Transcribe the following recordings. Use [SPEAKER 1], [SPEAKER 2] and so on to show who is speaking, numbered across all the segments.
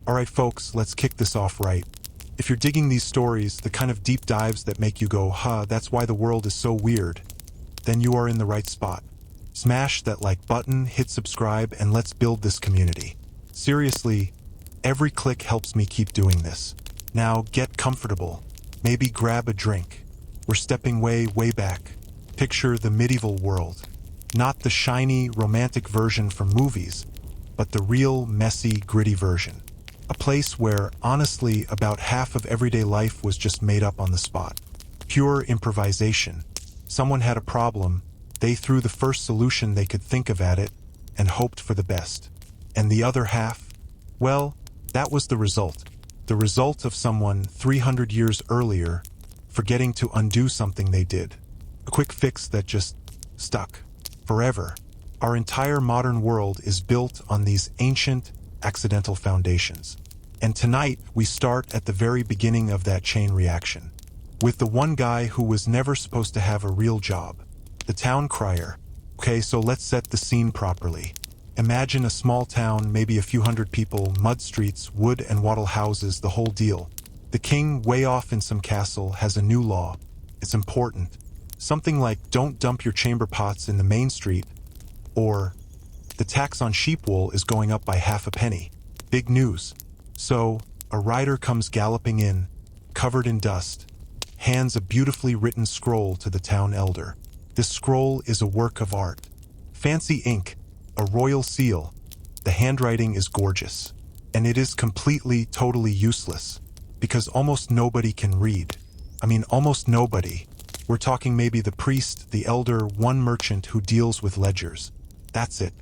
[SPEAKER 1] Alright folks, let's kick this off right. If you're digging these stories, the kind of deep dives that make you go, huh, that's why the world is so weird, then you are in the right spot. Smash that like button, hit subscribe, and let's build this community. Seriously, every click helps me keep doing this. Now get comfortable. Maybe grab a drink. We're stepping way, way back. Picture the medieval world. Not the shiny, romantic version from movies, but the real, messy, gritty version. A place where, honestly, about half of everyday life was just made up on the spot. Pure improvisation. Someone had a problem, they threw the first solution they could think of at it, and hoped for the best. And the other half? Well, that was the result. The result of someone 300 years earlier forgetting to undo something they did. A quick fix that just stuck. Forever. Our entire modern world is built on these ancient, accidental foundations. And tonight, we start at the very beginning of that chain reaction. With the one guy who was never supposed to have a real job. The Town Crier. Okay, so let's set the scene properly. Imagine a small town, maybe a few hundred people, mud streets, wood and wattle houses, the whole deal. The king, way off in some castle, has a new law. It's important. Something like, don't dump your chamber pots in the main street, or the tax on sheep wool is going up by half a penny. Big news. So, a rider comes galloping in, covered in dust, hands a beautifully written scroll to the town elder. This scroll is a work of art. Fancy ink, a royal seal. The handwriting is gorgeous. And it is completely, totally useless. Because almost nobody can read. I mean, almost nobody. We're talking maybe the priest, the elder, one merchant who deals with ledgers. That's it.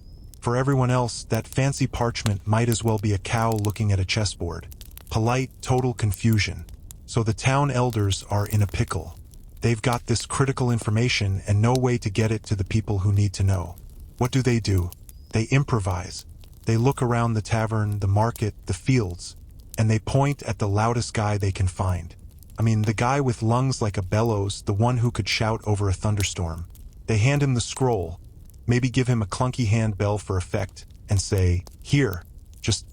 [SPEAKER 1] For everyone else, that fancy parchment might as well be a cow looking at a chessboard. Polite, total confusion. So the town elders are in a pickle. They've got this critical information and no way to get it to the people who need to know. What do? They improvise. They look around the tavern, the market, the fields, and they point at the loudest guy they can find. I mean, the guy with lungs like a bellows, the one who could shout over a thunderstorm. They hand him the scroll, maybe give him a clunky handbell for effect, and say, here, just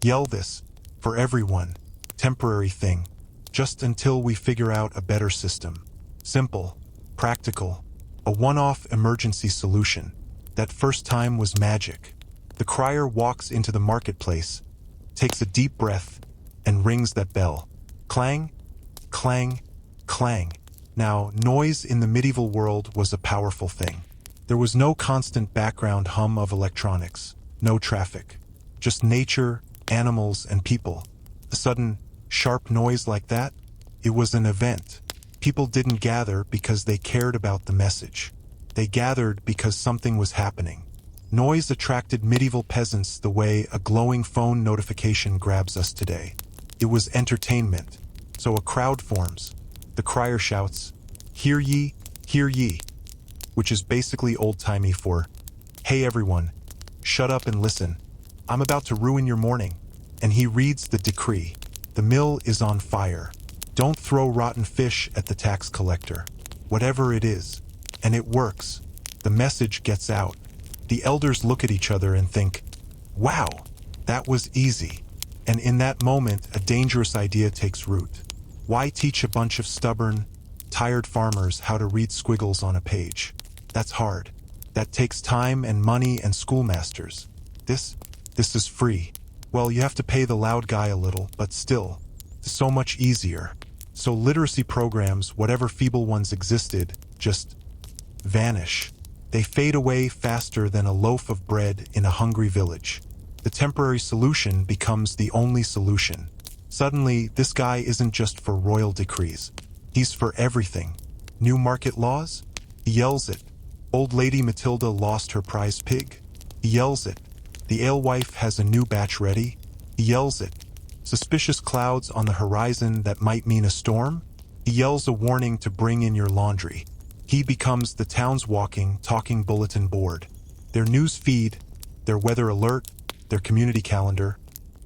[SPEAKER 1] yell this, for everyone. Temporary thing. Just until we figure out a better system. Simple, practical, a one-off emergency solution. That first time was magic. The crier walks into the marketplace, takes a deep breath, and rings that bell. Clang, clang, clang. Now, noise in the medieval world was a powerful thing. There was no constant background hum of electronics, no traffic, just nature, animals, and people. A sudden, sharp noise like that? It was an event. People didn't gather because they cared about the message. They gathered because something was happening. Noise attracted medieval peasants the way a glowing phone notification grabs us today. It was entertainment. So a crowd forms. The crier shouts, hear ye, which is basically old-timey for, hey everyone, shut up and listen. I'm about to ruin your morning. And he reads the decree. The mill is on fire. Don't throw rotten fish at the tax collector. Whatever it is. And it works. The message gets out. The elders look at each other and think, wow, that was easy. And in that moment, a dangerous idea takes root. Why teach a bunch of stubborn, tired farmers how to read squiggles on a page? That's hard. That takes time and money and schoolmasters. This is free. Well, you have to pay the loud guy a little, but still, so much easier. So literacy programs, whatever feeble ones existed, just vanish. They fade away faster than a loaf of bread in a hungry village. The temporary solution becomes the only solution. Suddenly, this guy isn't just for royal decrees. He's for everything. New market laws? He yells it. Old Lady Matilda lost her prize pig? He yells it. The alewife has a new batch ready? He yells it. Suspicious clouds on the horizon that might mean a storm? He yells a warning to bring in your laundry. He becomes the town's walking, talking bulletin board. Their news feed, their weather alert, their community calendar,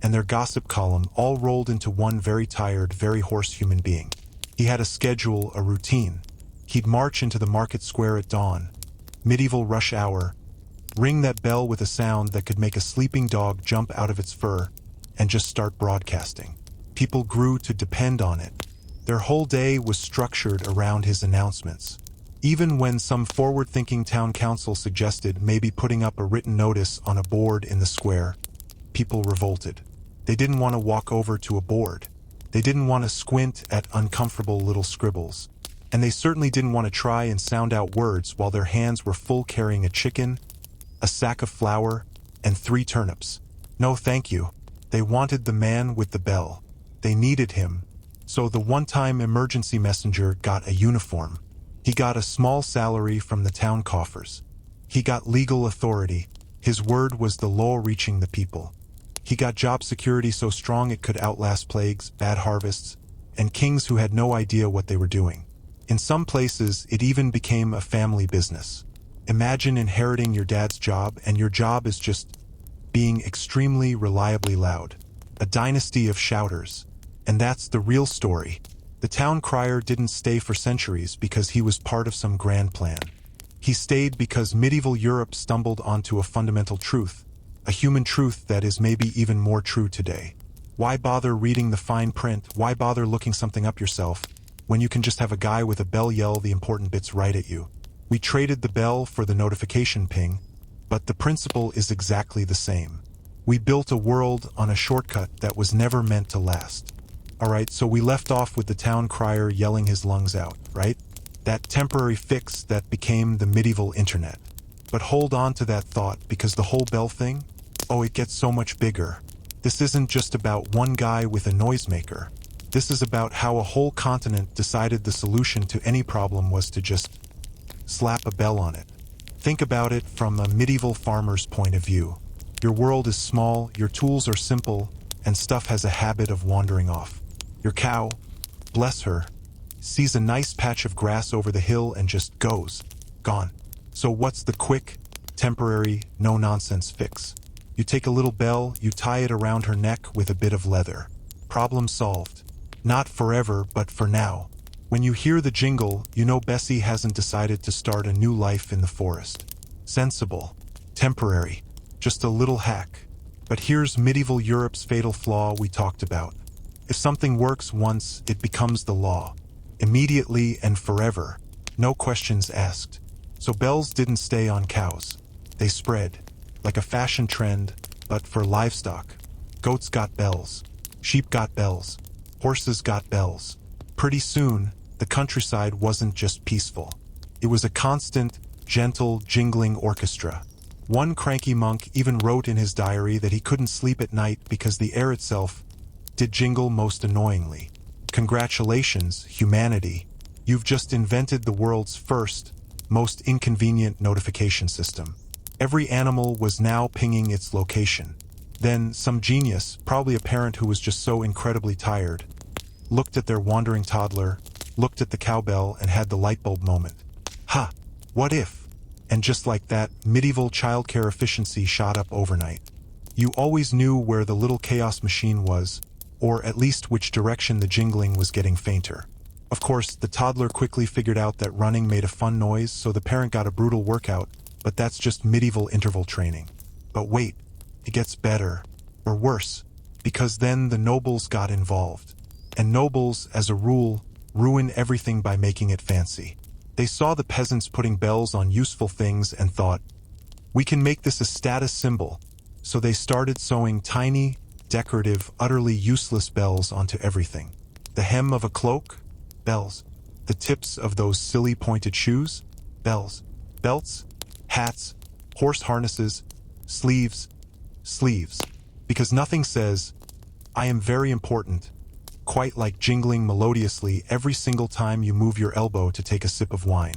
[SPEAKER 1] and their gossip column all rolled into one very tired, very hoarse human being. He had a schedule, a routine. He'd march into the market square at dawn, medieval rush hour, ring that bell with a sound that could make a sleeping dog jump out of its fur, and just start broadcasting. People grew to depend on it. Their whole day was structured around his announcements. Even when some forward-thinking town council suggested maybe putting up a written notice on a board in the square, people revolted. They didn't want to walk over to a board. They didn't want to squint at uncomfortable little scribbles. And they certainly didn't want to try and sound out words while their hands were full carrying a chicken, a sack of flour, and 3 turnips. No thank you. They wanted the man with the bell. They needed him. So the one-time emergency messenger got a uniform. He got a small salary from the town coffers. He got legal authority. His word was the law reaching the people. He got job security so strong it could outlast plagues, bad harvests, and kings who had no idea what they were doing. In some places, it even became a family business. Imagine inheriting your dad's job, and your job is just being extremely reliably loud. A dynasty of shouters. And that's the real story. The town crier didn't stay for centuries because he was part of some grand plan. He stayed because medieval Europe stumbled onto a fundamental truth, a human truth that is maybe even more true today. Why bother reading the fine print? Why bother looking something up yourself when you can just have a guy with a bell yell the important bits right at you? We traded the bell for the notification ping, but the principle is exactly the same. We built a world on a shortcut that was never meant to last. Alright, so we left off with the town crier yelling his lungs out, right? That temporary fix that became the medieval internet. But hold on to that thought, because the whole bell thing? Oh, it gets so much bigger. This isn't just about one guy with a noisemaker. This is about how a whole continent decided the solution to any problem was to just slap a bell on it. Think about it from a medieval farmer's point of view. Your world is small, your tools are simple, and stuff has a habit of wandering off. Your cow, bless her, sees a nice patch of grass over the hill and just goes, gone. So what's the quick, temporary, no-nonsense fix? You take a little bell, you tie it around her neck with a bit of leather. Problem solved. Not forever, but for now. When you hear the jingle, you know Bessie hasn't decided to start a new life in the forest. Sensible. Temporary. Just a little hack. But here's medieval Europe's fatal flaw we talked about. If something works once, it becomes the law. Immediately and forever. No questions asked. So bells didn't stay on cows. They spread. Like a fashion trend, but for livestock. Goats got bells. Sheep got bells. Horses got bells. Pretty soon, the countryside wasn't just peaceful. It was a constant, gentle, jingling orchestra. One cranky monk even wrote in his diary that he couldn't sleep at night because the air itself did jingle most annoyingly. Congratulations, humanity. You've just invented the world's first, most inconvenient notification system. Every animal was now pinging its location. Then some genius, probably a parent who was just so incredibly tired, looked at their wandering toddler, looked at the cowbell, and had the lightbulb moment. Ha! What if? And just like that, medieval childcare efficiency shot up overnight. You always knew where the little chaos machine was, or at least which direction the jingling was getting fainter. Of course, the toddler quickly figured out that running made a fun noise, so the parent got a brutal workout, but that's just medieval interval training. But wait, it gets better, or worse, because then the nobles got involved. And nobles, as a rule, ruin everything by making it fancy. They saw the peasants putting bells on useful things and thought, we can make this a status symbol. So they started sewing tiny, decorative, utterly useless bells onto everything. The hem of a cloak? Bells. The tips of those silly pointed shoes? Bells. Belts? Hats? Horse harnesses? Sleeves? Sleeves. Because nothing says, I am very important, quite like jingling melodiously every single time you move your elbow to take a sip of wine.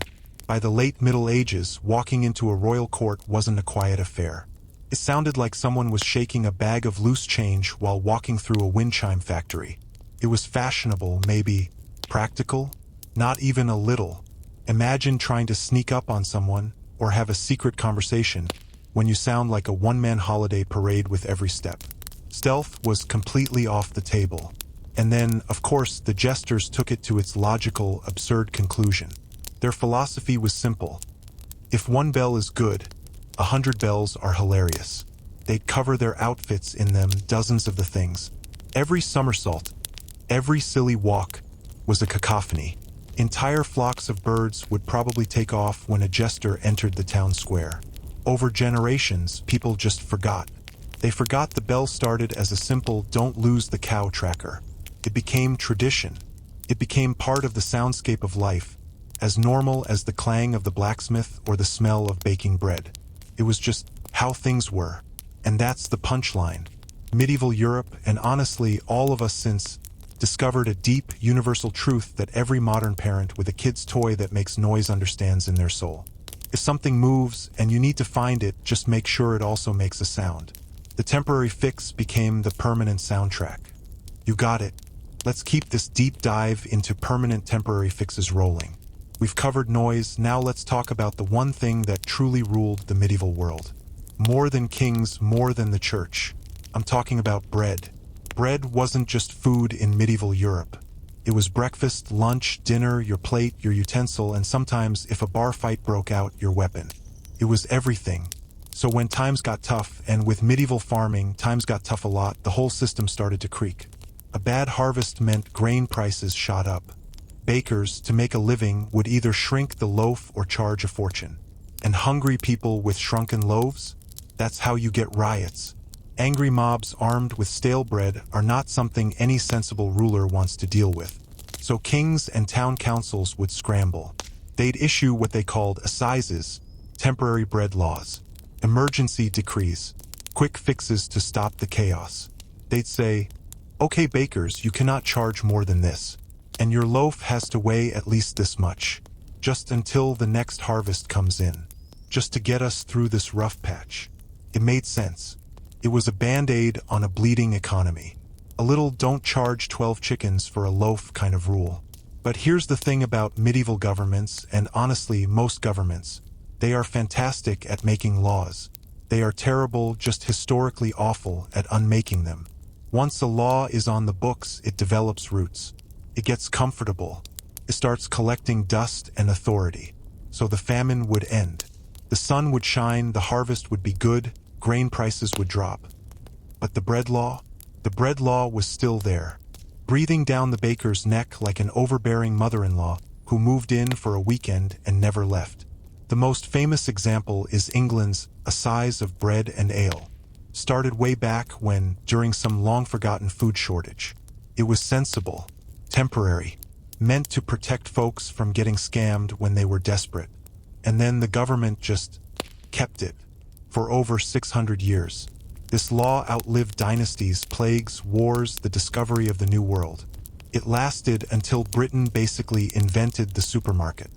[SPEAKER 1] By the late Middle Ages, walking into a royal court wasn't a quiet affair. It sounded like someone was shaking a bag of loose change while walking through a wind chime factory. It was fashionable, maybe practical, not even a little. Imagine trying to sneak up on someone or have a secret conversation when you sound like a one-man holiday parade with every step. Stealth was completely off the table. And then, of course, the jesters took it to its logical, absurd conclusion. Their philosophy was simple. If one bell is good, 100 bells are hilarious. They'd cover their outfits in them, dozens of the things. Every somersault, every silly walk was a cacophony. Entire flocks of birds would probably take off when a jester entered the town square. Over generations, people just forgot. They forgot the bell started as a simple "don't lose the cow" tracker. It became tradition. It became part of the soundscape of life, as normal as the clang of the blacksmith or the smell of baking bread. It was just how things were. And that's the punchline. Medieval Europe, and honestly all of us since, discovered a deep, universal truth that every modern parent with a kid's toy that makes noise understands in their soul. If something moves and you need to find it, just make sure it also makes a sound. The temporary fix became the permanent soundtrack. You got it. Let's keep this deep dive into permanent temporary fixes rolling. We've covered noise, now let's talk about the one thing that truly ruled the medieval world. More than kings, more than the church. I'm talking about bread. Bread wasn't just food in medieval Europe. It was breakfast, lunch, dinner, your plate, your utensil, and sometimes, if a bar fight broke out, your weapon. It was everything. So when times got tough, and with medieval farming, times got tough a lot, the whole system started to creak. A bad harvest meant grain prices shot up. Bakers, to make a living, would either shrink the loaf or charge a fortune. And hungry people with shrunken loaves? That's how you get riots. Angry mobs armed with stale bread are not something any sensible ruler wants to deal with. So kings and town councils would scramble. They'd issue what they called assizes, temporary bread laws, emergency decrees, quick fixes to stop the chaos. They'd say, "Okay, bakers, you cannot charge more than this, and your loaf has to weigh at least this much, just until the next harvest comes in, just to get us through this rough patch." It made sense. It was a band-aid on a bleeding economy. A little "don't charge 12 chickens for a loaf" kind of rule. But here's the thing about medieval governments, and honestly most governments. They are fantastic at making laws. They are terrible, just historically awful, at unmaking them. Once a law is on the books, it develops roots. It gets comfortable. It starts collecting dust and authority. So the famine would end. The sun would shine, the harvest would be good, grain prices would drop. But the bread law? The bread law was still there, breathing down the baker's neck like an overbearing mother-in-law who moved in for a weekend and never left. The most famous example is England's assize of bread and ale. Started way back when, during some long-forgotten food shortage. It was sensible, temporary, meant to protect folks from getting scammed when they were desperate. And then the government just kept it for over 600 years. This law outlived dynasties, plagues, wars, the discovery of the New World. It lasted until Britain basically invented the supermarket.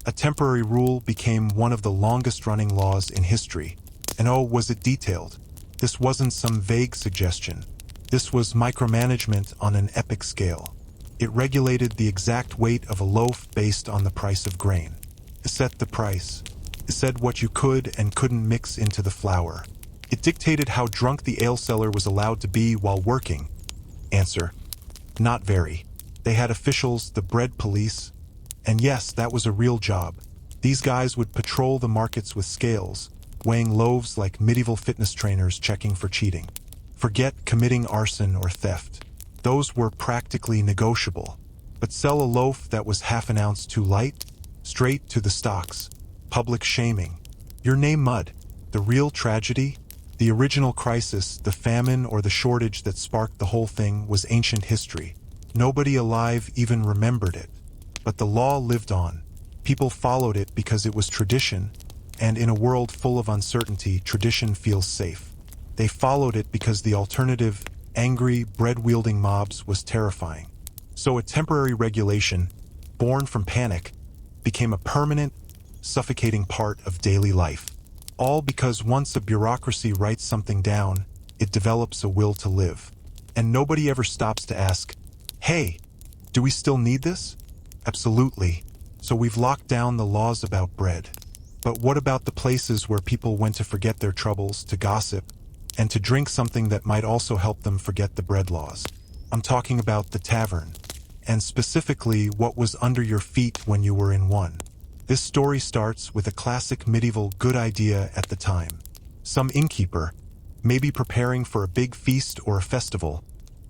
[SPEAKER 1] A temporary rule became one of the longest-running laws in history. And oh, was it detailed? This wasn't some vague suggestion. This was micromanagement on an epic scale. It regulated the exact weight of a loaf based on the price of grain. It set the price. It said what you could and couldn't mix into the flour. It dictated how drunk the ale seller was allowed to be while working. Answer: not very. They had officials, the bread police. And yes, that was a real job. These guys would patrol the markets with scales, weighing loaves like medieval fitness trainers checking for cheating. Forget committing arson or theft. Those were practically negotiable. But sell a loaf that was half an ounce too light? Straight to the stocks. Public shaming. Your name mud. The real tragedy? The original crisis, the famine or the shortage that sparked the whole thing, was ancient history. Nobody alive even remembered it. But the law lived on. People followed it because it was tradition, and in a world full of uncertainty, tradition feels safe. They followed it because the alternative, angry, bread-wielding mobs, was terrifying. So a temporary regulation, born from panic, became a permanent, suffocating part of daily life. All because once a bureaucracy writes something down, it develops a will to live. And nobody ever stops to ask, "Hey, do we still need this?" Absolutely. So we've locked down the laws about bread. But what about the places where people went to forget their troubles, to gossip, and to drink something that might also help them forget the bread laws? I'm talking about the tavern, and specifically what was under your feet when you were in one. This story starts with a classic medieval good idea at the time. Some innkeeper, maybe preparing for a big feast or a festival,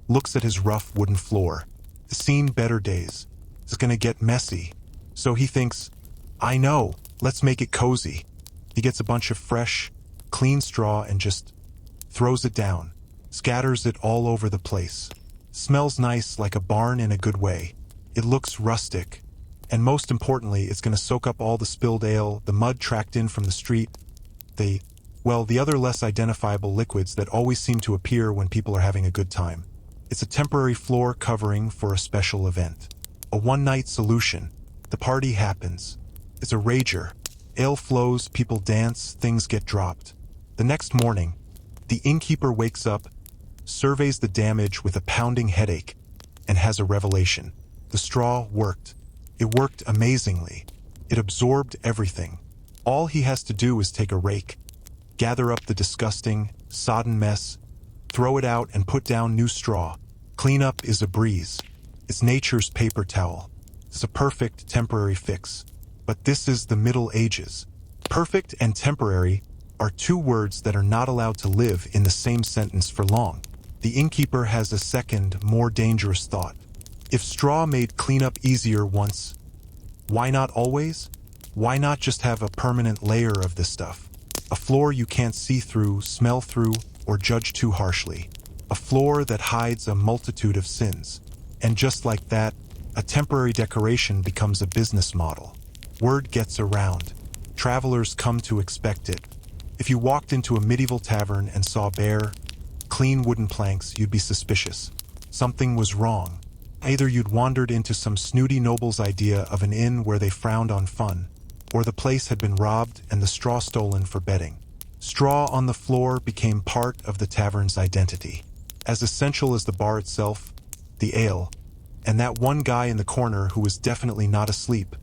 [SPEAKER 1] looks at his rough wooden floor. The scene better days. It's gonna get messy. So he thinks, I know, let's make it cozy. He gets a bunch of fresh, clean straw and just throws it down, scatters it all over the place. Smells nice, like a barn in a good way. It looks rustic. And most importantly, it's gonna soak up all the spilled ale, the mud tracked in from the street, the other less identifiable liquids that always seem to appear when people are having a good time. It's a temporary floor covering for a special event. A one-night solution. The party happens. It's a rager. Ale flows, people dance, things get dropped. The next morning, the innkeeper wakes up, surveys the damage with a pounding headache, and has a revelation. The straw worked. It worked amazingly. It absorbed everything. All he has to do is take a rake, gather up the disgusting, sodden mess, throw it out and put down new straw. Cleanup is a breeze. It's nature's paper towel. It's a perfect temporary fix. But this is the Middle Ages. Perfect and temporary are two words that are not allowed to live in the same sentence for long. The innkeeper has a second, more dangerous thought. If straw made cleanup easier once, why not always? Why not just have a permanent layer of this stuff? A floor you can't see through, smell through, or judge too harshly. A floor that hides a multitude of sins. And just like that, a temporary decoration becomes a business model. Word gets around. Travelers come to expect it. If you walked into a medieval tavern and saw bare, clean wooden planks, you'd be suspicious. Something was wrong. Either you'd wandered into some snooty noble's idea of an inn where they frowned on fun, or the place had been robbed and the straw stolen for bedding. Straw on the floor became part of the tavern's identity. As essential as the bar itself, the ale, and that one guy in the corner who was definitely not asleep,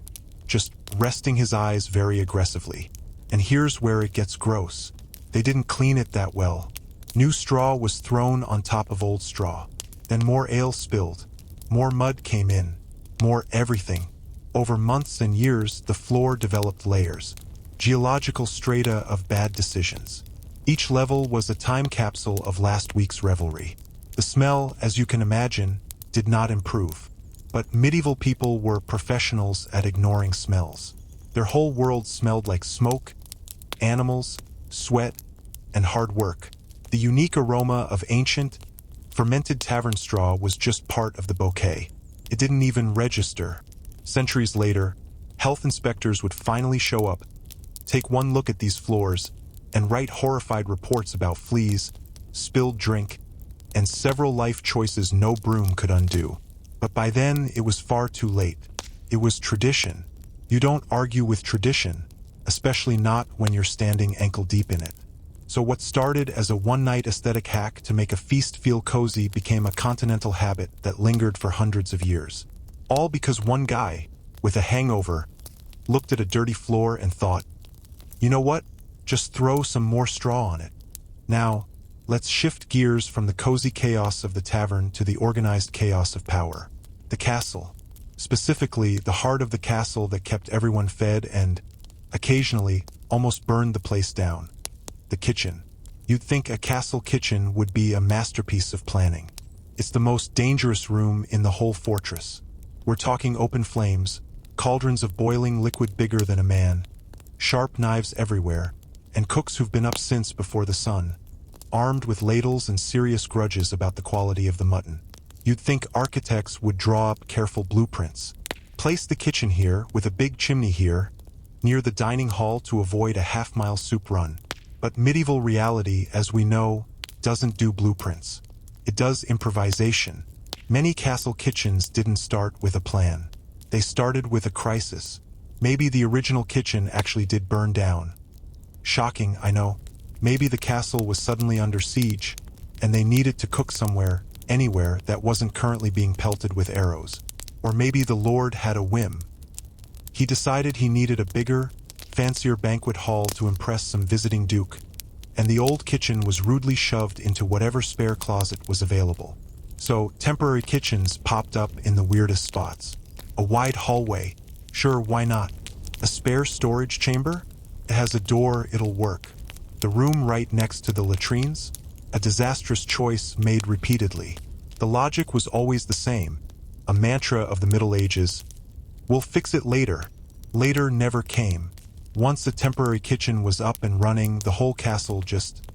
[SPEAKER 1] just resting his eyes very aggressively. And here's where it gets gross. They didn't clean it that well. New straw was thrown on top of old straw. Then more ale spilled. More mud came in. More everything. Over months and years, the floor developed layers. Geological strata of bad decisions. Each level was a time capsule of last week's revelry. The smell, as you can imagine, did not improve. But medieval people were professionals at ignoring smells. Their whole world smelled like smoke, animals, sweat, and hard work. The unique aroma of ancient, fermented tavern straw was just part of the bouquet. It didn't even register. Centuries later, health inspectors would finally show up, take one look at these floors, and write horrified reports about fleas, spilled drink, and several life choices no broom could undo. But by then, it was far too late. It was tradition. You don't argue with tradition, especially not when you're standing ankle-deep in it. So what started as a one-night aesthetic hack to make a feast feel cozy became a continental habit that lingered for hundreds of years. All because one guy, with a hangover, looked at a dirty floor and thought, you know what? Just throw some more straw on it. Now, let's shift gears from the cozy chaos of the tavern to the organized chaos of power. The castle. Specifically, the heart of the castle that kept everyone fed and, occasionally, almost burned the place down. The kitchen. You'd think a castle kitchen would be a masterpiece of planning. It's the most dangerous room in the whole fortress. We're talking open flames, cauldrons of boiling liquid bigger than a man, sharp knives everywhere, and cooks who've been up since before the sun, armed with ladles and serious grudges about the quality of the mutton. You'd think architects would draw up careful blueprints. Place the kitchen here, with a big chimney here, near the dining hall to avoid a half-mile soup run. But medieval reality, as we know, doesn't do blueprints. It does improvisation. Many castle kitchens didn't start with a plan. They started with a crisis. Maybe the original kitchen actually did burn down. Shocking, I know. Maybe the castle was suddenly under siege, and they needed to cook somewhere, anywhere, that wasn't currently being pelted with arrows. Or maybe the lord had a whim. He decided he needed a bigger, fancier banquet hall to impress some visiting duke, and the old kitchen was rudely shoved into whatever spare closet was available. So, temporary kitchens popped up in the weirdest spots. A wide hallway. Sure, why not? A spare storage chamber? It has a door, it'll work. The room right next to the latrines? a disastrous choice made repeatedly. The logic was always the same, a mantra of the Middle Ages: we'll fix it later. Later never came. Once a temporary kitchen was up and running, the whole castle just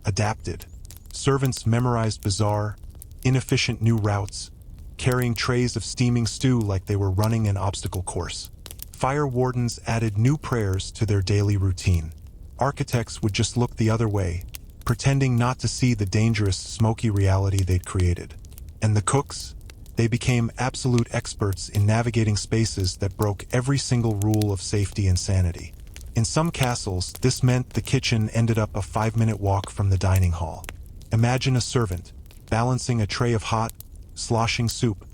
[SPEAKER 1] adapted. Servants memorized bizarre, inefficient new routes, carrying trays of steaming stew like they were running an obstacle course. Fire wardens added new prayers to their daily routine. Architects would just look the other way, pretending not to see the dangerous, smoky reality they'd created. And the cooks? They became absolute experts in navigating spaces that broke every single rule of safety and sanity. In some castles, this meant the kitchen ended up a 5-minute walk from the dining hall. Imagine a servant, balancing a tray of hot, sloshing soup,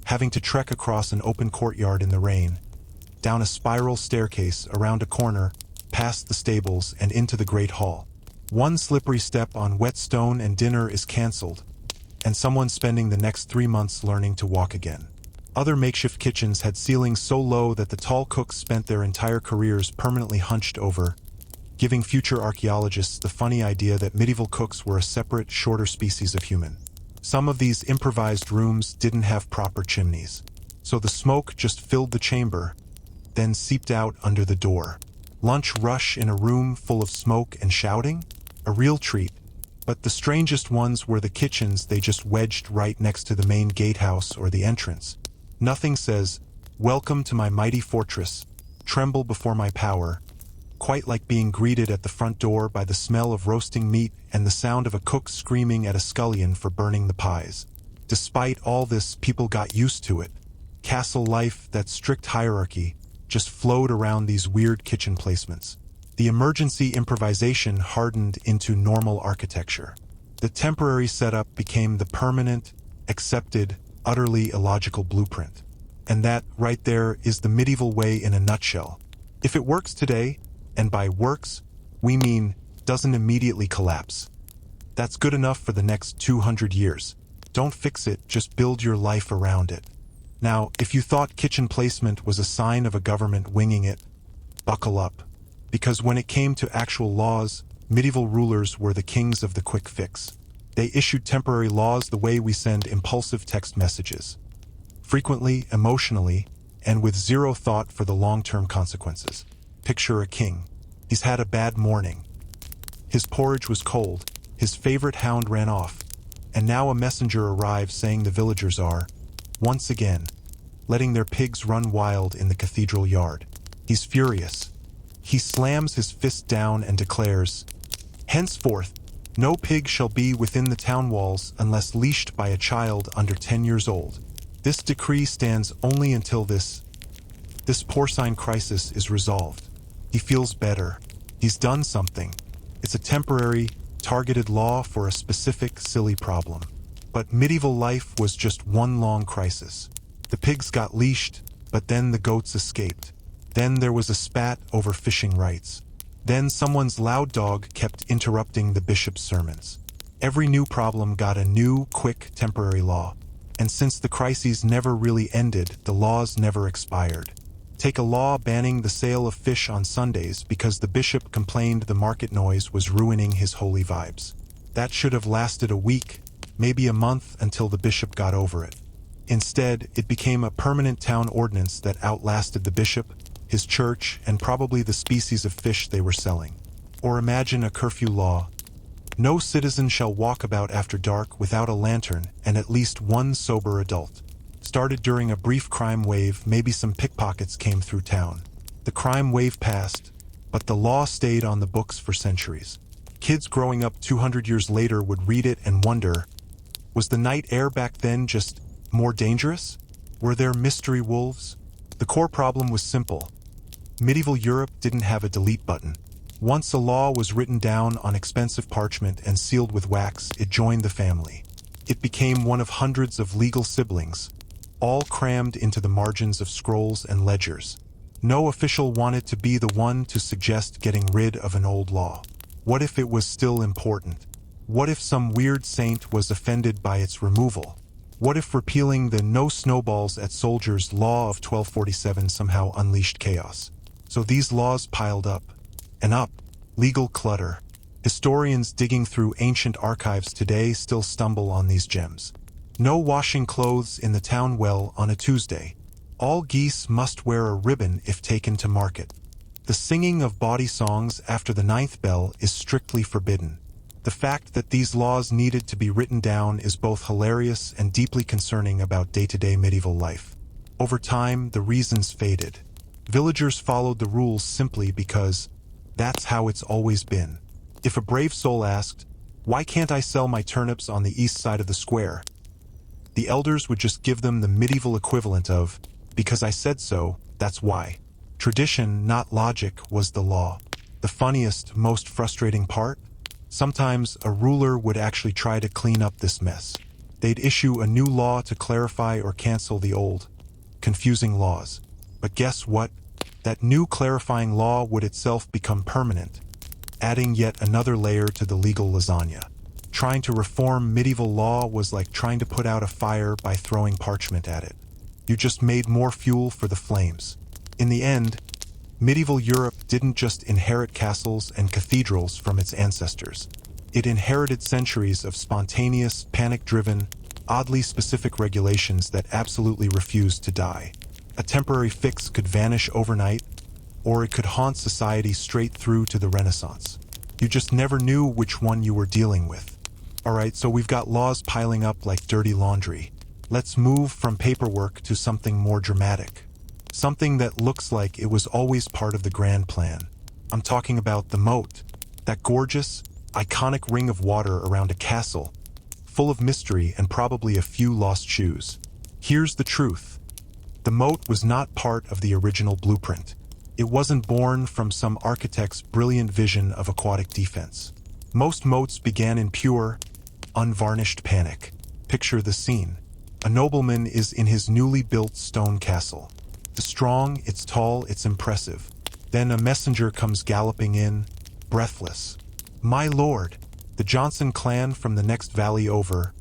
[SPEAKER 1] having to trek across an open courtyard in the rain, down a spiral staircase, around a corner, past the stables and into the great hall. One slippery step on wet stone and dinner is cancelled, and someone spending the next 3 months learning to walk again. Other makeshift kitchens had ceilings so low that the tall cooks spent their entire careers permanently hunched over, giving future archaeologists the funny idea that medieval cooks were a separate, shorter species of human. Some of these improvised rooms didn't have proper chimneys, so the smoke just filled the chamber, then seeped out under the door. Lunch rush in a room full of smoke and shouting? A real treat. But the strangest ones were the kitchens they just wedged right next to the main gatehouse or the entrance. Nothing says, "Welcome to my mighty fortress, tremble before my power," quite like being greeted at the front door by the smell of roasting meat and the sound of a cook screaming at a scullion for burning the pies. Despite all this, people got used to it. Castle life, that strict hierarchy, just flowed around these weird kitchen placements. The emergency improvisation hardened into normal architecture. The temporary setup became the permanent, accepted, utterly illogical blueprint. And that, right there, is the medieval way in a nutshell. If it works today, and by works, we mean doesn't immediately collapse, that's good enough for the next 200 years. Don't fix it, just build your life around it. Now, if you thought kitchen placement was a sign of a government winging it, buckle up. Because when it came to actual laws, medieval rulers were the kings of the quick fix. They issued temporary laws the way we send impulsive text messages, frequently, emotionally, and with zero thought for the long-term consequences. Picture a king. He's had a bad morning. His porridge was cold, his favorite hound ran off, and now a messenger arrives saying the villagers are, once again, letting their pigs run wild in the cathedral yard. He's furious. He slams his fist down and declares, "Henceforth, no pig shall be within the town walls unless leashed by a child under 10 years old. This decree stands only until this porcine crisis is resolved." He feels better. He's done something. It's a temporary, targeted law for a specific, silly problem. But medieval life was just one long crisis. The pigs got leashed, but then the goats escaped. Then there was a spat over fishing rights. Then someone's loud dog kept interrupting the bishop's sermons. Every new problem got a new, quick, temporary law. And since the crises never really ended, the laws never expired. Take a law banning the sale of fish on Sundays because the bishop complained the market noise was ruining his holy vibes. That should have lasted a week, maybe a month, until the bishop got over it. Instead, it became a permanent town ordinance that outlasted the bishop, his church, and probably the species of fish they were selling. Or imagine a curfew law. No citizen shall walk about after dark without a lantern and at least one sober adult. Started during a brief crime wave, maybe some pickpockets came through town. The crime wave passed, but the law stayed on the books for centuries. Kids growing up 200 years later would read it and wonder, was the night air back then just more dangerous? Were there mystery wolves? The core problem was simple. Medieval Europe didn't have a delete button. Once a law was written down on expensive parchment and sealed with wax, it joined the family. It became one of hundreds of legal siblings, all crammed into the margins of scrolls and ledgers. No official wanted to be the one to suggest getting rid of an old law. What if it was still important? What if some weird saint was offended by its removal? What if repealing the no snowballs at soldiers law of 1247 somehow unleashed chaos? So these laws piled up and up, legal clutter, Historians digging through ancient archives today still stumble on these gems. No washing clothes in the town well on a Tuesday. All geese must wear a ribbon if taken to market. The singing of bawdy songs after the ninth bell is strictly forbidden. The fact that these laws needed to be written down is both hilarious and deeply concerning about day-to-day medieval life. Over time, the reasons faded. Villagers followed the rules simply because that's how it's always been. If a brave soul asked, "Why can't I sell my turnips on the east side of the square?" the elders would just give them the medieval equivalent of, "Because I said so, that's why." Tradition, not logic, was the law. The funniest, most frustrating part? Sometimes a ruler would actually try to clean up this mess. They'd issue a new law to clarify or cancel the old, confusing laws. But guess what? That new clarifying law would itself become permanent, adding yet another layer to the legal lasagna. Trying to reform medieval law was like trying to put out a fire by throwing parchment at it. You just made more fuel for the flames. In the end, medieval Europe didn't just inherit castles and cathedrals from its ancestors. It inherited centuries of spontaneous, panic-driven, oddly specific regulations that absolutely refused to die. A temporary fix could vanish overnight, or it could haunt society straight through to the Renaissance. You just never knew which one you were dealing with. Alright, so we've got laws piling up like dirty laundry. Let's move from paperwork to something more dramatic. Something that looks like it was always part of the grand plan. I'm talking about the moat, that gorgeous, iconic ring of water around a castle, full of mystery and probably a few lost shoes. Here's the truth. The moat was not part of the original blueprint. It wasn't born from some architect's brilliant vision of aquatic defense. Most moats began in pure, unvarnished panic. Picture the scene. A nobleman is in his newly built stone castle. It's strong, it's tall, it's impressive. Then a messenger comes galloping in, breathless. "My lord, the Johnson clan from the next valley over.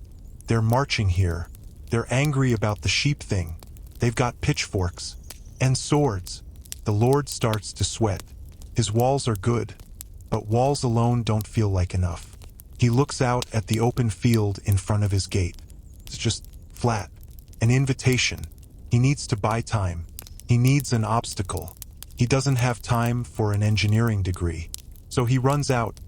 [SPEAKER 1] They're marching here. They're angry about the sheep thing. They've got pitchforks and swords." The lord starts to sweat. His walls are good, but walls alone don't feel like enough. He looks out at the open field in front of his gate. It's just flat. An invitation. He needs to buy time. He needs an obstacle. He doesn't have time for an engineering degree. So he runs out,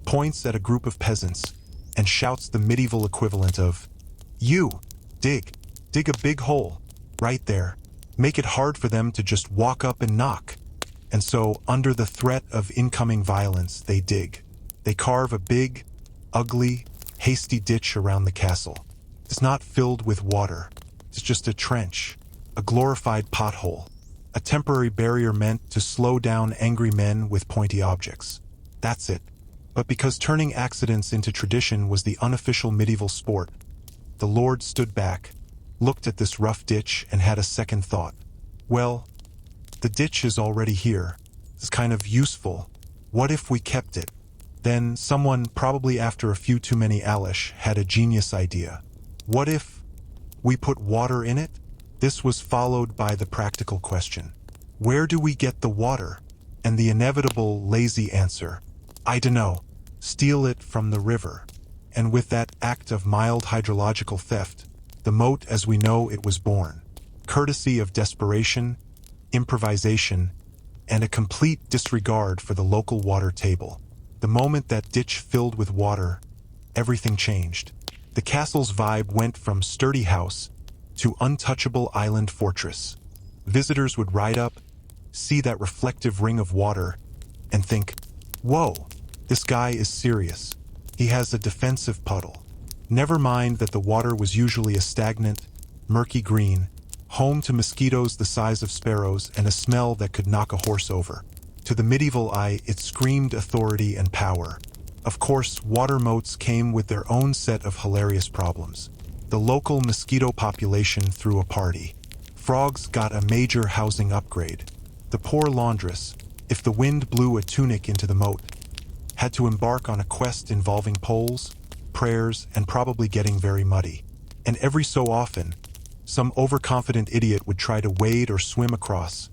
[SPEAKER 1] points at a group of peasants, and shouts the medieval equivalent of, "You, dig a big hole, right there. Make it hard for them to just walk up and knock." And so, under the threat of incoming violence, they dig. They carve a big, ugly, hasty ditch around the castle. It's not filled with water. It's just a trench, a glorified pothole, a temporary barrier meant to slow down angry men with pointy objects. That's it. But because turning accidents into tradition was the unofficial medieval sport, the lord stood back, looked at this rough ditch, and had a second thought. Well, the ditch is already here. It's kind of useful. What if we kept it? Then someone, probably after a few too many Alish, had a genius idea. What if we put water in it? This was followed by the practical question. Where do we get the water? And the inevitable lazy answer. I dunno. Steal it from the river. And with that act of mild hydrological theft, the moat as we know it was born. Courtesy of desperation, improvisation, and a complete disregard for the local water table. The moment that ditch filled with water, everything changed. The castle's vibe went from sturdy house to untouchable island fortress. Visitors would ride up, see that reflective ring of water, and think, "Whoa, this guy is serious. He has a defensive puddle." Never mind that the water was usually a stagnant, murky green, home to mosquitoes the size of sparrows and a smell that could knock a horse over. To the medieval eye, it screamed authority and power. Of course, water moats came with their own set of hilarious problems. The local mosquito population threw a party. Frogs got a major housing upgrade. The poor laundress, if the wind blew a tunic into the moat, had to embark on a quest involving poles, prayers, and probably getting very muddy. And every so often, some overconfident idiot would try to wade or swim across,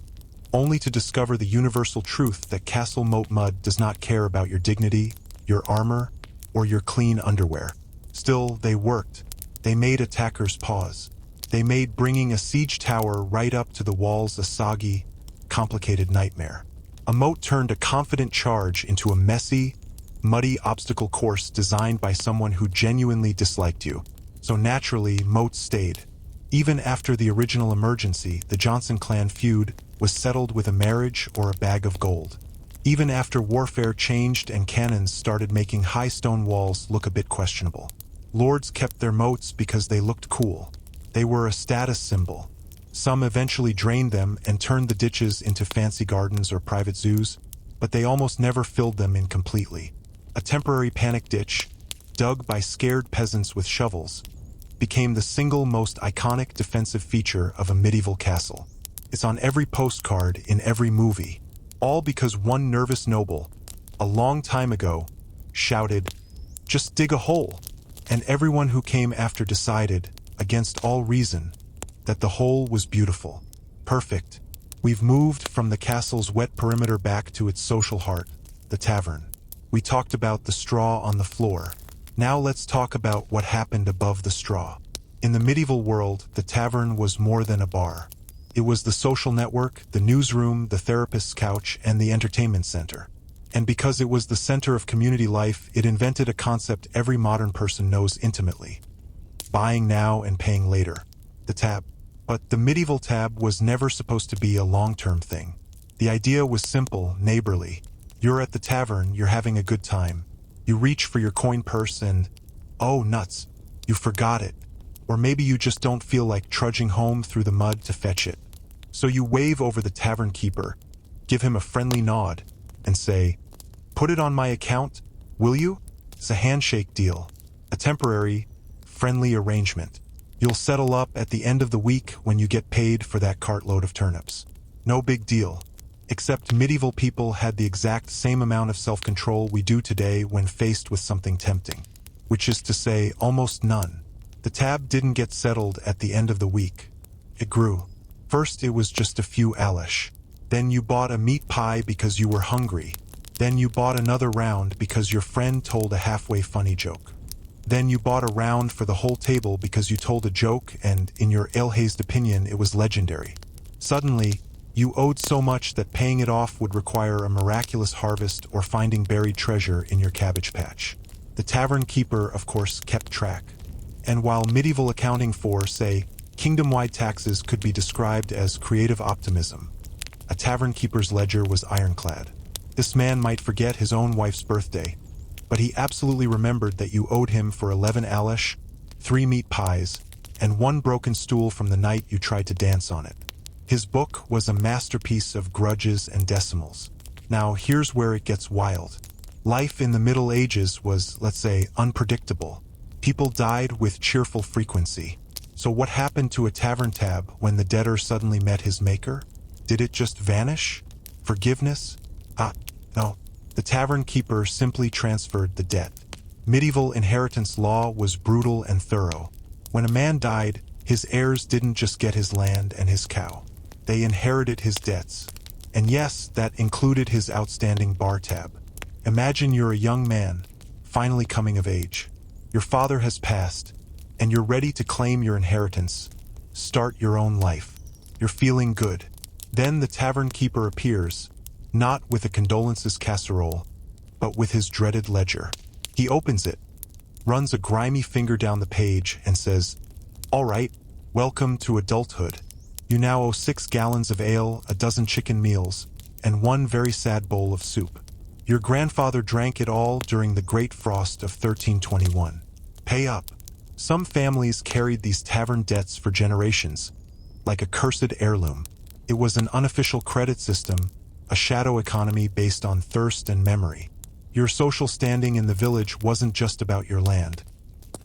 [SPEAKER 1] only to discover the universal truth that castle moat mud does not care about your dignity, your armor, or your clean underwear. Still, they worked. They made attackers pause. They made bringing a siege tower right up to the walls a soggy, complicated nightmare. A moat turned a confident charge into a messy, muddy obstacle course designed by someone who genuinely disliked you. So naturally, moats stayed. Even after the original emergency, the Johnson clan feud was settled with a marriage or a bag of gold. Even after warfare changed and cannons started making high stone walls look a bit questionable, lords kept their moats because they looked cool. They were a status symbol. Some eventually drained them and turned the ditches into fancy gardens or private zoos, but they almost never filled them in completely. A temporary panic ditch, dug by scared peasants with shovels, became the single most iconic defensive feature of a medieval castle. It's on every postcard in every movie, all because one nervous noble, a long time ago, shouted, "Just dig a hole," and everyone who came after decided, against all reason, that the hole was beautiful. Perfect. We've moved from the castle's wet perimeter back to its social heart, the tavern. We talked about the straw on the floor. Now let's talk about what happened above the straw. In the medieval world, the tavern was more than a bar. It was the social network, the newsroom, the therapist's couch, and the entertainment center. And because it was the center of community life, it invented a concept every modern person knows intimately: buying now and paying later. The tab. But the medieval tab was never supposed to be a long-term thing. The idea was simple, neighborly. You're at the tavern, you're having a good time. You reach for your coin purse and, oh nuts, you forgot it. Or maybe you just don't feel like trudging home through the mud to fetch it. So you wave over the tavern keeper, give him a friendly nod, and say, "Put it on my account, will you?" It's a handshake deal, a temporary, friendly arrangement. You'll settle up at the end of the week when you get paid for that cartload of turnips. No big deal. Except medieval people had the exact same amount of self-control we do today when faced with something tempting. Which is to say, almost none. The tab didn't get settled at the end of the week. It grew. First it was just a few Alish. Then you bought a meat pie because you were hungry. Then you bought another round because your friend told a halfway funny joke. Then you bought a round for the whole table because you told a joke and, in your ale-hazed opinion, it was legendary. Suddenly, you owed so much that paying it off would require a miraculous harvest or finding buried treasure in your cabbage patch. The tavern keeper, of course, kept track. And while medieval accounting for, say, kingdom-wide taxes could be described as creative optimism, a tavern keeper's ledger was ironclad. This man might forget his own wife's birthday, but he absolutely remembered that you owed him for 11 Alish, 3 meat pies, and 1 broken stool from the night you tried to dance on it. His book was a masterpiece of grudges and decimals. Now, here's where it gets wild. Life in the Middle Ages was, let's say, unpredictable. People died with cheerful frequency. So what happened to a tavern tab when the debtor suddenly met his maker? Did it just vanish? Forgiveness? No. The tavern keeper simply transferred the debt. Medieval inheritance law was brutal and thorough. When a man died, his heirs didn't just get his land and his cow. They inherited his debts. And yes, that included his outstanding bar tab. Imagine you're a young man, finally coming of age. Your father has passed, and you're ready to claim your inheritance. Start your own life. You're feeling good. Then the tavern keeper appears, not with a condolences casserole, but with his dreaded ledger. He opens it, runs a grimy finger down the page, and says, "All right, welcome to adulthood. You now owe 6 gallons of ale, a dozen chicken meals, and 1 very sad bowl of soup. Your grandfather drank it all during the Great Frost of 1321. Pay up." Some families carried these tavern debts for generations, like a cursed heirloom. It was an unofficial credit system, a shadow economy based on thirst and memory. Your social standing in the village wasn't just about your land.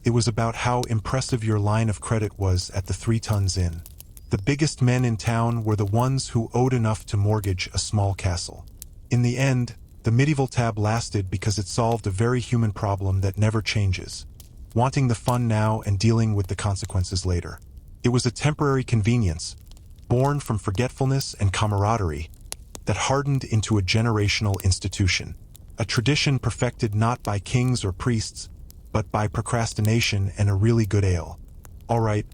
[SPEAKER 1] It was about how impressive your line of credit was at the 3 Tons Inn. The biggest men in town were the ones who owed enough to mortgage a small castle. In the end, the medieval tab lasted because it solved a very human problem that never changes: wanting the fun now and dealing with the consequences later. It was a temporary convenience, born from forgetfulness and camaraderie, that hardened into a generational institution. a tradition perfected not by kings or priests, but by procrastination and a really good ale. Alright,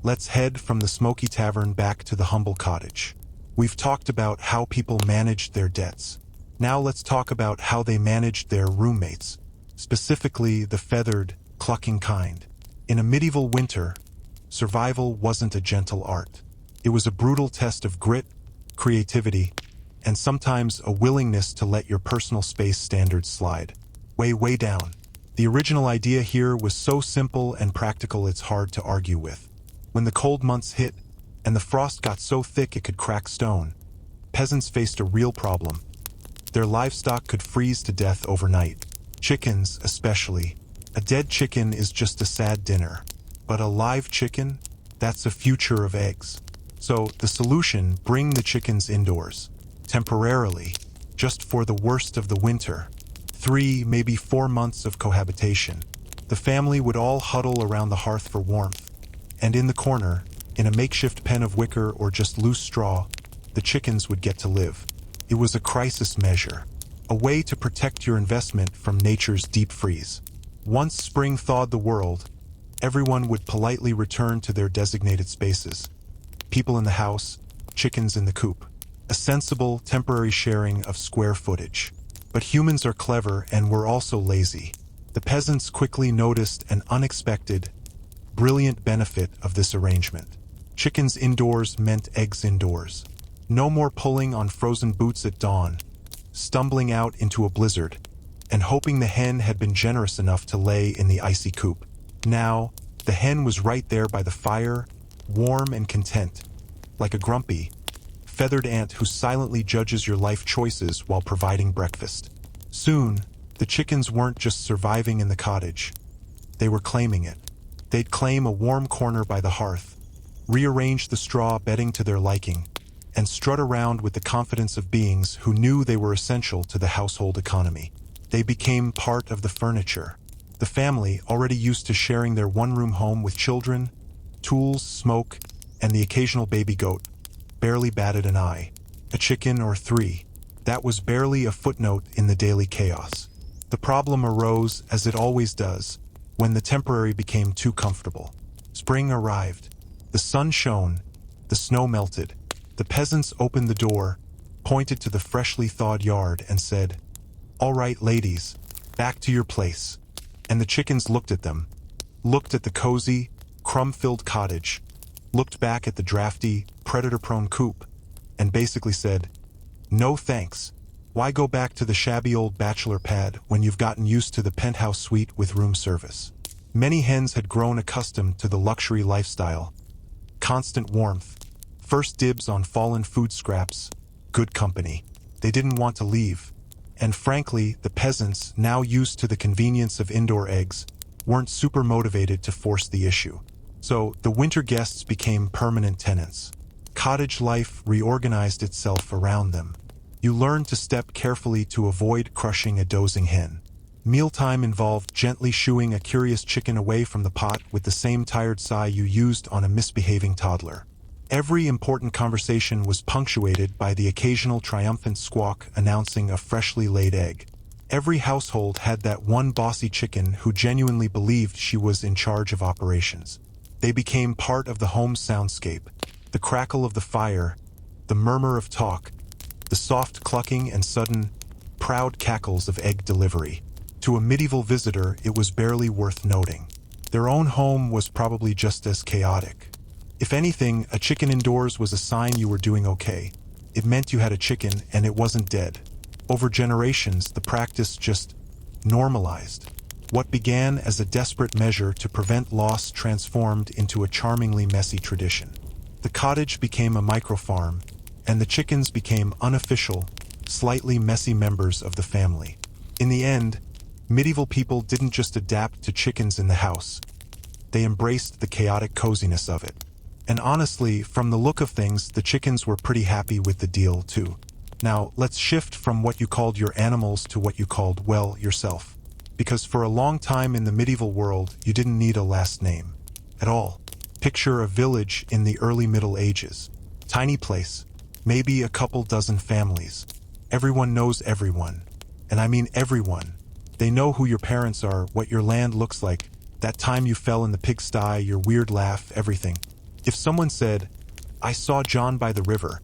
[SPEAKER 1] let's head from the smoky tavern back to the humble cottage. We've talked about how people managed their debts. Now let's talk about how they managed their roommates, specifically the feathered, clucking kind. In a medieval winter, survival wasn't a gentle art. It was a brutal test of grit, creativity, and sometimes a willingness to let your personal space standards slide way down. The original idea here was so simple and practical it's hard to argue with. When the cold months hit, and the frost got so thick it could crack stone, peasants faced a real problem. Their livestock could freeze to death overnight. Chickens, especially. A dead chicken is just a sad dinner. But a live chicken? That's a future of eggs. So, the solution, bring the chickens indoors. Temporarily. Just for the worst of the winter. 3, maybe 4 months of cohabitation. The family would all huddle around the hearth for warmth. And in the corner, in a makeshift pen of wicker or just loose straw, the chickens would get to live. It was a crisis measure. A way to protect your investment from nature's deep freeze. Once spring thawed the world, everyone would politely return to their designated spaces. People in the house, chickens in the coop. A sensible, temporary sharing of square footage. But humans are clever and we're also lazy. The peasants quickly noticed an unexpected, brilliant benefit of this arrangement. Chickens indoors meant eggs indoors. No more pulling on frozen boots at dawn, stumbling out into a blizzard, and hoping the hen had been generous enough to lay in the icy coop. Now, the hen was right there by the fire, warm and content, like a grumpy, feathered ant who silently judges your life choices while providing breakfast. Soon, the chickens weren't just surviving in the cottage. They were claiming it. They'd claim a warm corner by the hearth, rearrange the straw bedding to their liking, and strut around with the confidence of beings who knew they were essential to the household economy. They became part of the furniture. The family, already used to sharing their one-room home with children, tools, smoke, and the occasional baby goat, barely batted an eye. A chicken or 3. That was barely a footnote in the daily chaos. The problem arose, as it always does, when the temporary became too comfortable. Spring arrived. The sun shone. The snow melted. The peasants opened the door, pointed to the freshly thawed yard, and said, "All right, ladies, back to your place." And the chickens looked at them, looked at the cozy, crumb-filled cottage, looked back at the drafty, predator-prone coop, and basically said, "No thanks. Why go back to the shabby old bachelor pad when you've gotten used to the penthouse suite with room service?" Many hens had grown accustomed to the luxury lifestyle. Constant warmth, first dibs on fallen food scraps, good company. They didn't want to leave. And frankly, the peasants, now used to the convenience of indoor eggs, weren't super motivated to force the issue. So, the winter guests became permanent tenants. Cottage life reorganized itself around them. You learned to step carefully to avoid crushing a dozing hen. Mealtime involved gently shooing a curious chicken away from the pot with the same tired sigh you used on a misbehaving toddler. Every important conversation was punctuated by the occasional triumphant squawk announcing a freshly laid egg. Every household had that one bossy chicken who genuinely believed she was in charge of operations. They became part of the home's soundscape. The crackle of the fire, the murmur of talk, the soft clucking and sudden, proud cackles of egg delivery. To a medieval visitor, it was barely worth noting. Their own home was probably just as chaotic. If anything, a chicken indoors was a sign you were doing okay. It meant you had a chicken and it wasn't dead. Over generations, the practice just normalized. What began as a desperate measure to prevent loss transformed into a charmingly messy tradition. The cottage became a microfarm, and the chickens became unofficial, slightly messy members of the family. In the end, medieval people didn't just adapt to chickens in the house. They embraced the chaotic coziness of it. And honestly, from the look of things, the chickens were pretty happy with the deal too. Now, let's shift from what you called your animals to what you called, well, yourself. Because for a long time in the medieval world, you didn't need a last name. At all. Picture a village in the early Middle Ages. Tiny place. Maybe a couple dozen families. Everyone knows everyone. And I mean everyone. They know who your parents are, what your land looks like, that time you fell in the pigsty, your weird laugh, everything. If someone said, "I saw John by the river,"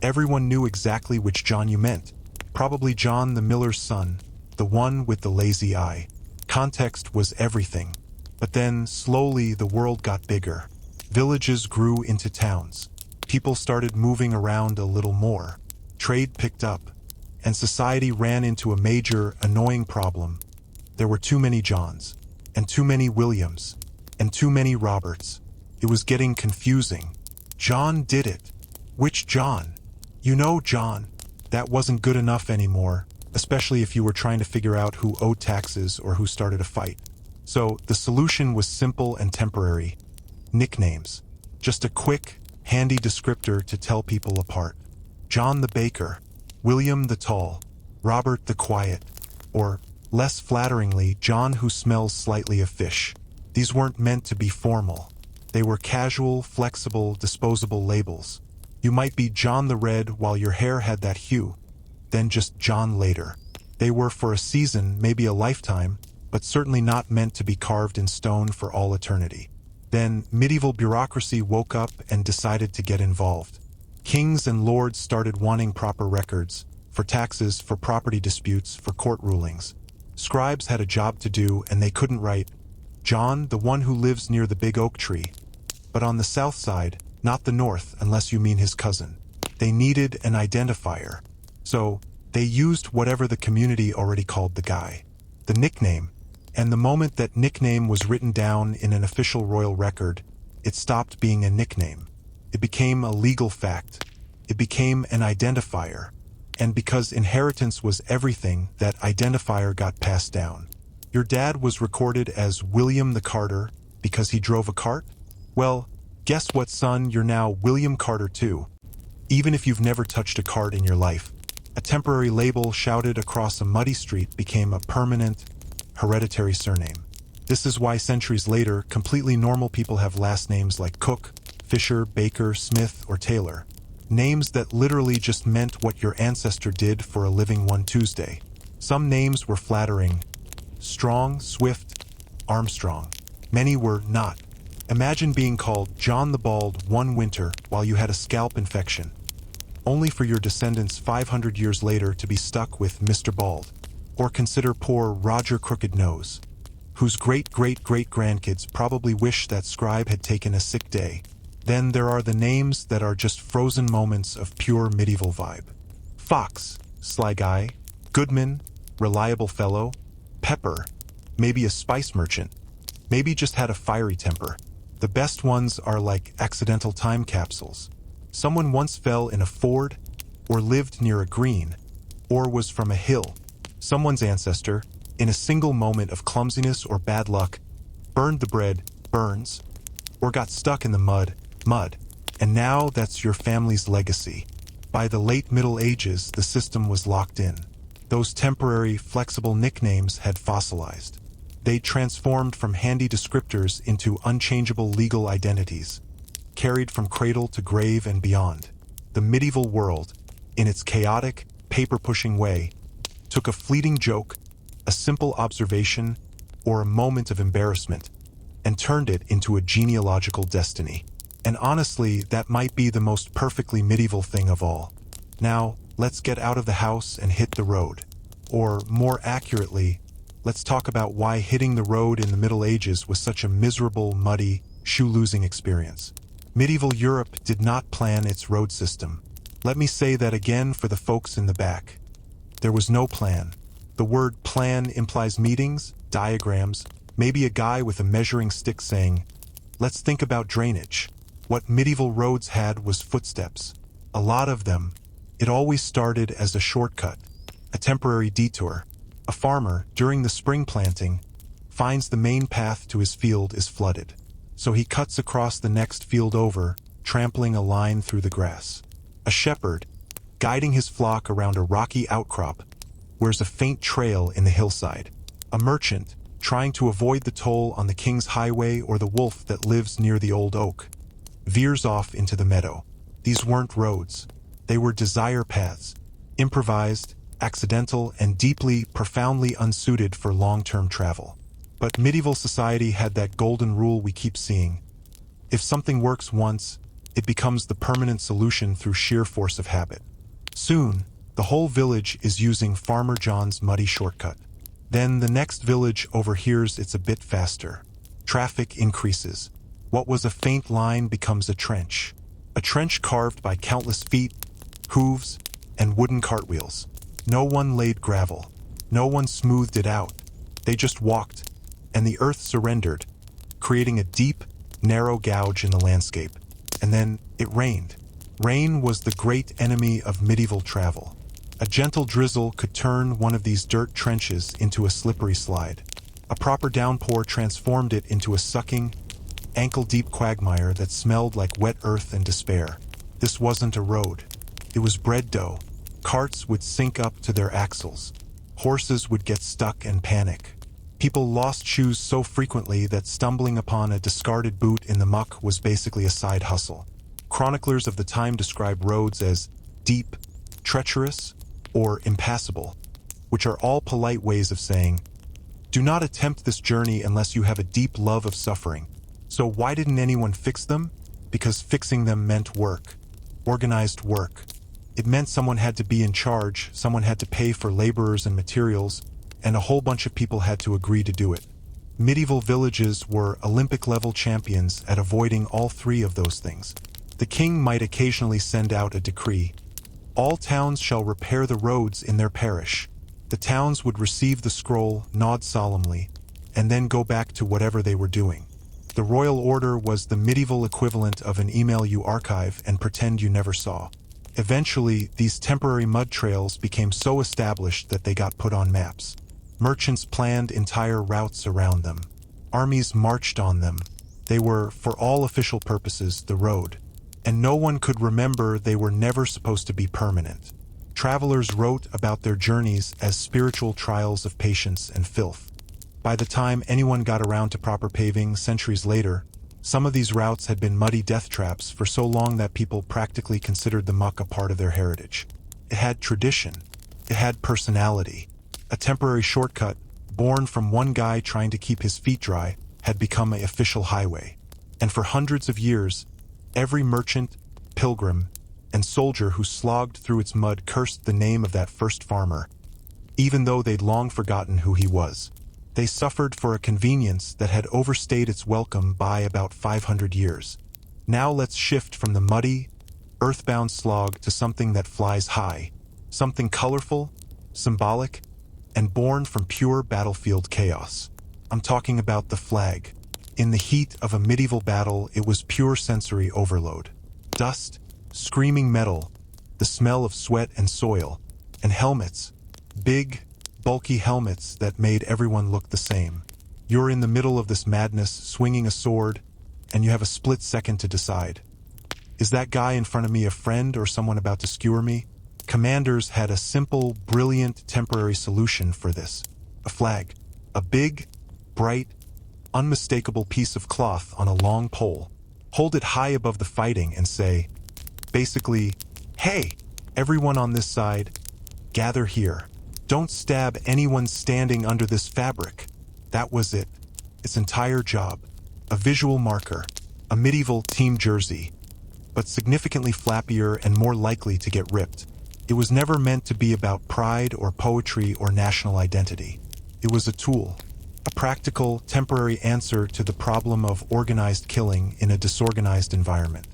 [SPEAKER 1] everyone knew exactly which John you meant. Probably John the miller's son, the one with the lazy eye. Context was everything. But then, slowly, the world got bigger. Villages grew into towns. People started moving around a little more. Trade picked up. And society ran into a major, annoying problem. There were too many Johns, and too many Williams, and too many Roberts. It was getting confusing. John did it. Which John? You know John. That wasn't good enough anymore, especially if you were trying to figure out who owed taxes or who started a fight. So the solution was simple and temporary. Nicknames. Just a quick, handy descriptor to tell people apart. John the baker, William the tall, Robert the quiet, or, less flatteringly, John who smells slightly of fish. These weren't meant to be formal. They were casual, flexible, disposable labels. You might be John the Red while your hair had that hue, then just John later. They were for a season, maybe a lifetime, but certainly not meant to be carved in stone for all eternity. Then medieval bureaucracy woke up and decided to get involved. Kings and lords started wanting proper records, for taxes, for property disputes, for court rulings. Scribes had a job to do and they couldn't write, "John, the one who lives near the big oak tree." But on the south side, not the north unless you mean his cousin. They needed an identifier. So they used whatever the community already called the guy. The nickname. And the moment that nickname was written down in an official royal record, it stopped being a nickname. It became a legal fact. It became an identifier. And because inheritance was everything, that identifier got passed down. Your dad was recorded as William the Carter because he drove a cart? Well, guess what, son? You're now William Carter too. Even if you've never touched a cart in your life. A temporary label shouted across a muddy street became a permanent, hereditary surname. This is why centuries later, completely normal people have last names like Cook, Fisher, Baker, Smith, or Taylor. Names that literally just meant what your ancestor did for a living one Tuesday. Some names were flattering. Strong, Swift, Armstrong. Many were not. Imagine being called John the Bald one winter while you had a scalp infection, only for your descendants 500 years later to be stuck with Mr. Bald. Or consider poor Roger Crooked Nose, whose great-great-great-grandkids probably wish that scribe had taken a sick day. Then there are the names that are just frozen moments of pure medieval vibe. Fox, sly guy. Goodman, reliable fellow. Pepper, maybe a spice merchant. Maybe just had a fiery temper. The best ones are like accidental time capsules. Someone once fell in a ford, or lived near a green, or was from a hill. Someone's ancestor, in a single moment of clumsiness or bad luck, burned the bread, burns, or got stuck in the mud, and now that's your family's legacy. By the late Middle Ages, the system was locked in. Those temporary, flexible nicknames had fossilized. They transformed from handy descriptors into unchangeable legal identities, carried from cradle to grave and beyond. The medieval world, in its chaotic, paper-pushing way, took a fleeting joke, a simple observation, or a moment of embarrassment, and turned it into a genealogical destiny. And honestly, that might be the most perfectly medieval thing of all. Now, let's get out of the house and hit the road. Or, more accurately, let's talk about why hitting the road in the Middle Ages was such a miserable, muddy, shoe-losing experience. Medieval Europe did not plan its road system. Let me say that again for the folks in the back. There was no plan. The word plan implies meetings, diagrams, maybe a guy with a measuring stick saying, "Let's think about drainage." What medieval roads had was footsteps. A lot of them. It always started as a shortcut, a temporary detour. A farmer, during the spring planting, finds the main path to his field is flooded. So he cuts across the next field over, trampling a line through the grass. A shepherd, guiding his flock around a rocky outcrop, wears a faint trail in the hillside. A merchant, trying to avoid the toll on the king's highway or the wolf that lives near the old oak, veers off into the meadow. These weren't roads. They were desire paths, improvised, accidental, and deeply, profoundly unsuited for long-term travel. But medieval society had that golden rule we keep seeing. If something works once, it becomes the permanent solution through sheer force of habit. Soon, the whole village is using Farmer John's muddy shortcut. Then the next village overhears it's a bit faster. Traffic increases. What was a faint line becomes a trench. A trench carved by countless feet, hooves, and wooden cartwheels. No one laid gravel. No one smoothed it out. They just walked, and the earth surrendered, creating a deep, narrow gouge in the landscape. And then it rained. Rain was the great enemy of medieval travel. A gentle drizzle could turn one of these dirt trenches into a slippery slide. A proper downpour transformed it into a sucking, ankle-deep quagmire that smelled like wet earth and despair. This wasn't a road. It was bread dough. Carts would sink up to their axles. Horses would get stuck and panic. People lost shoes so frequently that stumbling upon a discarded boot in the muck was basically a side hustle. Chroniclers of the time describe roads as deep, treacherous, or impassable, which are all polite ways of saying, do not attempt this journey unless you have a deep love of suffering. So why didn't anyone fix them? Because fixing them meant work. Organized work. It meant someone had to be in charge, someone had to pay for laborers and materials, and a whole bunch of people had to agree to do it. Medieval villages were Olympic-level champions at avoiding all three of those things. The king might occasionally send out a decree. All towns shall repair the roads in their parish. The towns would receive the scroll, nod solemnly, and then go back to whatever they were doing. The royal order was the medieval equivalent of an email you archive and pretend you never saw. Eventually, these temporary mud trails became so established that they got put on maps. Merchants planned entire routes around them. Armies marched on them. They were, for all official purposes, the road. And no one could remember they were never supposed to be permanent. Travelers wrote about their journeys as spiritual trials of patience and filth. By the time anyone got around to proper paving centuries later, some of these routes had been muddy death traps for so long that people practically considered the muck a part of their heritage. It had tradition. It had personality. A temporary shortcut, born from one guy trying to keep his feet dry, had become an official highway. And for hundreds of years, every merchant, pilgrim, and soldier who slogged through its mud cursed the name of that first farmer, even though they'd long forgotten who he was. They suffered for a convenience that had overstayed its welcome by about 500 years. Now let's shift from the muddy, earthbound slog to something that flies high, something colorful, symbolic, and born from pure battlefield chaos. I'm talking about the flag. In the heat of a medieval battle, it was pure sensory overload. Dust, screaming metal, the smell of sweat and soil, and helmets, big, bulky helmets that made everyone look the same. You're in the middle of this madness, swinging a sword, and you have a split second to decide. Is that guy in front of me a friend or someone about to skewer me? Commanders had a simple, brilliant, temporary solution for this. A flag. A big, bright, unmistakable piece of cloth on a long pole. Hold it high above the fighting and say, basically, hey, everyone on this side, gather here. Don't stab anyone standing under this fabric. That was it. Its entire job. A visual marker. A medieval team jersey. But significantly flappier and more likely to get ripped. It was never meant to be about pride or poetry or national identity. It was a tool. A practical, temporary answer to the problem of organized killing in a disorganized environment.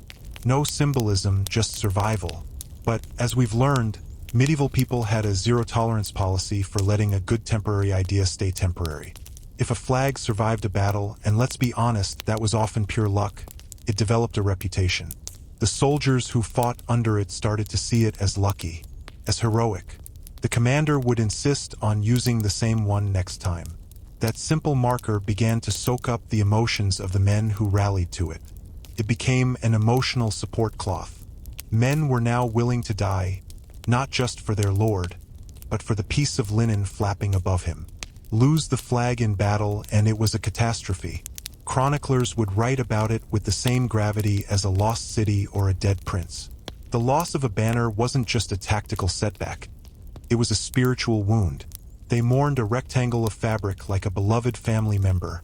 [SPEAKER 1] No symbolism, just survival. But, as we've learned, medieval people had a zero-tolerance policy for letting a good temporary idea stay temporary. If a flag survived a battle, and let's be honest, that was often pure luck, it developed a reputation. The soldiers who fought under it started to see it as lucky, as heroic. The commander would insist on using the same one next time. That simple marker began to soak up the emotions of the men who rallied to it. It became an emotional support cloth. Men were now willing to die, not just for their lord, but for the piece of linen flapping above him. Lose the flag in battle, and it was a catastrophe. Chroniclers would write about it with the same gravity as a lost city or a dead prince. The loss of a banner wasn't just a tactical setback. It was a spiritual wound. They mourned a rectangle of fabric like a beloved family member,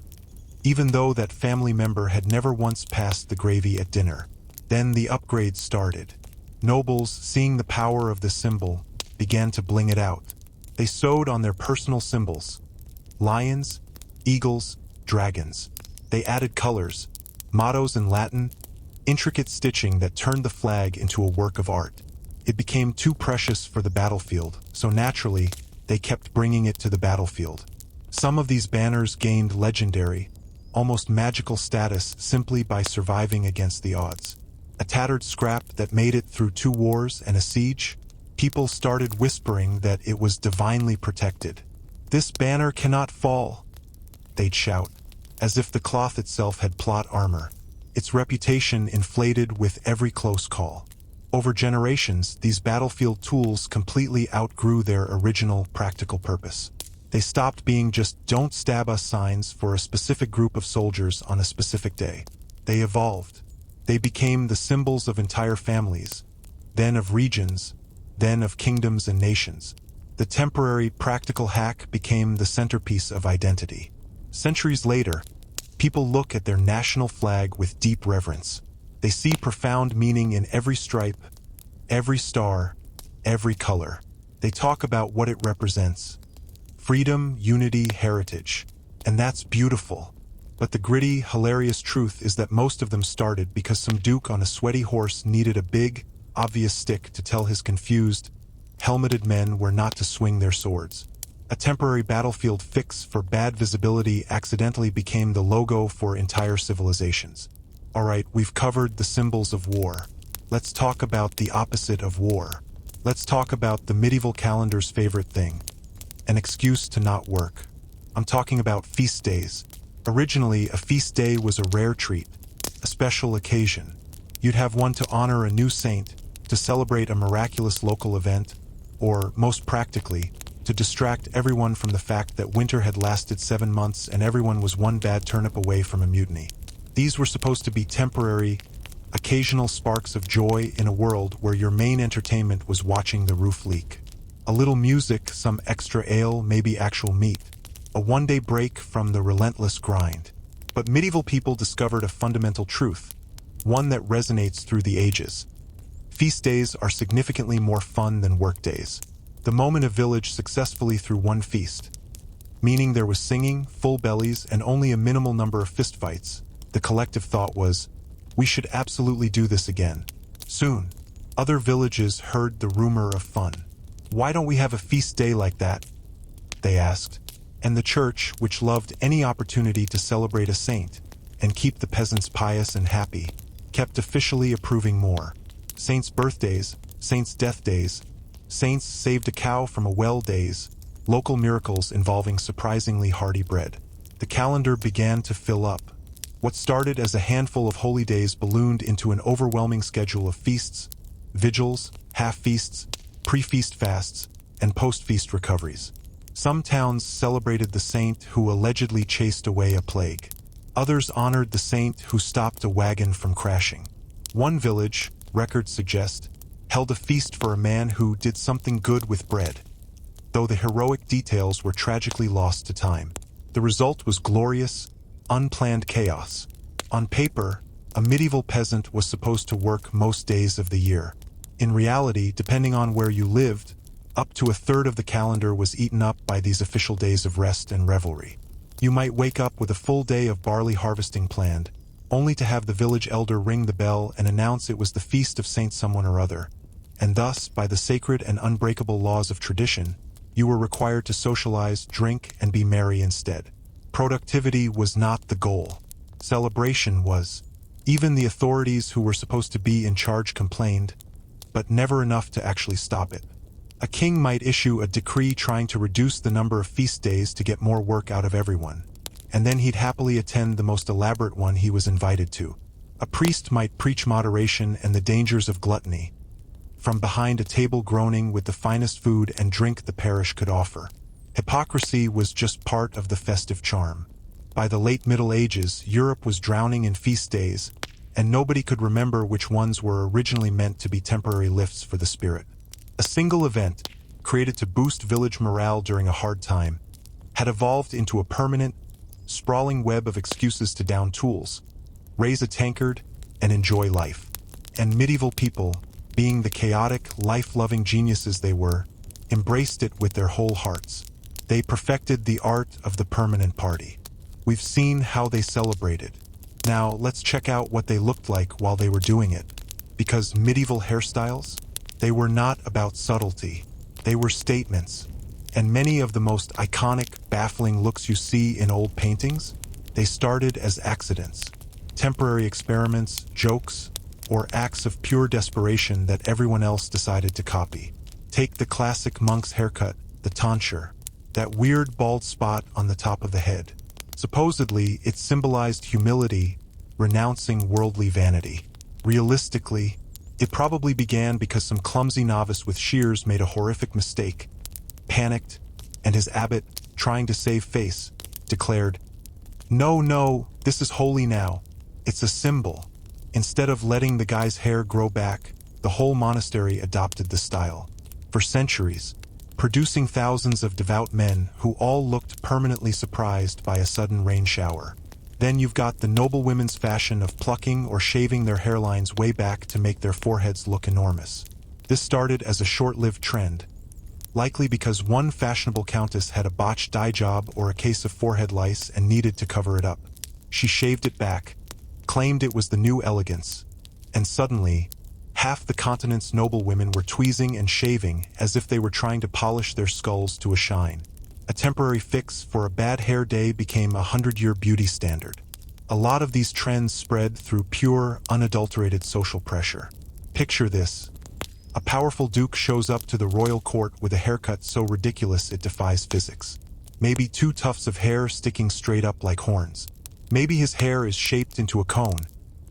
[SPEAKER 1] even though that family member had never once passed the gravy at dinner. Then the upgrades started. Nobles, seeing the power of the symbol, began to bling it out. They sewed on their personal symbols: lions, eagles, dragons. They added colors, mottos in Latin, intricate stitching that turned the flag into a work of art. It became too precious for the battlefield, so naturally, they kept bringing it to the battlefield. Some of these banners gained legendary, almost magical status simply by surviving against the odds. A tattered scrap that made it through 2 wars and a siege, people started whispering that it was divinely protected. "This banner cannot fall," they'd shout, as if the cloth itself had plot armor. Its reputation inflated with every close call. Over generations, these battlefield tools completely outgrew their original practical purpose. They stopped being just "don't stab us" signs for a specific group of soldiers on a specific day. They evolved. They became the symbols of entire families, then of regions, then of kingdoms and nations. The temporary, practical hack became the centerpiece of identity. Centuries later, people look at their national flag with deep reverence. They see profound meaning in every stripe, every star, every color. They talk about what it represents: freedom, unity, heritage. And that's beautiful. But the gritty, hilarious truth is that most of them started because some duke on a sweaty horse needed a big, obvious stick to tell his confused, helmeted men where not to swing their swords. A temporary battlefield fix for bad visibility accidentally became the logo for entire civilizations. Alright, we've covered the symbols of war. Let's talk about the opposite of war. Let's talk about the medieval calendar's favorite thing: an excuse to not work. I'm talking about feast days. Originally, a feast day was a rare treat, a special occasion. You'd have one to honor a new saint, to celebrate a miraculous local event, or, most practically, to distract everyone from the fact that winter had lasted 7 months and everyone was one bad turnip away from a mutiny. These were supposed to be temporary, occasional sparks of joy in a world where your main entertainment was watching the roof leak. A little music, some extra ale, maybe actual meat. A one-day break from the relentless grind. But medieval people discovered a fundamental truth, one that resonates through the ages. Feast days are significantly more fun than work days. The moment a village successfully threw one feast, meaning there was singing, full bellies, and only a minimal number of fistfights, the collective thought was, "We should absolutely do this again. Soon." Other villages heard the rumor of fun. "Why don't we have a feast day like that?" they asked. And the church, which loved any opportunity to celebrate a saint and keep the peasants pious and happy, kept officially approving more. Saints' birthdays, saints' death days, saints saved a cow from a well days, local miracles involving surprisingly hearty bread. The calendar began to fill up. What started as a handful of holy days ballooned into an overwhelming schedule of feasts, vigils, half-feasts, pre-feast fasts, and post-feast recoveries. Some towns celebrated the saint who allegedly chased away a plague. Others honored the saint who stopped a wagon from crashing. One village, records suggest, held a feast for a man who did something good with bread, though the heroic details were tragically lost to time. The result was glorious, unplanned chaos. On paper, a medieval peasant was supposed to work most days of the year. In reality, depending on where you lived, up to a third of the calendar was eaten up by these official days of rest and revelry. You might wake up with a full day of barley harvesting planned, only to have the village elder ring the bell and announce it was the feast of Saint someone or other. And thus, by the sacred and unbreakable laws of tradition, you were required to socialize, drink, and be merry instead. Productivity was not the goal. Celebration was. Even the authorities who were supposed to be in charge complained, but never enough to actually stop it. A king might issue a decree trying to reduce the number of feast days to get more work out of everyone, and then he'd happily attend the most elaborate one he was invited to. A priest might preach moderation and the dangers of gluttony, from behind a table groaning with the finest food and drink the parish could offer. Hypocrisy was just part of the festive charm. By the late Middle Ages, Europe was drowning in feast days, and nobody could remember which ones were originally meant to be temporary lifts for the spirit. A single event, created to boost village morale during a hard time, had evolved into a permanent, sprawling web of excuses to down tools, raise a tankard, and enjoy life. And medieval people, being the chaotic, life-loving geniuses they were, embraced it with their whole hearts. They perfected the art of the permanent party. We've seen how they celebrated. Now, let's check out what they looked like while they were doing it. Because medieval hairstyles, they were not about subtlety. They were statements. And many of the most iconic, baffling looks you see in old paintings, they started as accidents, temporary experiments, jokes, or acts of pure desperation that everyone else decided to copy. Take the classic monk's haircut, the tonsure, that weird bald spot on the top of the head. Supposedly, it symbolized humility, renouncing worldly vanity. Realistically, it probably began because some clumsy novice with shears made a horrific mistake, panicked, and his abbot, trying to save face, declared, "No, no, this is holy now. It's a symbol." Instead of letting the guy's hair grow back, the whole monastery adopted the style. For centuries, producing thousands of devout men who all looked permanently surprised by a sudden rain shower. Then you've got the noble women's fashion of plucking or shaving their hairlines way back to make their foreheads look enormous. This started as a short-lived trend, likely because one fashionable countess had a botched dye job or a case of forehead lice and needed to cover it up. She shaved it back, claimed it was the new elegance, and suddenly, half the continent's noble women were tweezing and shaving as if they were trying to polish their skulls to a shine. A temporary fix for a bad hair day became a 100-year beauty standard. A lot of these trends spread through pure, unadulterated social pressure. Picture this. A powerful duke shows up to the royal court with a haircut so ridiculous it defies physics. Maybe two tufts of hair sticking straight up like horns. Maybe his hair is shaped into a cone,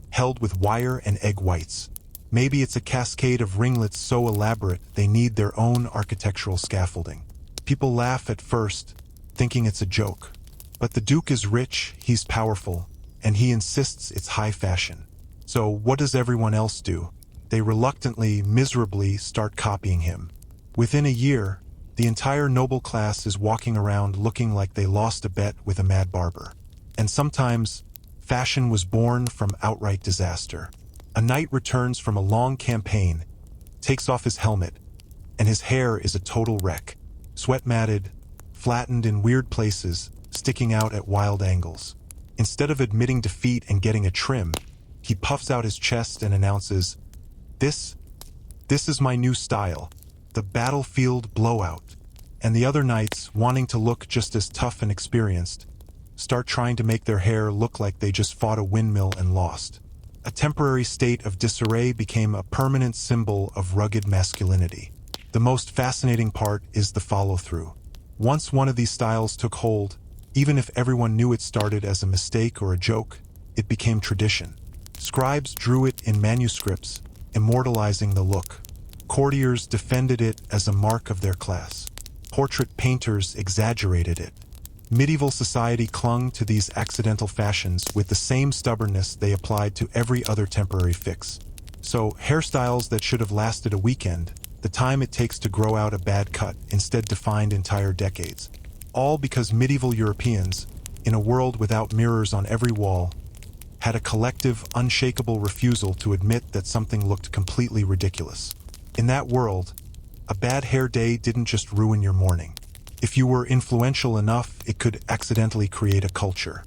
[SPEAKER 1] held with wire and egg whites. Maybe it's a cascade of ringlets so elaborate they need their own architectural scaffolding. People laugh at first, thinking it's a joke. But the Duke is rich, he's powerful, and he insists it's high fashion. So what does everyone else do? They reluctantly, miserably start copying him. Within a year, the entire noble class is walking around looking like they lost a bet with a mad barber. And sometimes, fashion was born from outright disaster. A knight returns from a long campaign, takes off his helmet, and his hair is a total wreck. Sweat matted, flattened in weird places, sticking out at wild angles. Instead of admitting defeat and getting a trim, he puffs out his chest and announces, This is my new style, the battlefield blowout." And the other knights, wanting to look just as tough and experienced, start trying to make their hair look like they just fought a windmill and lost. A temporary state of disarray became a permanent symbol of rugged masculinity. The most fascinating part is the follow-through. Once one of these styles took hold, even if everyone knew it started as a mistake or a joke, it became tradition. Scribes drew it in manuscripts, immortalizing the look. Courtiers defended it as a mark of their class. Portrait painters exaggerated it. Medieval society clung to these accidental fashions with the same stubbornness they applied to every other temporary fix. So, hairstyles that should have lasted a weekend, the time it takes to grow out a bad cut, instead defined entire decades. All because medieval Europeans, in a world without mirrors on every wall, had a collective, unshakable refusal to admit that something looked completely ridiculous. In that world, a bad hair day didn't just ruin your morning. If you were influential enough, it could accidentally create a culture.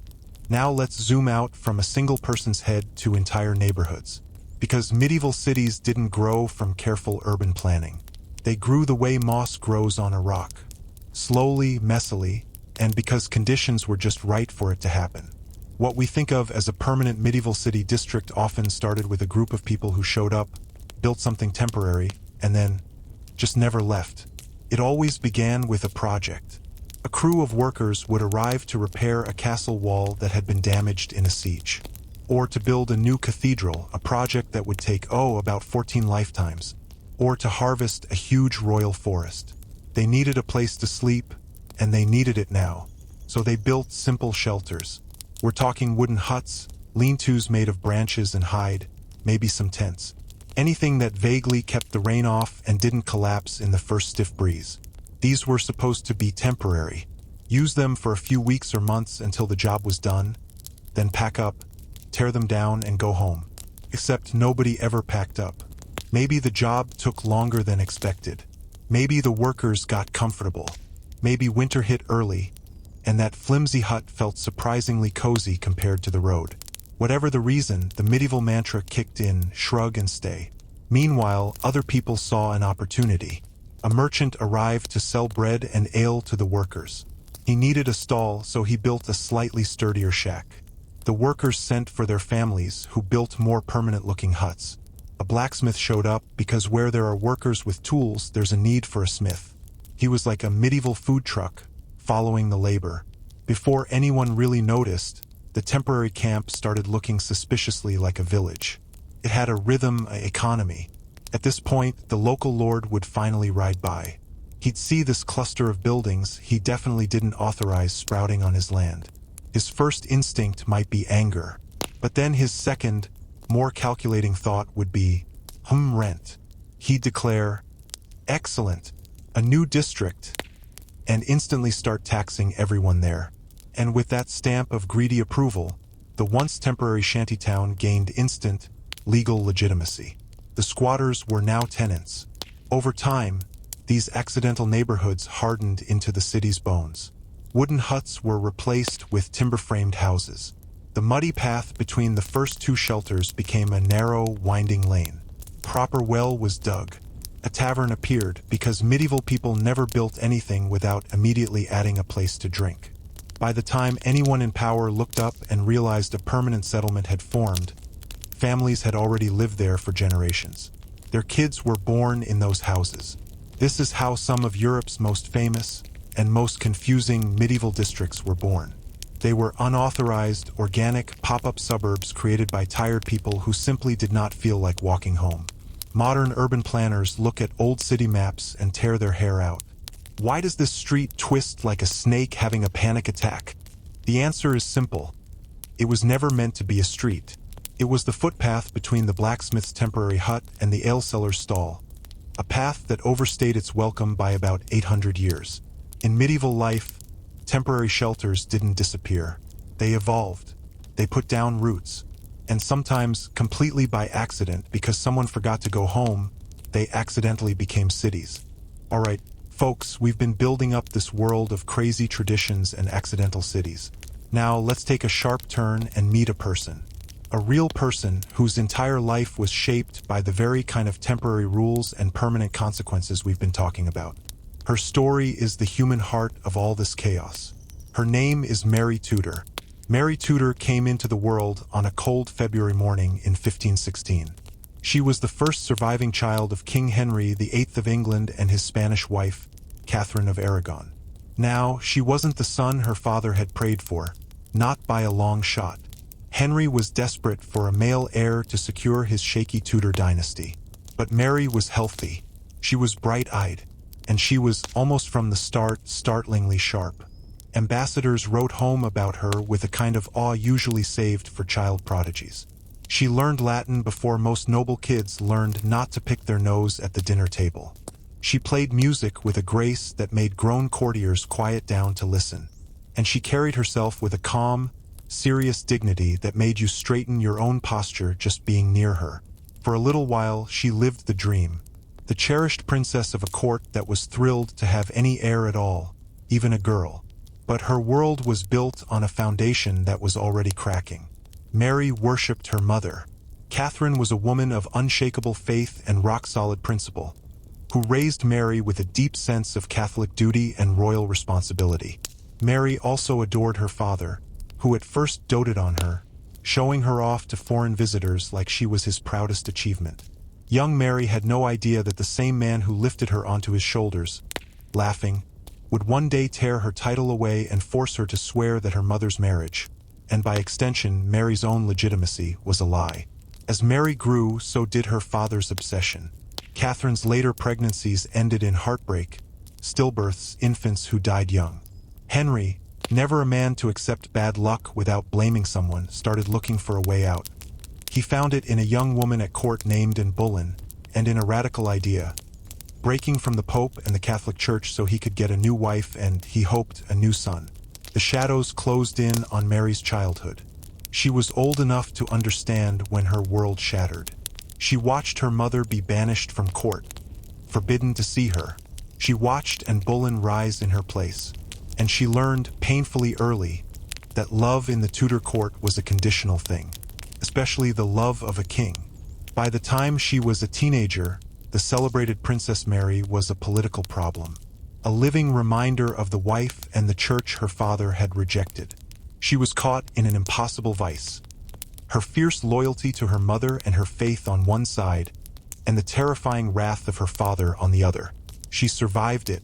[SPEAKER 1] Now let's zoom out from a single person's head to entire neighborhoods. Because medieval cities didn't grow from careful urban planning. They grew the way moss grows on a rock. Slowly, messily, and because conditions were just right for it to happen. What we think of as a permanent medieval city district often started with a group of people who showed up, built something temporary, and then just never left. It always began with a project. A crew of workers would arrive to repair a castle wall that had been damaged in a siege. Or to build a new cathedral, a project that would take, about 14 lifetimes. Or to harvest a huge royal forest. They needed a place to sleep, and they needed it now. So they built simple shelters. We're talking wooden huts, lean-tos made of branches and hide, maybe some tents. Anything that vaguely kept the rain off and didn't collapse in the first stiff breeze. These were supposed to be temporary. Use them for a few weeks or months until the job was done, then pack up, tear them down, and go home. Except nobody ever packed up. Maybe the job took longer than expected. Maybe the workers got comfortable. Maybe winter hit early, and that flimsy hut felt surprisingly cozy compared to the road. Whatever the reason, the medieval mantra kicked in: shrug and stay. Meanwhile, other people saw an opportunity. A merchant arrived to sell bread and ale to the workers. He needed a stall, so he built a slightly sturdier shack. The workers sent for their families, who built more permanent-looking huts. A blacksmith showed up because where there are workers with tools, there's a need for a smith. He was like a medieval food truck, following the labor. Before anyone really noticed, the temporary camp started looking suspiciously like a village. It had a rhythm, an economy. At this point, the local lord would finally ride by. He'd see this cluster of buildings he definitely didn't authorize sprouting on his land. His first instinct might be anger, but then his second, more calculating thought would be, rent. He'd declare, excellent, a new district, and instantly start taxing everyone there. And with that stamp of greedy approval, the once temporary shantytown gained instant, legal legitimacy. The squatters were now tenants. Over time, these accidental neighborhoods hardened into the city's bones. Wooden huts were replaced with timber-framed houses. The muddy path between the first two shelters became a narrow, winding lane. Proper well was dug. A tavern appeared because medieval people never built anything without immediately adding a place to drink. By the time anyone in power looked up and realized a permanent settlement had formed, families had already lived there for generations. Their kids were born in those houses. This is how some of Europe's most famous and most confusing medieval districts were born. They were unauthorized, organic, pop-up suburbs created by tired people who simply did not feel like walking home. Modern urban planners look at old city maps and tear their hair out. Why does this street twist like a snake having a panic attack? The answer is simple. It was never meant to be a street. It was the footpath between the blacksmith's temporary hut and the aleseller's stall. A path that overstayed its welcome by about 800 years. In medieval life, temporary shelters didn't disappear. They evolved. They put down roots. And sometimes, completely by accident, because someone forgot to go home, they accidentally became cities. Alright, folks, we've been building up this world of crazy traditions and accidental cities. Now let's take a sharp turn and meet a person. A real person whose entire life was shaped by the very kind of temporary rules and permanent consequences we've been talking about. Her story is the human heart of all this chaos. Her name is Mary Tudor. Mary Tudor came into the world on a cold February morning in 1516. She was the first surviving child of King Henry VIII of England and his Spanish wife, Catherine of Aragon. Now, she wasn't the son her father had prayed for, not by a long shot. Henry was desperate for a male heir to secure his shaky Tudor dynasty. But Mary was healthy. She was bright-eyed. And she was, almost from the start, startlingly sharp. Ambassadors wrote home about her with a kind of awe usually saved for child prodigies. She learned Latin before most noble kids learned not to pick their nose at the dinner table. She played music with a grace that made grown courtiers quiet down to listen. And she carried herself with a calm, serious dignity that made you straighten your own posture just being near her. For a little while, she lived the dream. The cherished princess of a court that was thrilled to have any heir at all, even a girl. But her world was built on a foundation that was already cracking. Mary worshipped her mother. Catherine was a woman of unshakable faith and rock-solid principle, who raised Mary with a deep sense of Catholic duty and royal responsibility. Mary also adored her father, who at first doted on her, showing her off to foreign visitors like she was his proudest achievement. Young Mary had no idea that the same man who lifted her onto his shoulders, laughing, would one day tear her title away and force her to swear that her mother's marriage, and by extension Mary's own legitimacy, was a lie. As Mary grew, so did her father's obsession. Catherine's later pregnancies ended in heartbreak, stillbirths, infants who died young. Henry, never a man to accept bad luck without blaming someone, started looking for a way out. He found it in a young woman at court named Anne Boleyn, and in a radical idea, breaking from the Pope and the Catholic Church so he could get a new wife and, he hoped, a new son. The shadows closed in on Mary's childhood. She was old enough to understand when her world shattered. She watched her mother be banished from court, forbidden to see her. She watched Anne Boleyn rise in her place, and she learned painfully early that love in the Tudor court was a conditional thing, especially the love of a king. By the time she was a teenager, the celebrated Princess Mary was a political problem, a living reminder of the wife and the church her father had rejected. She was caught in an impossible vice. Her fierce loyalty to her mother and her faith on one side, and the terrifying wrath of her father on the other. She survived it,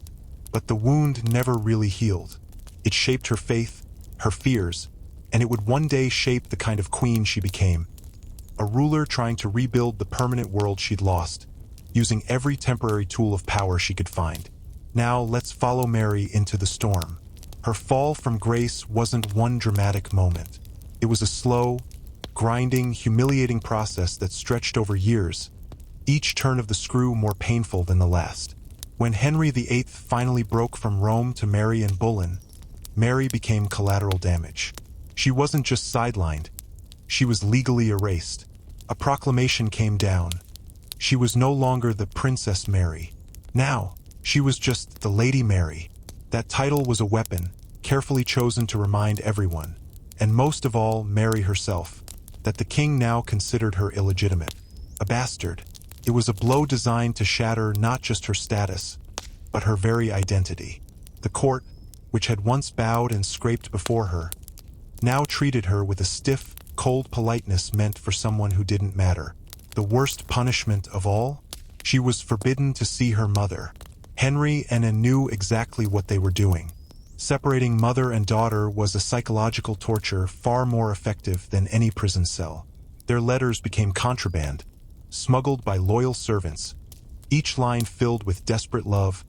[SPEAKER 1] but the wound never really healed. It shaped her faith, her fears, and it would one day shape the kind of queen she became. A ruler trying to rebuild the permanent world she'd lost, using every temporary tool of power she could find. Now let's follow Mary into the storm. Her fall from grace wasn't one dramatic moment. It was a slow, grinding, humiliating process that stretched over years, each turn of the screw more painful than the last. When Henry VIII finally broke from Rome to marry Anne Boleyn, Mary became collateral damage. She wasn't just sidelined, she was legally erased. A proclamation came down. She was no longer the Princess Mary. Now, she was just the Lady Mary. That title was a weapon, carefully chosen to remind everyone, and most of all Mary herself, that the king now considered her illegitimate, a bastard. It was a blow designed to shatter not just her status, but her very identity. The court, which had once bowed and scraped before her, now treated her with a stiff, cold politeness meant for someone who didn't matter. The worst punishment of all? She was forbidden to see her mother. Henry and Anne knew exactly what they were doing. Separating mother and daughter was a psychological torture far more effective than any prison cell. Their letters became contraband, smuggled by loyal servants, each line filled with desperate love,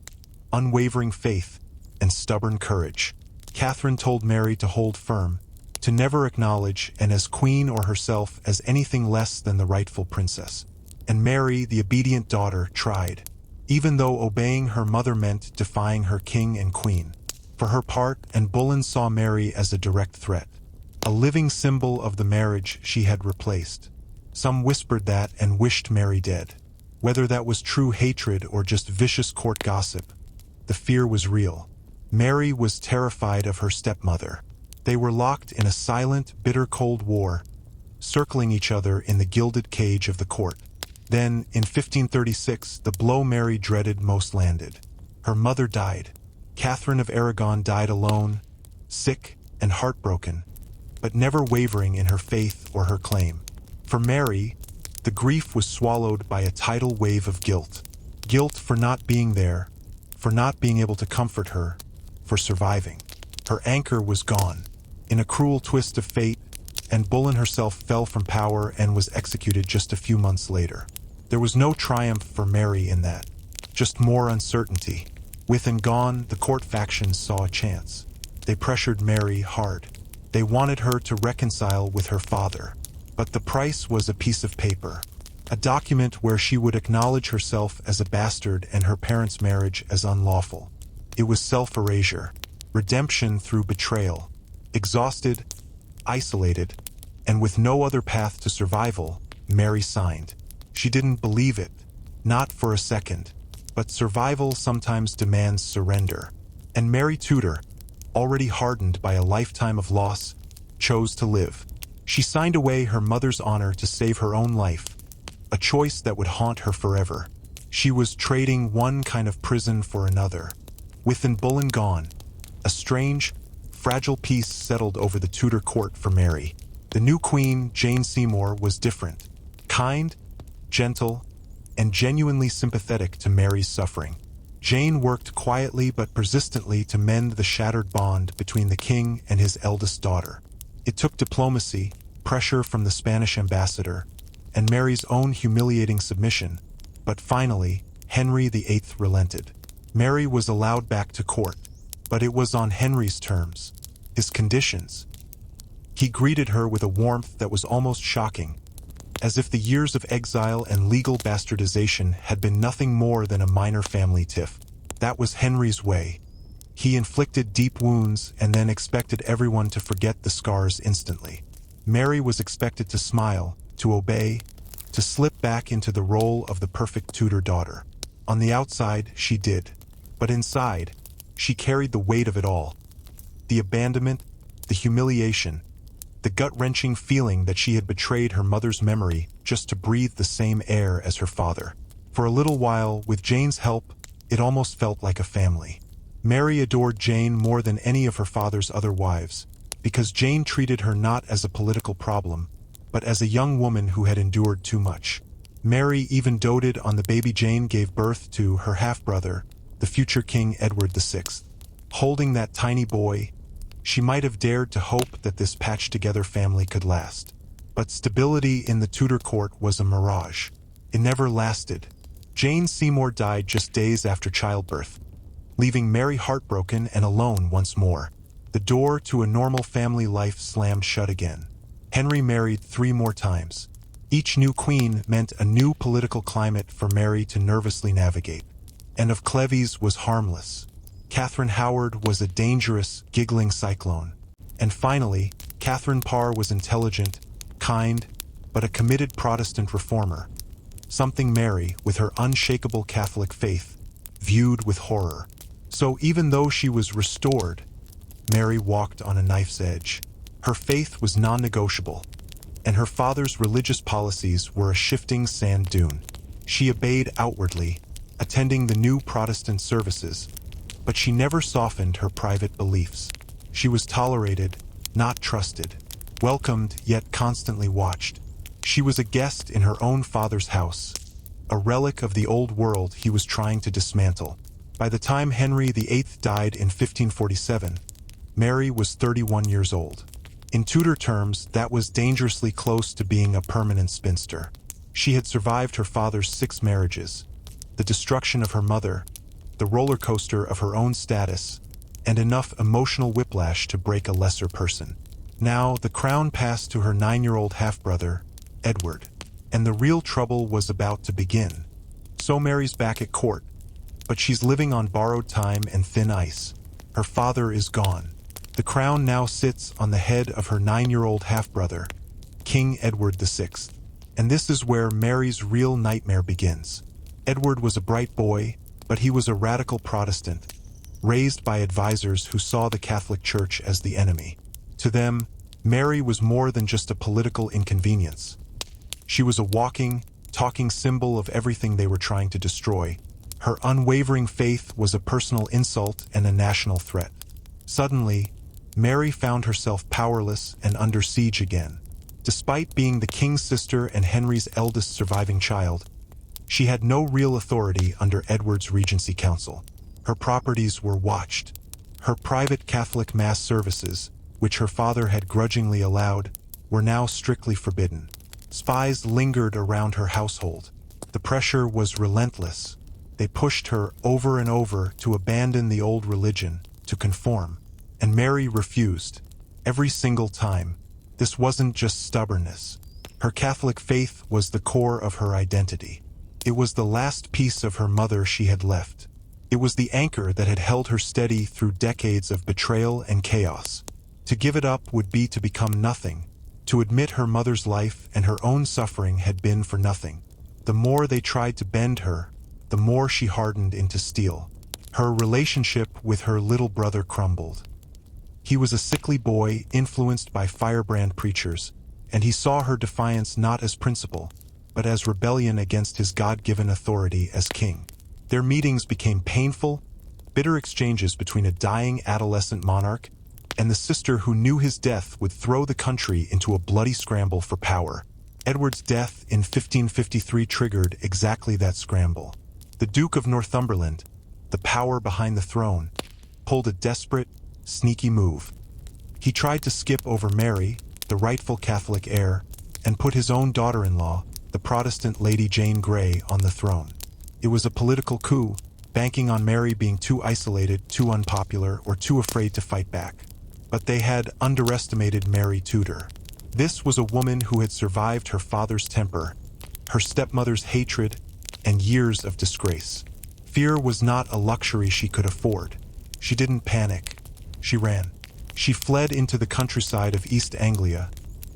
[SPEAKER 1] unwavering faith, and stubborn courage. Catherine told Mary to hold firm, to never acknowledge Anne as queen or herself as anything less than the rightful princess. And Mary, the obedient daughter, tried, even though obeying her mother meant defying her king and queen. For her part, Anne Boleyn saw Mary as a direct threat, a living symbol of the marriage she had replaced. Some whispered that and wished Mary dead. Whether that was true hatred or just vicious court gossip, the fear was real. Mary was terrified of her stepmother. They were locked in a silent, bitter Cold War, circling each other in the gilded cage of the court. Then, in 1536, the blow Mary dreaded most landed. Her mother died. Catherine of Aragon died alone, sick and heartbroken, but never wavering in her faith or her claim. For Mary, the grief was swallowed by a tidal wave of guilt. Guilt for not being there, for not being able to comfort her, for surviving. Her anchor was gone. In a cruel twist of fate, Anne Boleyn herself fell from power and was executed just a few months later. There was no triumph for Mary in that, just more uncertainty. With Anne gone, the court factions saw a chance. They pressured Mary hard. They wanted her to reconcile with her father. But the price was a piece of paper, a document where she would acknowledge herself as a bastard and her parents' marriage as unlawful. It was self-erasure, redemption through betrayal. Exhausted, isolated, and with no other path to survival, Mary signed. She didn't believe it, not for a second. But survival sometimes demands surrender. And Mary Tudor, already hardened by a lifetime of loss, chose to live. She signed away her mother's honor to save her own life, a choice that would haunt her forever. She was trading one kind of prison for another. With Anne Boleyn gone, a strange, fragile peace settled over the Tudor court for Mary. The new queen, Jane Seymour, was different, kind, gentle, and genuinely sympathetic to Mary's suffering. Jane worked quietly but persistently to mend the shattered bond between the king and his eldest daughter. It took diplomacy, pressure from the Spanish ambassador, and Mary's own humiliating submission, but finally, Henry VIII relented. Mary was allowed back to court, but it was on Henry's terms, his conditions. He greeted her with a warmth that was almost shocking. as if the years of exile and legal bastardization had been nothing more than a minor family tiff. That was Henry's way. He inflicted deep wounds and then expected everyone to forget the scars instantly. Mary was expected to smile, to obey, to slip back into the role of the perfect Tudor daughter. On the outside, she did. But inside, she carried the weight of it all. The abandonment, the humiliation, the gut-wrenching feeling that she had betrayed her mother's memory just to breathe the same air as her father. For a little while, with Jane's help, it almost felt like a family. Mary adored Jane more than any of her father's other wives, because Jane treated her not as a political problem, but as a young woman who had endured too much. Mary even doted on the baby Jane gave birth to her half-brother, the future King Edward VI. Holding that tiny boy, she might have dared to hope that this patched-together family could last. But stability in the Tudor court was a mirage. It never lasted. Jane Seymour died just days after childbirth, leaving Mary heartbroken and alone once more. The door to a normal family life slammed shut again. Henry married 3 more times. Each new queen meant a new political climate for Mary to nervously navigate. Anne of Cleves was harmless. Catherine Howard was a dangerous, giggling cyclone. And finally, Catherine Parr was intelligent, kind, but a committed Protestant reformer. Something Mary, with her unshakable Catholic faith, viewed with horror. So even though she was restored, Mary walked on a knife's edge. Her faith was non-negotiable, and her father's religious policies were a shifting sand dune. She obeyed outwardly, attending the new Protestant services, but she never softened her private beliefs. She was tolerated, not trusted, welcomed yet constantly watched. She was a guest in her own father's house, a relic of the old world he was trying to dismantle. By the time Henry VIII died in 1547, Mary was 31 years old. In Tudor terms, that was dangerously close to being a permanent spinster. She had survived her father's 6 marriages, the destruction of her mother, the roller coaster of her own status, and enough emotional whiplash to break a lesser person. Now, the crown passed to her 9-year-old half-brother, Edward, and the real trouble was about to begin. So Mary's back at court, but she's living on borrowed time and thin ice. Her father is gone. The crown now sits on the head of her 9-year-old half-brother, King Edward VI. And this is where Mary's real nightmare begins. Edward was a bright boy, but he was a radical Protestant, raised by advisors who saw the Catholic Church as the enemy. To them, Mary was more than just a political inconvenience. She was a walking, talking symbol of everything they were trying to destroy. Her unwavering faith was a personal insult and a national threat. Suddenly, Mary found herself powerless and under siege again. Despite being the king's sister and Henry's eldest surviving child, she had no real authority under Edward's Regency Council. Her properties were watched. Her private Catholic mass services, which her father had grudgingly allowed, were now strictly forbidden. Spies lingered around her household. The pressure was relentless. They pushed her over and over to abandon the old religion, to conform. And Mary refused. Every single time. This wasn't just stubbornness. Her Catholic faith was the core of her identity. It was the last piece of her mother she had left. It was the anchor that had held her steady through decades of betrayal and chaos. To give it up would be to become nothing. To admit her mother's life and her own suffering had been for nothing. The more they tried to bend her, the more she hardened into steel. Her relationship with her little brother crumbled. He was a sickly boy influenced by firebrand preachers, and he saw her defiance not as principle, but as rebellion against his God-given authority as king. Their meetings became painful, bitter exchanges between a dying adolescent monarch and the sister who knew his death would throw the country into a bloody scramble for power. Edward's death in 1553 triggered exactly that scramble. The Duke of Northumberland, the power behind the throne, pulled a desperate, sneaky move. He tried to skip over Mary, the rightful Catholic heir, and put his own daughter-in-law, the Protestant Lady Jane Grey, on the throne. It was a political coup, banking on Mary being too isolated, too unpopular, or too afraid to fight back. But they had underestimated Mary Tudor. This was a woman who had survived her father's temper, her stepmother's hatred, and years of disgrace. Fear was not a luxury she could afford. She didn't panic. She ran. She fled into the countryside of East Anglia,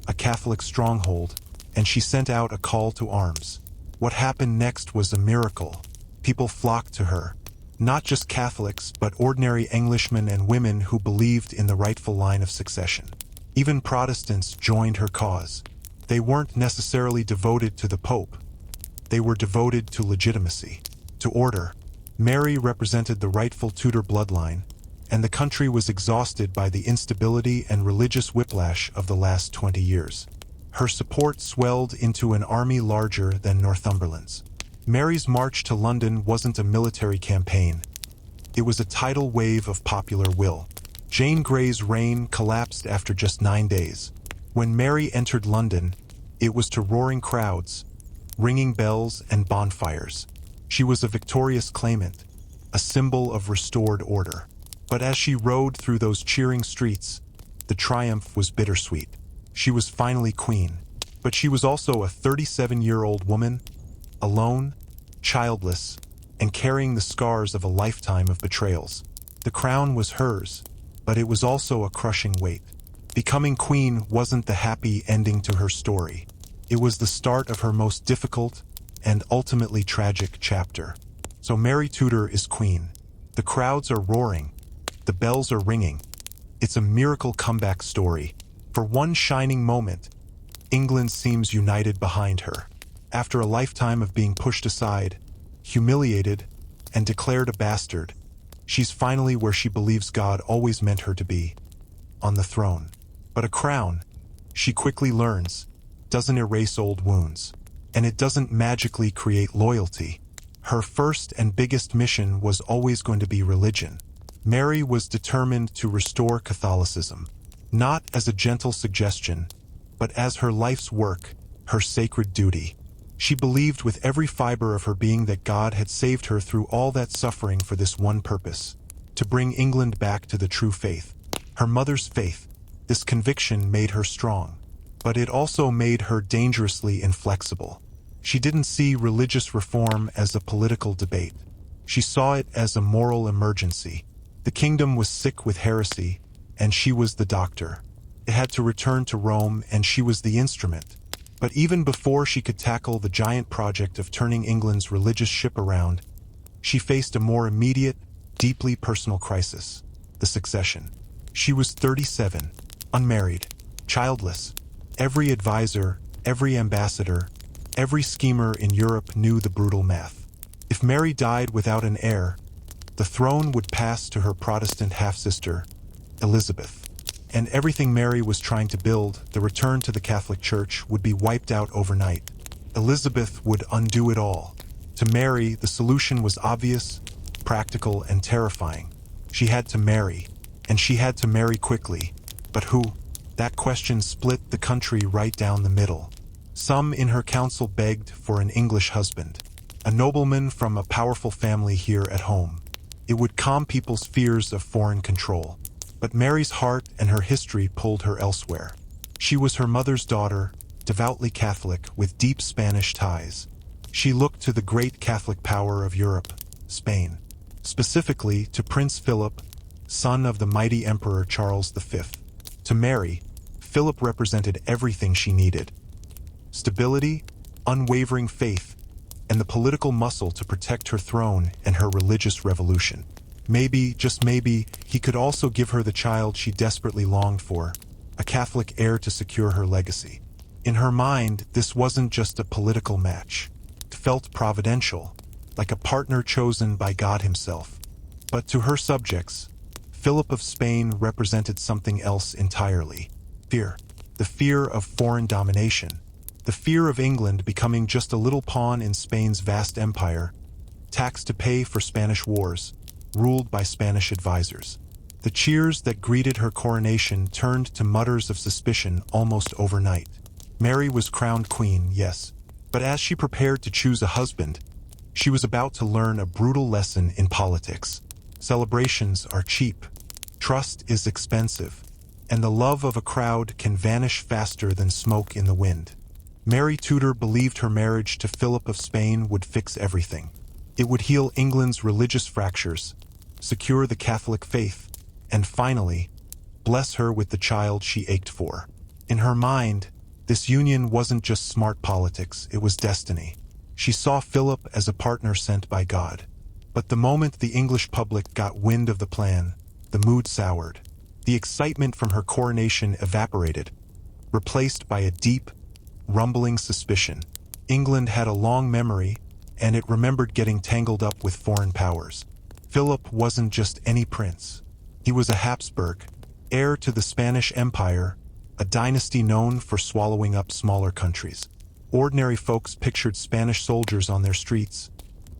[SPEAKER 1] a Catholic stronghold, and she sent out a call to arms. What happened next was a miracle. People flocked to her. Not just Catholics, but ordinary Englishmen and women who believed in the rightful line of succession. Even Protestants joined her cause. They weren't necessarily devoted to the Pope. They were devoted to legitimacy, to order. Mary represented the rightful Tudor bloodline, and the country was exhausted by the instability and religious whiplash of the last 20 years. Her support swelled into an army larger than Northumberland's. Mary's march to London wasn't a military campaign. It was a tidal wave of popular will. Jane Grey's reign collapsed after just 9 days. When Mary entered London, it was to roaring crowds, ringing bells and bonfires. She was a victorious claimant, a symbol of restored order. But as she rode through those cheering streets, the triumph was bittersweet. She was finally queen, but she was also a 37-year-old woman, alone, childless, and carrying the scars of a lifetime of betrayals. The crown was hers, but it was also a crushing weight. Becoming queen wasn't the happy ending to her story. It was the start of her most difficult and ultimately tragic chapter. So Mary Tudor is queen. The crowds are roaring. The bells are ringing. It's a miracle comeback story. For one shining moment, England seems united behind her. After a lifetime of being pushed aside, humiliated, and declared a bastard, she's finally where she believes God always meant her to be, on the throne. But a crown, she quickly learns, doesn't erase old wounds, and it doesn't magically create loyalty. Her first and biggest mission was always going to be religion. Mary was determined to restore Catholicism, not as a gentle suggestion, but as her life's work, her sacred duty. She believed with every fiber of her being that God had saved her through all that suffering for this one purpose, to bring England back to the true faith. Her mother's faith, this conviction made her strong, but it also made her dangerously inflexible. She didn't see religious reform as a political debate. She saw it as a moral emergency. The kingdom was sick with heresy, and she was the doctor. It had to return to Rome, and she was the instrument. But even before she could tackle the giant project of turning England's religious ship around, she faced a more immediate, deeply personal crisis: the succession. She was 37, unmarried, childless. Every advisor, every ambassador, every schemer in Europe knew the brutal math. If Mary died without an heir, the throne would pass to her Protestant half-sister, Elizabeth. And everything Mary was trying to build, the return to the Catholic Church, would be wiped out overnight. Elizabeth would undo it all. To Mary, the solution was obvious, practical, and terrifying. She had to marry, and she had to marry quickly. But who? That question split the country right down the middle. Some in her council begged for an English husband, a nobleman from a powerful family here at home. It would calm people's fears of foreign control. But Mary's heart and her history pulled her elsewhere. She was her mother's daughter, devoutly Catholic with deep Spanish ties. She looked to the great Catholic power of Europe, Spain, specifically to Prince Philip, son of the mighty Emperor Charles V. To Mary, Philip represented everything she needed: stability, unwavering faith, and the political muscle to protect her throne and her religious revolution. Maybe, just maybe, he could also give her the child she desperately longed for, a Catholic heir to secure her legacy. In her mind, this wasn't just a political match. It felt providential, like a partner chosen by God himself. But to her subjects, Philip of Spain represented something else entirely: fear. The fear of foreign domination. The fear of England becoming just a little pawn in Spain's vast empire, taxed to pay for Spanish wars, ruled by Spanish advisors. The cheers that greeted her coronation turned to mutters of suspicion almost overnight. Mary was crowned queen, yes, but as she prepared to choose a husband, she was about to learn a brutal lesson in politics. Celebrations are cheap. Trust is expensive. and the love of a crowd can vanish faster than smoke in the wind. Mary Tudor believed her marriage to Philip of Spain would fix everything. It would heal England's religious fractures, secure the Catholic faith, and finally, bless her with the child she ached for. In her mind, this union wasn't just smart politics, it was destiny. She saw Philip as a partner sent by God. But the moment the English public got wind of the plan, the mood soured. The excitement from her coronation evaporated, replaced by a deep, rumbling suspicion. England had a long memory, and it remembered getting tangled up with foreign powers. Philip wasn't just any prince. He was a Habsburg, heir to the Spanish Empire, a dynasty known for swallowing up smaller countries. Ordinary folks pictured Spanish soldiers on their streets,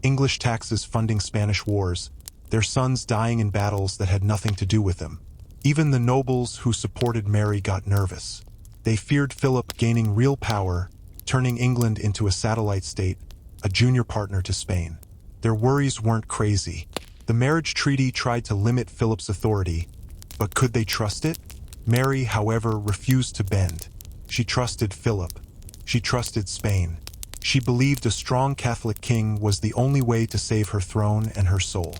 [SPEAKER 1] English taxes funding Spanish wars, their sons dying in battles that had nothing to do with them. Even the nobles who supported Mary got nervous. They feared Philip gaining real power, turning England into a satellite state, a junior partner to Spain. Their worries weren't crazy. The marriage treaty tried to limit Philip's authority, but could they trust it? Mary, however, refused to bend. She trusted Philip. She trusted Spain. She believed a strong Catholic king was the only way to save her throne and her soul.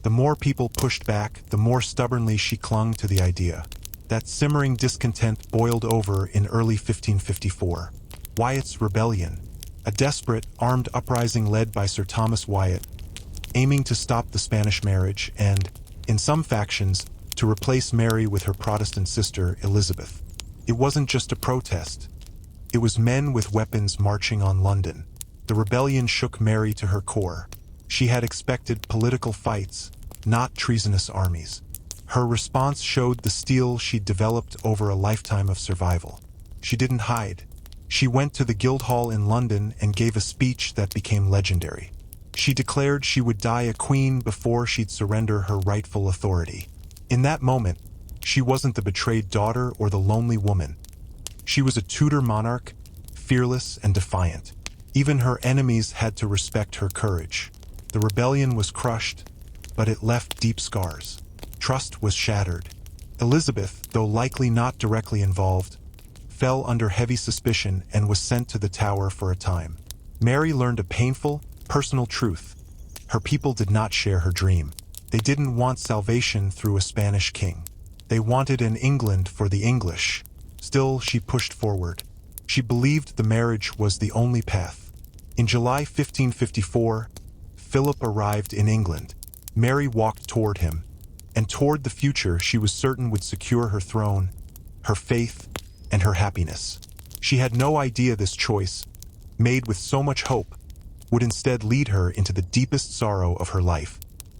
[SPEAKER 1] The more people pushed back, the more stubbornly she clung to the idea. That simmering discontent boiled over in early 1554. Wyatt's Rebellion, a desperate, armed uprising led by Sir Thomas Wyatt, aiming to stop the Spanish marriage and, in some factions, to replace Mary with her Protestant sister, Elizabeth. It wasn't just a protest. It was men with weapons marching on London. The rebellion shook Mary to her core. She had expected political fights, not treasonous armies. Her response showed the steel she'd developed over a lifetime of survival. She didn't hide. She went to the Guildhall in London and gave a speech that became legendary. She declared she would die a queen before she'd surrender her rightful authority. In that moment, she wasn't the betrayed daughter or the lonely woman. She was a Tudor monarch, fearless and defiant. Even her enemies had to respect her courage. The rebellion was crushed, but it left deep scars. Trust was shattered. Elizabeth, though likely not directly involved, fell under heavy suspicion and was sent to the Tower for a time. Mary learned a painful, personal truth. Her people did not share her dream. They didn't want salvation through a Spanish king. They wanted an England for the English. Still, she pushed forward. She believed the marriage was the only path. In July 1554, Philip arrived in England. Mary walked toward him, and toward the future she was certain would secure her throne, her faith, and her happiness. She had no idea this choice, made with so much hope, would instead lead her into the deepest sorrow of her life.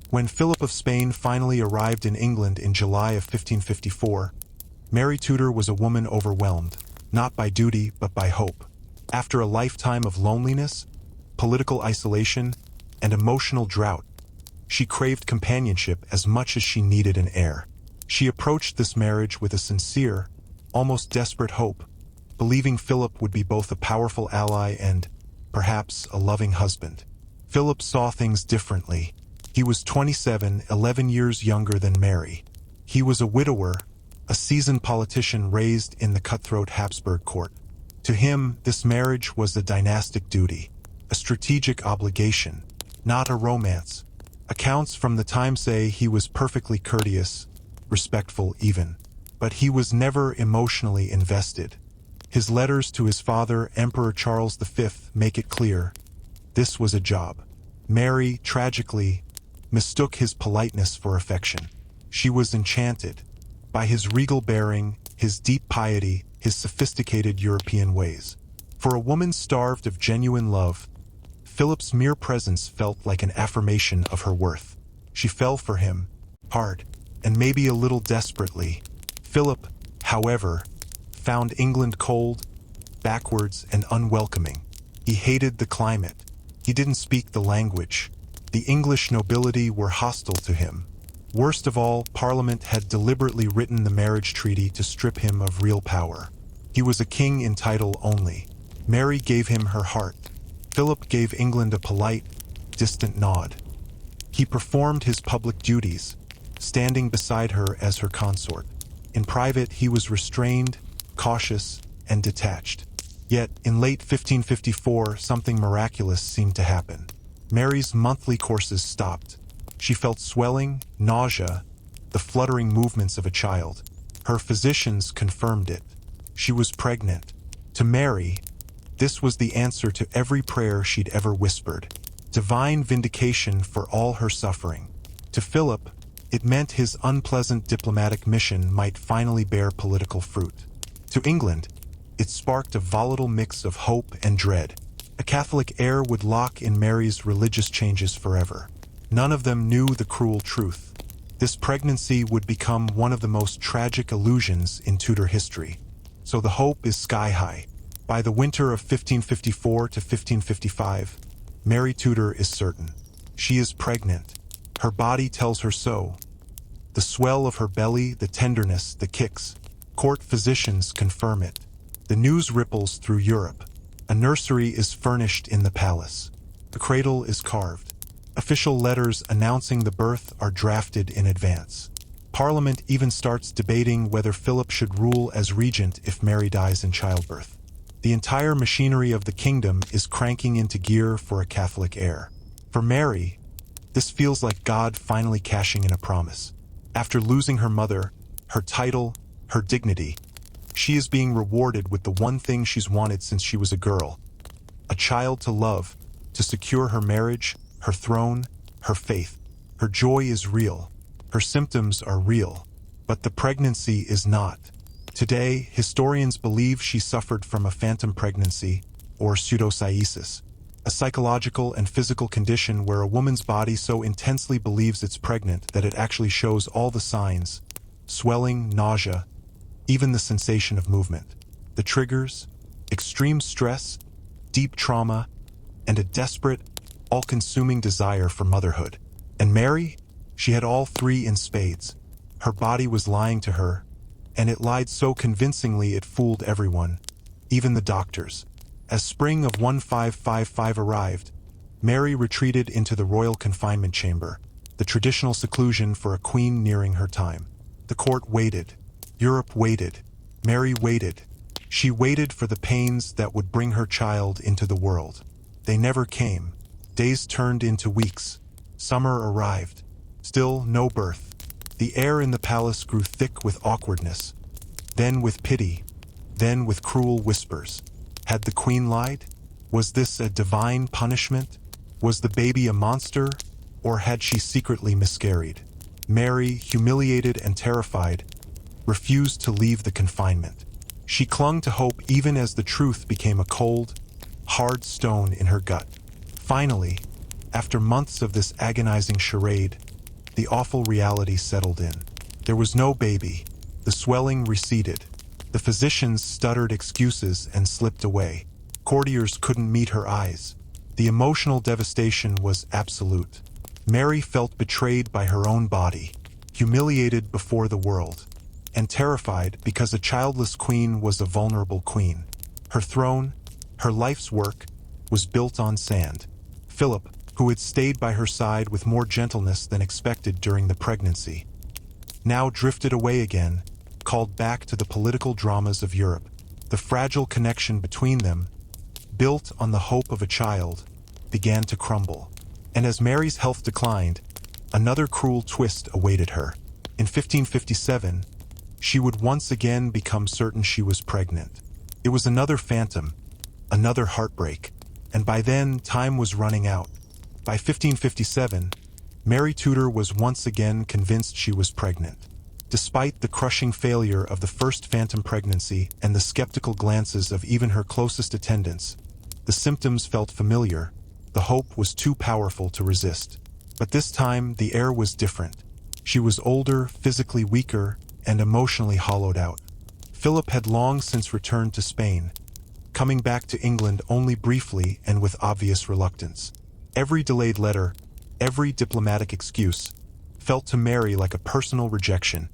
[SPEAKER 1] When Philip of Spain finally arrived in England in July of 1554, Mary Tudor was a woman overwhelmed, not by duty but by hope. After a lifetime of loneliness, political isolation, and emotional drought, she craved companionship as much as she needed an heir. She approached this marriage with a sincere, almost desperate hope, believing Philip would be both a powerful ally and, perhaps, a loving husband. Philip saw things differently. He was 27, 11 years younger than Mary. He was a widower, a seasoned politician raised in the cutthroat Habsburg court. To him, this marriage was a dynastic duty, a strategic obligation, not a romance. Accounts from the time say he was perfectly courteous, respectful even, but he was never emotionally invested. His letters to his father, Emperor Charles V, make it clear. This was a job. Mary, tragically, mistook his politeness for affection. She was enchanted by his regal bearing, his deep piety, his sophisticated European ways. For a woman starved of genuine love, Philip's mere presence felt like an affirmation of her worth. She fell for him, hard, and maybe a little desperately. Philip, however, found England cold, backwards, and unwelcoming. He hated the climate. He didn't speak the language. The English nobility were hostile to him. Worst of all, Parliament had deliberately written the marriage treaty to strip him of real power. He was a king in title only. Mary gave him her heart. Philip gave England a polite, distant nod. He performed his public duties, standing beside her as her consort. In private, he was restrained, cautious, and detached. Yet, in late 1554, something miraculous seemed to happen. Mary's monthly courses stopped. She felt swelling, nausea, the fluttering movements of a child. Her physicians confirmed it. She was pregnant. To Mary, this was the answer to every prayer she'd ever whispered. Divine vindication for all her suffering. To Philip, it meant his unpleasant diplomatic mission might finally bear political fruit. To England, it sparked a volatile mix of hope and dread. A Catholic heir would lock in Mary's religious changes forever. None of them knew the cruel truth. This pregnancy would become one of the most tragic illusions in Tudor history. So the hope is sky high. By the winter of 1554 to 1555, Mary Tudor is certain. She is pregnant. Her body tells her so. The swell of her belly, the tenderness, the kicks. Court physicians confirm it. The news ripples through Europe. A nursery is furnished in the palace. A cradle is carved. Official letters announcing the birth are drafted in advance. Parliament even starts debating whether Philip should rule as regent if Mary dies in childbirth. The entire machinery of the kingdom is cranking into gear for a Catholic heir. For Mary, this feels like God finally cashing in a promise. After losing her mother, her title, her dignity, she is being rewarded with the one thing she's wanted since she was a girl. A child to love, to secure her marriage, her throne, her faith. Her joy is real. Her symptoms are real. But the pregnancy is not. Today, historians believe she suffered from a phantom pregnancy, or pseudocyesis, a psychological and physical condition where a woman's body so intensely believes it's pregnant that it actually shows all the signs: swelling, nausea, even the sensation of movement. The triggers: extreme stress, deep trauma, and a desperate, all-consuming desire for motherhood. And Mary? She had all three in spades. Her body was lying to her, and it lied so convincingly it fooled everyone, even the doctors. As spring of 1555 arrived, Mary retreated into the royal confinement chamber, the traditional seclusion for a queen nearing her time. The court waited. Europe waited. Mary waited. She waited for the pains that would bring her child into the world. They never came. Days turned into weeks. Summer arrived. Still no birth. The air in the palace grew thick with awkwardness, then with pity, then with cruel whispers. Had the queen lied? Was this a divine punishment? Was the baby a monster, or had she secretly miscarried? Mary, humiliated and terrified, refused to leave the confinement. She clung to hope even as the truth became a cold, hard stone in her gut. Finally, after months of this agonizing charade, the awful reality settled in. There was no baby. The swelling receded. The physicians stuttered excuses and slipped away. Courtiers couldn't meet her eyes. The emotional devastation was absolute. Mary felt betrayed by her own body, humiliated before the world, and terrified because a childless queen was a vulnerable queen. Her throne, her life's work, was built on sand. Philip, who had stayed by her side with more gentleness than expected during the pregnancy, now drifted away again, called back to the political dramas of Europe. The fragile connection between them, built on the hope of a child, began to crumble. And as Mary's health declined, another cruel twist awaited her. In 1557, she would once again become certain she was pregnant. It was another phantom, another heartbreak, and by then time was running out. By 1557, Mary Tudor was once again convinced she was pregnant. Despite the crushing failure of the first phantom pregnancy and the skeptical glances of even her closest attendants, the symptoms felt familiar. The hope was too powerful to resist. But this time, the heir was different. She was older, physically weaker, and emotionally hollowed out. Philip had long since returned to Spain, coming back to England only briefly and with obvious reluctance. Every delayed letter, every diplomatic excuse, felt to Mary like a personal rejection,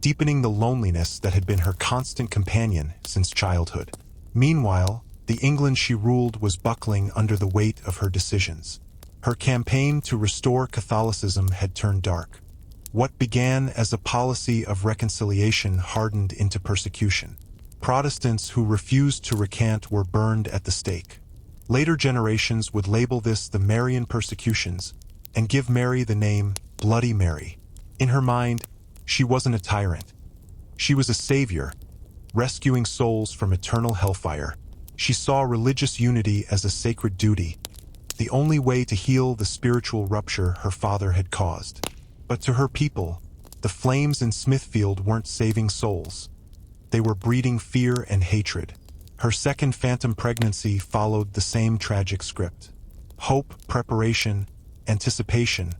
[SPEAKER 1] deepening the loneliness that had been her constant companion since childhood. Meanwhile, the England she ruled was buckling under the weight of her decisions. Her campaign to restore Catholicism had turned dark. What began as a policy of reconciliation hardened into persecution. Protestants who refused to recant were burned at the stake. Later generations would label this the Marian persecutions and give Mary the name Bloody Mary. In her mind, she wasn't a tyrant. She was a savior, rescuing souls from eternal hellfire. She saw religious unity as a sacred duty, the only way to heal the spiritual rupture her father had caused. But to her people, the flames in Smithfield weren't saving souls. They were breeding fear and hatred. Her second phantom pregnancy followed the same tragic script. Hope, preparation, anticipation,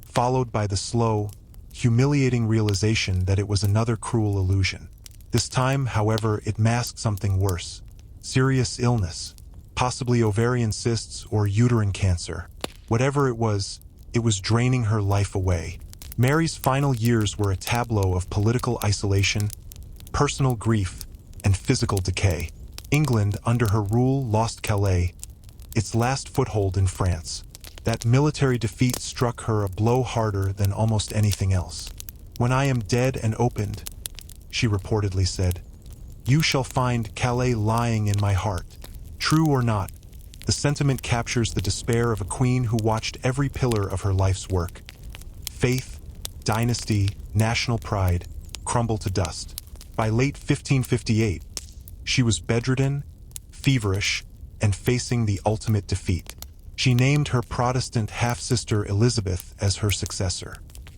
[SPEAKER 1] followed by the slow, humiliating realization that it was another cruel illusion. This time, however, it masked something worse. Serious illness, possibly ovarian cysts or uterine cancer. Whatever it was draining her life away. Mary's final years were a tableau of political isolation, personal grief, and physical decay. England, under her rule, lost Calais, its last foothold in France. That military defeat struck her a blow harder than almost anything else. "When I am dead and opened," she reportedly said, "you shall find Calais lying in my heart." True or not, the sentiment captures the despair of a queen who watched every pillar of her life's work, faith, dynasty, national pride, crumble to dust. By late 1558, she was bedridden, feverish, and facing the ultimate defeat. She named her Protestant half-sister Elizabeth as her successor.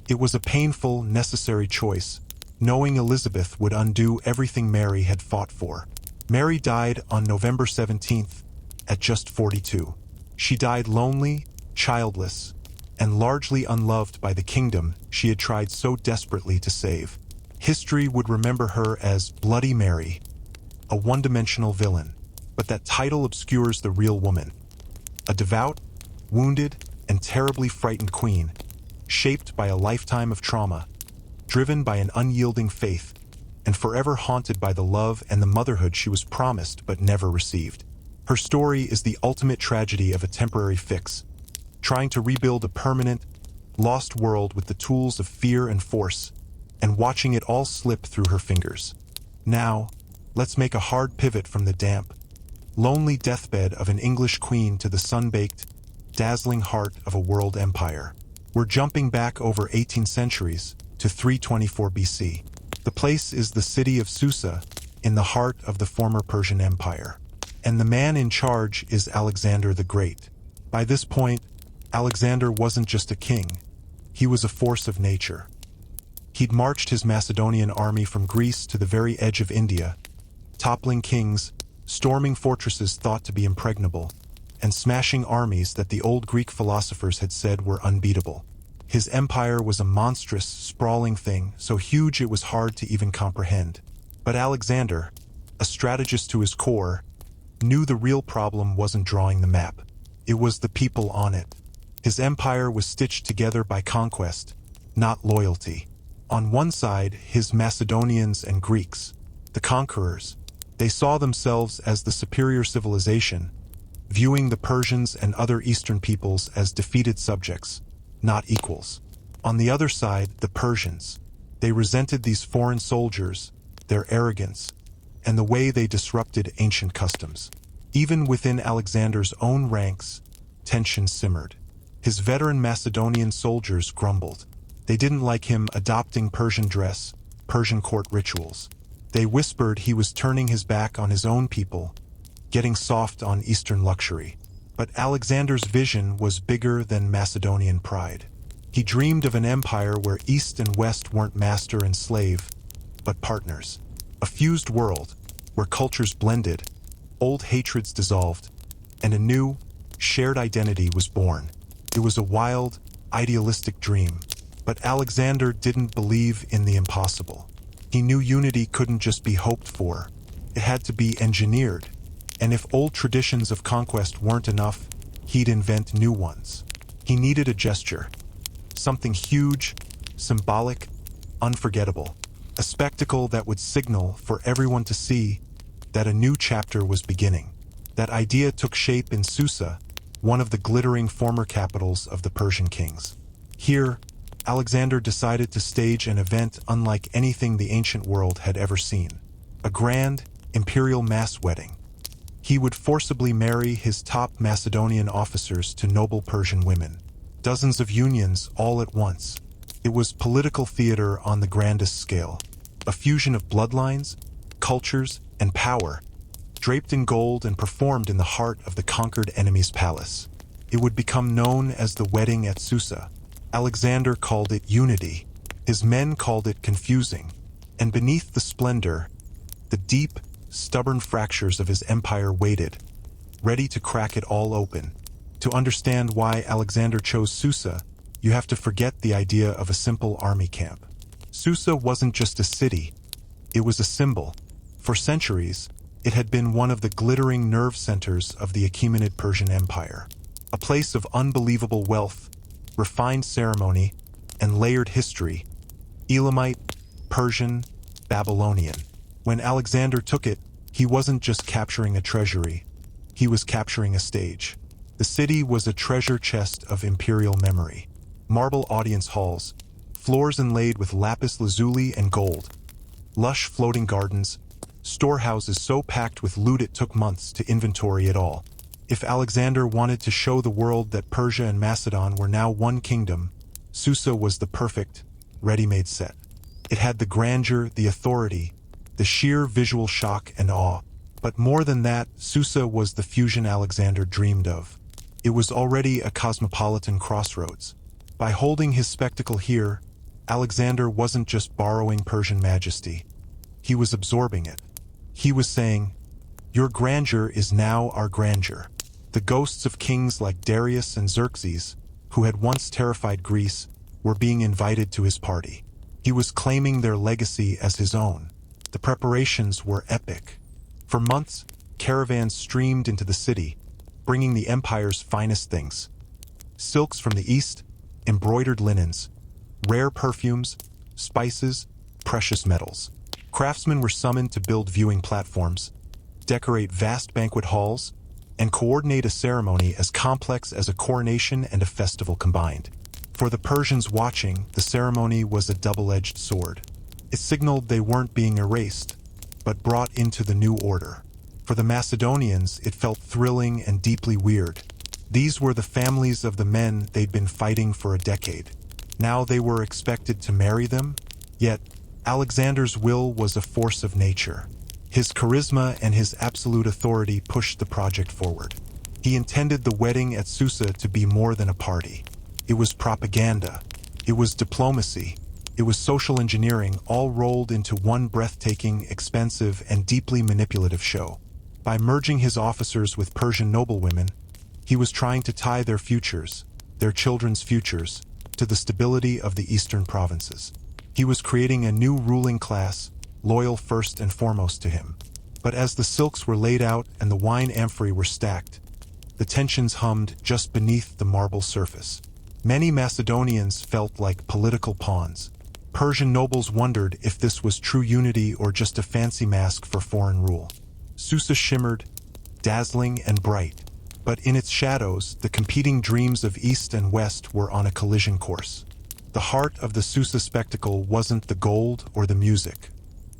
[SPEAKER 1] It was a painful, necessary choice, knowing Elizabeth would undo everything Mary had fought for. Mary died on November 17th, at just 42. She died lonely, childless, and largely unloved by the kingdom she had tried so desperately to save. History would remember her as Bloody Mary, a one-dimensional villain, but that title obscures the real woman. A devout, wounded, and terribly frightened queen, shaped by a lifetime of trauma, driven by an unyielding faith, and forever haunted by the love and the motherhood she was promised but never received. Her story is the ultimate tragedy of a temporary fix, trying to rebuild a permanent, lost world with the tools of fear and force, and watching it all slip through her fingers. Now, let's make a hard pivot from the damp, lonely deathbed of an English queen to the sun-baked, dazzling heart of a world empire. We're jumping back over 18 centuries to 324 BC. The place is the city of Susa, in the heart of the former Persian Empire. And the man in charge is Alexander the Great. By this point, Alexander wasn't just a king. He was a force of nature. He'd marched his Macedonian army from Greece to the very edge of India, toppling kings, storming fortresses thought to be impregnable, and smashing armies that the old Greek philosophers had said were unbeatable. His empire was a monstrous, sprawling thing, so huge it was hard to even comprehend. But Alexander, a strategist to his core, knew the real problem wasn't drawing the map. It was the people on it. His empire was stitched together by conquest, not loyalty. On one side, his Macedonians and Greeks, the conquerors. They saw themselves as the superior civilization, viewing the Persians and other Eastern peoples as defeated subjects, not equals. On the other side, the Persians. They resented these foreign soldiers, their arrogance, and the way they disrupted ancient customs. Even within Alexander's own ranks, tension simmered. His veteran Macedonian soldiers grumbled. They didn't like him adopting Persian dress, Persian court rituals. They whispered he was turning his back on his own people, getting soft on Eastern luxury. But Alexander's vision was bigger than Macedonian pride. He dreamed of an empire where East and West weren't master and slave, but partners. A fused world, where cultures blended, old hatreds dissolved, and a new, shared identity was born. It was a wild, idealistic dream, but Alexander didn't believe in the impossible. He knew unity couldn't just be hoped for. It had to be engineered, and if old traditions of conquest weren't enough, he'd invent new ones. He needed a gesture, something huge, symbolic, unforgettable. A spectacle that would signal for everyone to see that a new chapter was beginning. That idea took shape in Susa, one of the glittering former capitals of the Persian kings. Here, Alexander decided to stage an event unlike anything the ancient world had ever seen. A grand, imperial mass wedding. He would forcibly marry his top Macedonian officers to noble Persian women. Dozens of unions all at once. It was political theater on the grandest scale. A fusion of bloodlines, cultures, and power, draped in gold and performed in the heart of the conquered enemy's palace. It would become known as the wedding at Susa. Alexander called it unity. His men called it confusing. And beneath the splendor, the deep, stubborn fractures of his empire waited, ready to crack it all open. To understand why Alexander chose Susa, you have to forget the idea of a simple army camp. Susa wasn't just a city, it was a symbol. For centuries, it had been one of the glittering nerve centers of the Achaemenid Persian Empire. A place of unbelievable wealth, refined ceremony, and layered history. Elamite, Persian, Babylonian. When Alexander took it, he wasn't just capturing a treasury, he was capturing a stage. The city was a treasure chest of imperial memory. Marble audience halls, floors inlaid with lapis lazuli and gold, lush floating gardens, storehouses so packed with loot it took months to inventory it all. If Alexander wanted to show the world that Persia and Macedon were now one kingdom, Susa was the perfect, ready-made set. It had the grandeur, the authority, the sheer visual shock and awe. But more than that, Susa was the fusion Alexander dreamed of. It was already a cosmopolitan crossroads. By holding his spectacle here, Alexander wasn't just borrowing Persian majesty. He was absorbing it. He was saying, "Your grandeur is now our grandeur." The ghosts of kings like Darius and Xerxes, who had once terrified Greece, were being invited to his party. He was claiming their legacy as his own. The preparations were epic. For months, caravans streamed into the city, bringing the empire's finest things. Silks from the east, embroidered linens, rare perfumes, spices, precious metals. Craftsmen were summoned to build viewing platforms, decorate vast banquet halls, and coordinate a ceremony as complex as a coronation and a festival combined. For the Persians watching, the ceremony was a double-edged sword. It signaled they weren't being erased, but brought into the new order. For the Macedonians, it felt thrilling and deeply weird. These were the families of the men they'd been fighting for a decade. Now they were expected to marry them, yet Alexander's will was a force of nature. His charisma and his absolute authority pushed the project forward. He intended the wedding at Susa to be more than a party. It was propaganda. It was diplomacy. It was social engineering, all rolled into one breathtaking, expensive, and deeply manipulative show. By merging his officers with Persian noblewomen, he was trying to tie their futures, their children's futures, to the stability of the eastern provinces. He was creating a new ruling class, loyal first and foremost to him. But as the silks were laid out and the wine amphorae were stacked, the tensions hummed just beneath the marble surface. Many Macedonians felt like political pawns. Persian nobles wondered if this was true unity or just a fancy mask for foreign rule. Susa shimmered, dazzling and bright, but in its shadows, the competing dreams of East and West were on a collision course. The heart of the Susa spectacle wasn't the gold or the music.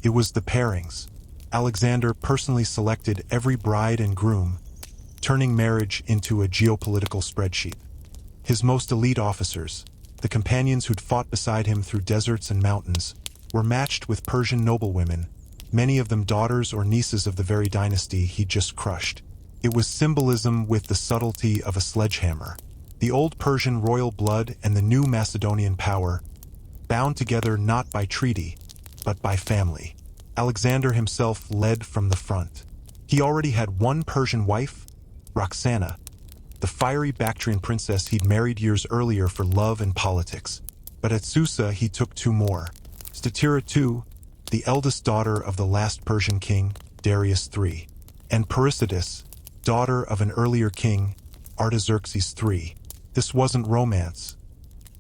[SPEAKER 1] It was the pairings. Alexander personally selected every bride and groom, turning marriage into a geopolitical spreadsheet. His most elite officers, the companions who'd fought beside him through deserts and mountains, were matched with Persian noblewomen, many of them daughters or nieces of the very dynasty he'd just crushed. It was symbolism with the subtlety of a sledgehammer. The old Persian royal blood and the new Macedonian power, bound together not by treaty, but by family. Alexander himself led from the front. He already had one Persian wife, Roxana, the fiery Bactrian princess he'd married years earlier for love and politics. But at Susa he took two more. Statira II, the eldest daughter of the last Persian king, Darius III, and Perisides, daughter of an earlier king, Artaxerxes III. This wasn't romance.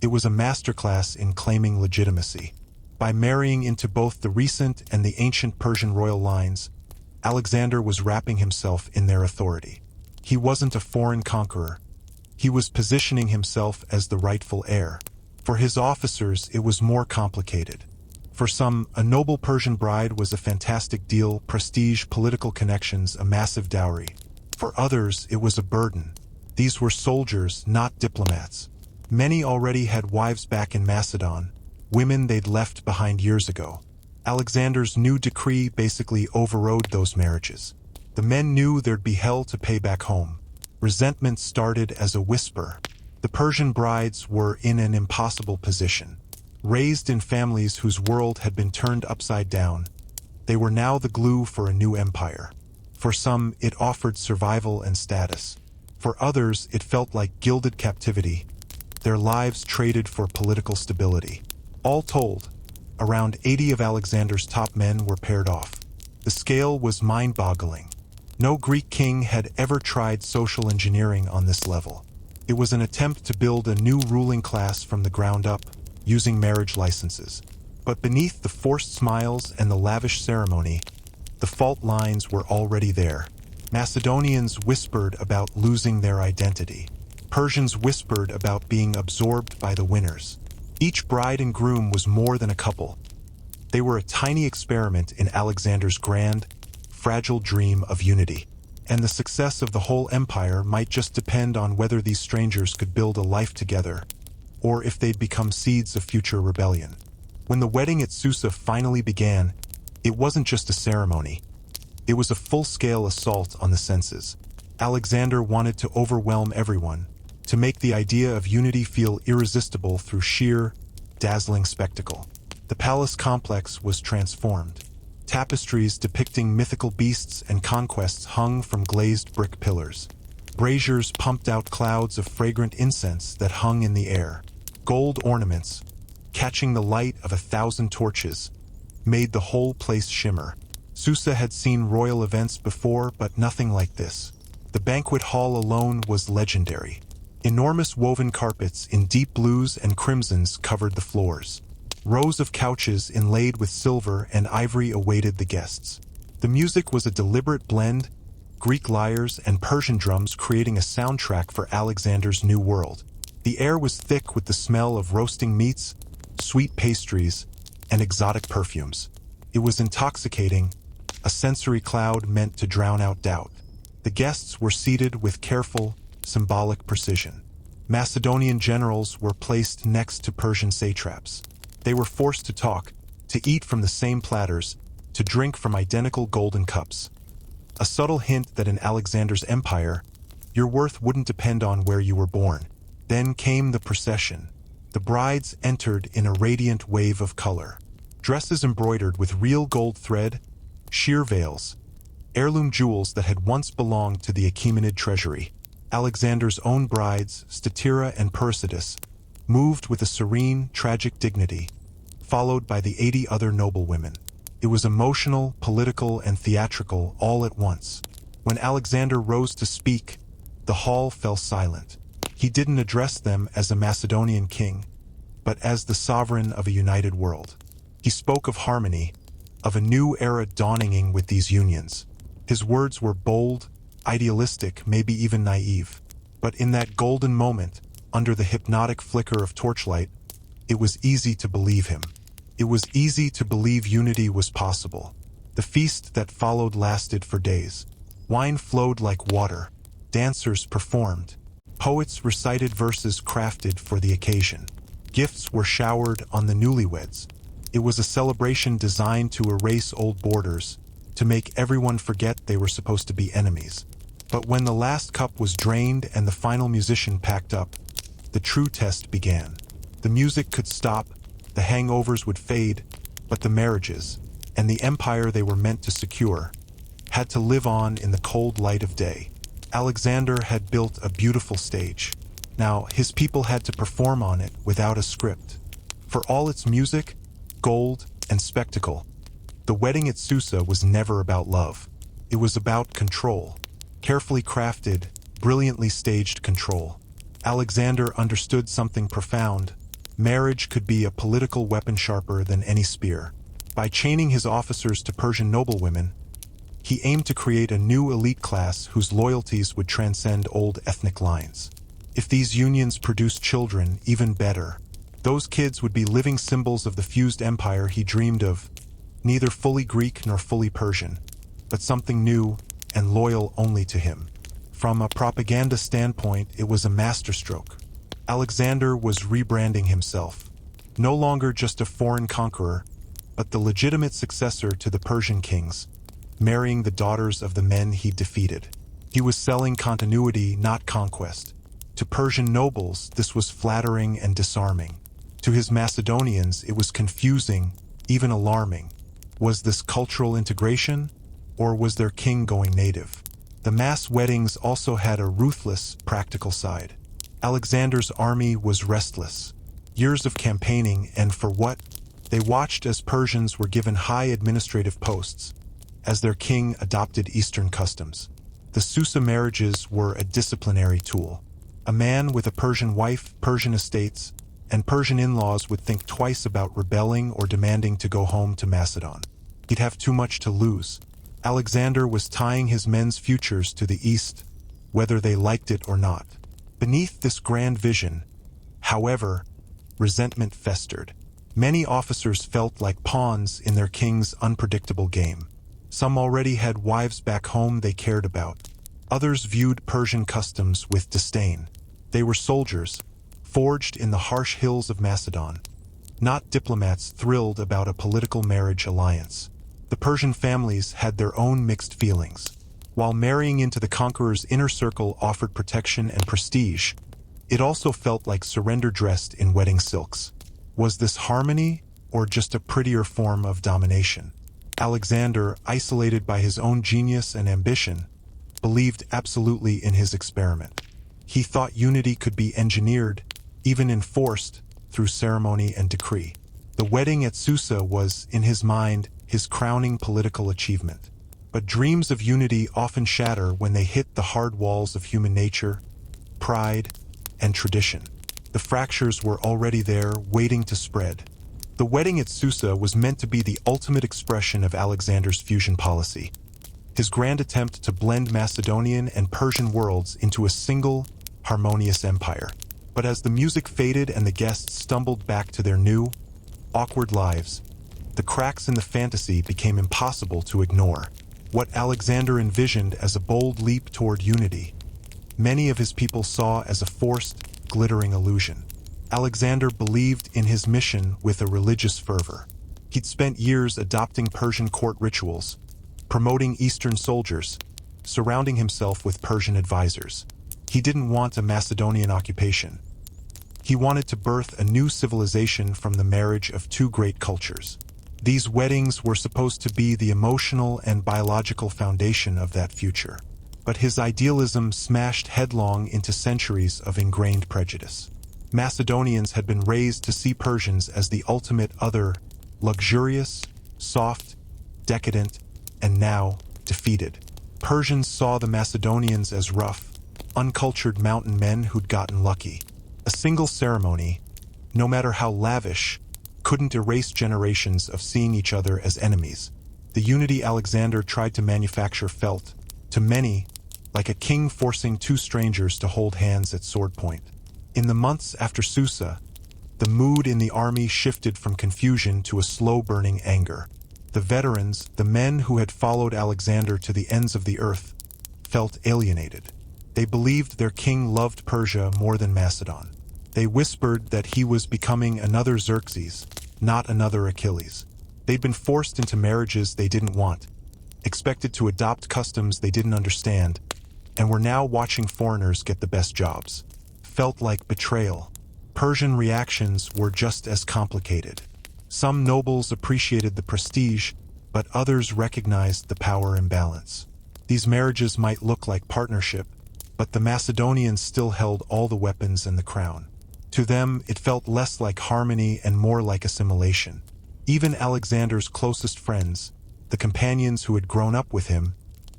[SPEAKER 1] It was a masterclass in claiming legitimacy. By marrying into both the recent and the ancient Persian royal lines, Alexander was wrapping himself in their authority. He wasn't a foreign conqueror. He was positioning himself as the rightful heir. For his officers, it was more complicated. For some, a noble Persian bride was a fantastic deal, prestige, political connections, a massive dowry. For others, it was a burden. These were soldiers, not diplomats. Many already had wives back in Macedon, women they'd left behind years ago. Alexander's new decree basically overrode those marriages. The men knew there'd be hell to pay back home. Resentment started as a whisper. The Persian brides were in an impossible position. Raised in families whose world had been turned upside down, they were now the glue for a new empire. For some, it offered survival and status. For others, it felt like gilded captivity, their lives traded for political stability. All told, around 80 of Alexander's top men were paired off. The scale was mind-boggling. No Greek king had ever tried social engineering on this level. It was an attempt to build a new ruling class from the ground up, using marriage licenses. But beneath the forced smiles and the lavish ceremony, the fault lines were already there. Macedonians whispered about losing their identity. Persians whispered about being absorbed by the winners. Each bride and groom was more than a couple. They were a tiny experiment in Alexander's grand, fragile dream of unity. And the success of the whole empire might just depend on whether these strangers could build a life together, or if they'd become seeds of future rebellion. When the wedding at Susa finally began, it wasn't just a ceremony. It was a full-scale assault on the senses. Alexander wanted to overwhelm everyone, to make the idea of unity feel irresistible through sheer, dazzling spectacle. The palace complex was transformed. Tapestries depicting mythical beasts and conquests hung from glazed brick pillars. Braziers pumped out clouds of fragrant incense that hung in the air. Gold ornaments, catching the light of 1,000 torches, made the whole place shimmer. Susa had seen royal events before, but nothing like this. The banquet hall alone was legendary. Enormous woven carpets in deep blues and crimsons covered the floors. Rows of couches inlaid with silver and ivory awaited the guests. The music was a deliberate blend, Greek lyres and Persian drums creating a soundtrack for Alexander's new world. The air was thick with the smell of roasting meats, sweet pastries, and exotic perfumes. It was intoxicating, a sensory cloud meant to drown out doubt. The guests were seated with careful, symbolic precision. Macedonian generals were placed next to Persian satraps. They were forced to talk, to eat from the same platters, to drink from identical golden cups. A subtle hint that in Alexander's empire, your worth wouldn't depend on where you were born. Then came the procession. The brides entered in a radiant wave of color. Dresses embroidered with real gold thread, sheer veils, heirloom jewels that had once belonged to the Achaemenid treasury. Alexander's own brides, Statira and Persidas, moved with a serene, tragic dignity, followed by the 80 other noblewomen. It was emotional, political, and theatrical all at once. When Alexander rose to speak, the hall fell silent. He didn't address them as a Macedonian king, but as the sovereign of a united world. He spoke of harmony, of a new era dawning with these unions. His words were bold, idealistic, maybe even naive. But in that golden moment, under the hypnotic flicker of torchlight, it was easy to believe him. It was easy to believe unity was possible. The feast that followed lasted for days. Wine flowed like water. Dancers performed. Poets recited verses crafted for the occasion. Gifts were showered on the newlyweds. It was a celebration designed to erase old borders, to make everyone forget they were supposed to be enemies. But when the last cup was drained and the final musician packed up, the true test began. The music could stop, the hangovers would fade, but the marriages, and the empire they were meant to secure, had to live on in the cold light of day. Alexander had built a beautiful stage. Now, his people had to perform on it without a script. For all its music, gold, and spectacle, the wedding at Susa was never about love. It was about control. Carefully crafted, brilliantly staged control. Alexander understood something profound. Marriage could be a political weapon sharper than any spear. By chaining his officers to Persian noblewomen, he aimed to create a new elite class whose loyalties would transcend old ethnic lines. If these unions produced children, even better. Those kids would be living symbols of the fused empire he dreamed of, neither fully Greek nor fully Persian, but something new and loyal only to him. From a propaganda standpoint, it was a masterstroke. Alexander was rebranding himself, no longer just a foreign conqueror, but the legitimate successor to the Persian kings, marrying the daughters of the men he defeated. He was selling continuity, not conquest. To Persian nobles, this was flattering and disarming. To his Macedonians, it was confusing, even alarming. Was this cultural integration, or was their king going native? The mass weddings also had a ruthless, practical side. Alexander's army was restless. Years of campaigning, and for what? They watched as Persians were given high administrative posts, as their king adopted Eastern customs. The Susa marriages were a disciplinary tool. A man with a Persian wife, Persian estates, and Persian in-laws would think twice about rebelling or demanding to go home to Macedon. He'd have too much to lose. Alexander was tying his men's futures to the east, whether they liked it or not. Beneath this grand vision, however, resentment festered. Many officers felt like pawns in their king's unpredictable game. Some already had wives back home they cared about. Others viewed Persian customs with disdain. They were soldiers, forged in the harsh hills of Macedon, not diplomats thrilled about a political marriage alliance. The Persian families had their own mixed feelings. While marrying into the conqueror's inner circle offered protection and prestige, it also felt like surrender dressed in wedding silks. Was this harmony, or just a prettier form of domination? Alexander, isolated by his own genius and ambition, believed absolutely in his experiment. He thought unity could be engineered, even enforced, through ceremony and decree. The wedding at Susa was, in his mind, his crowning political achievement. But dreams of unity often shatter when they hit the hard walls of human nature, pride, and tradition. The fractures were already there, waiting to spread. The wedding at Susa was meant to be the ultimate expression of Alexander's fusion policy, his grand attempt to blend Macedonian and Persian worlds into a single, harmonious empire. But as the music faded and the guests stumbled back to their new, awkward lives, the cracks in the fantasy became impossible to ignore. What Alexander envisioned as a bold leap toward unity, many of his people saw as a forced, glittering illusion. Alexander believed in his mission with a religious fervor. He'd spent years adopting Persian court rituals, promoting Eastern soldiers, surrounding himself with Persian advisors. He didn't want a Macedonian occupation. He wanted to birth a new civilization from the marriage of two great cultures. These weddings were supposed to be the emotional and biological foundation of that future. But his idealism smashed headlong into centuries of ingrained prejudice. Macedonians had been raised to see Persians as the ultimate other, luxurious, soft, decadent, and now defeated. Persians saw the Macedonians as rough, uncultured mountain men who'd gotten lucky. A single ceremony, no matter how lavish, couldn't erase generations of seeing each other as enemies. The unity Alexander tried to manufacture felt, to many, like a king forcing two strangers to hold hands at sword point. In the months after Susa, the mood in the army shifted from confusion to a slow-burning anger. The veterans, the men who had followed Alexander to the ends of the earth, felt alienated. They believed their king loved Persia more than Macedon. They whispered that he was becoming another Xerxes, not another Achilles. They'd been forced into marriages they didn't want, expected to adopt customs they didn't understand, and were now watching foreigners get the best jobs. Felt like betrayal. Persian reactions were just as complicated. Some nobles appreciated the prestige, but others recognized the power imbalance. These marriages might look like partnership, but the Macedonians still held all the weapons and the crown. To them, it felt less like harmony and more like assimilation. Even Alexander's closest friends, the companions who had grown up with him,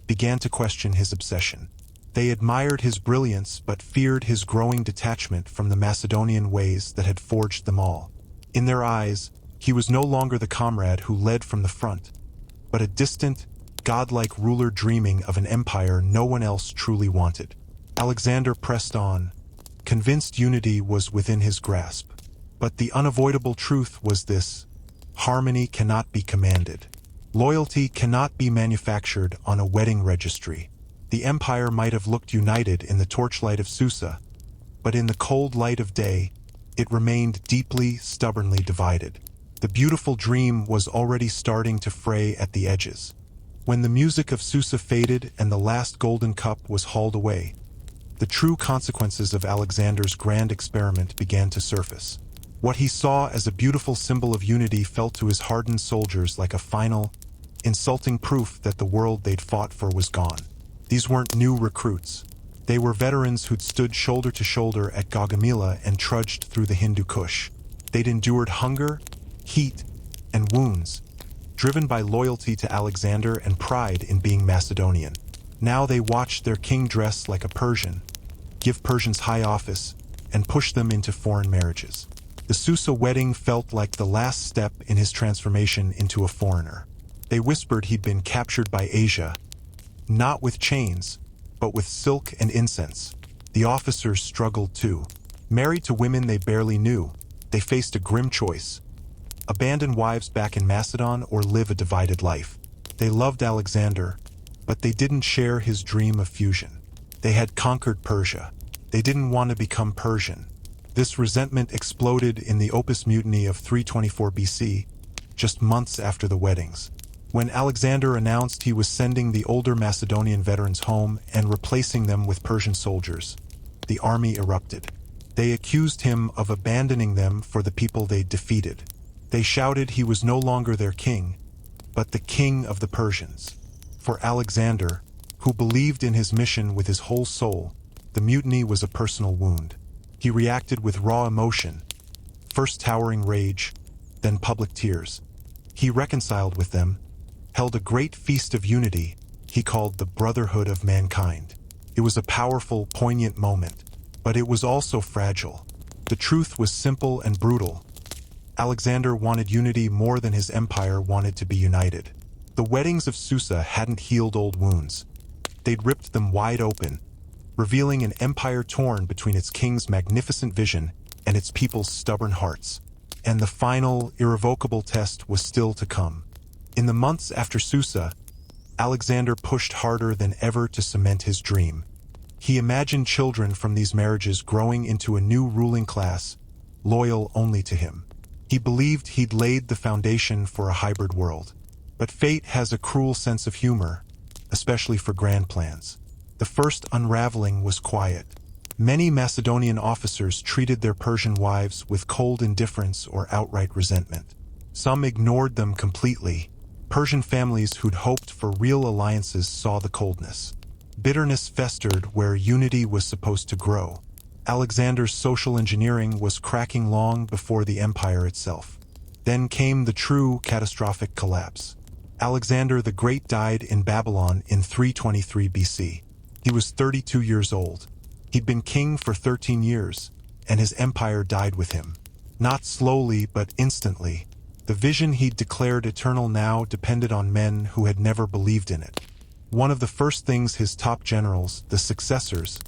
[SPEAKER 1] began to question his obsession. They admired his brilliance but feared his growing detachment from the Macedonian ways that had forged them all. In their eyes, he was no longer the comrade who led from the front, but a distant, godlike ruler dreaming of an empire no one else truly wanted. Alexander pressed on, convinced unity was within his grasp. But the unavoidable truth was this: harmony cannot be commanded. Loyalty cannot be manufactured on a wedding registry. The empire might have looked united in the torchlight of Susa, but in the cold light of day, it remained deeply, stubbornly divided. The beautiful dream was already starting to fray at the edges. When the music of Susa faded and the last golden cup was hauled away, the true consequences of Alexander's grand experiment began to surface. What he saw as a beautiful symbol of unity felt to his hardened soldiers like a final, insulting proof that the world they'd fought for was gone. These weren't new recruits. They were veterans who'd stood shoulder to shoulder at Gaugamela and trudged through the Hindu Kush. They'd endured hunger, heat, and wounds, driven by loyalty to Alexander and pride in being Macedonian. Now they watched their king dress like a Persian, give Persians high office, and push them into foreign marriages. The Susa wedding felt like the last step in his transformation into a foreigner. They whispered he'd been captured by Asia, not with chains, but with silk and incense. The officers struggled too. Married to women they barely knew, they faced a grim choice: abandon wives back in Macedon or live a divided life. They loved Alexander, but they didn't share his dream of fusion. They had conquered Persia. They didn't want to become Persian. This resentment exploded in the Opus Mutiny of 324 BC, just months after the weddings. When Alexander announced he was sending the older Macedonian veterans home and replacing them with Persian soldiers, the army erupted. They accused him of abandoning them for the people they'd defeated. They shouted he was no longer their king, but the king of the Persians. For Alexander, who believed in his mission with his whole soul, the mutiny was a personal wound. He reacted with raw emotion, first towering rage, then public tears. He reconciled with them, held a great feast of unity he called the Brotherhood of Mankind. It was a powerful, poignant moment, but it was also fragile. The truth was simple and brutal. Alexander wanted unity more than his empire wanted to be united. The weddings of Susa hadn't healed old wounds. They'd ripped them wide open, revealing an empire torn between its king's magnificent vision and its people's stubborn hearts. And the final, irrevocable test was still to come. In the months after Susa, Alexander pushed harder than ever to cement his dream. He imagined children from these marriages growing into a new ruling class, loyal only to him. He believed he'd laid the foundation for a hybrid world. But fate has a cruel sense of humor, especially for grand plans. The first unraveling was quiet. Many Macedonian officers treated their Persian wives with cold indifference or outright resentment. Some ignored them completely. Persian families who'd hoped for real alliances saw the coldness. Bitterness festered where unity was supposed to grow. Alexander's social engineering was cracking long before the empire itself. Then came the true catastrophic collapse. Alexander the Great died in Babylon in 323 BC. He was 32 years old. He'd been king for 13 years, and his empire died with him. Not slowly, but instantly. The vision he'd declared eternal now depended on men who had never believed in it. One of the first things his top generals, the successors,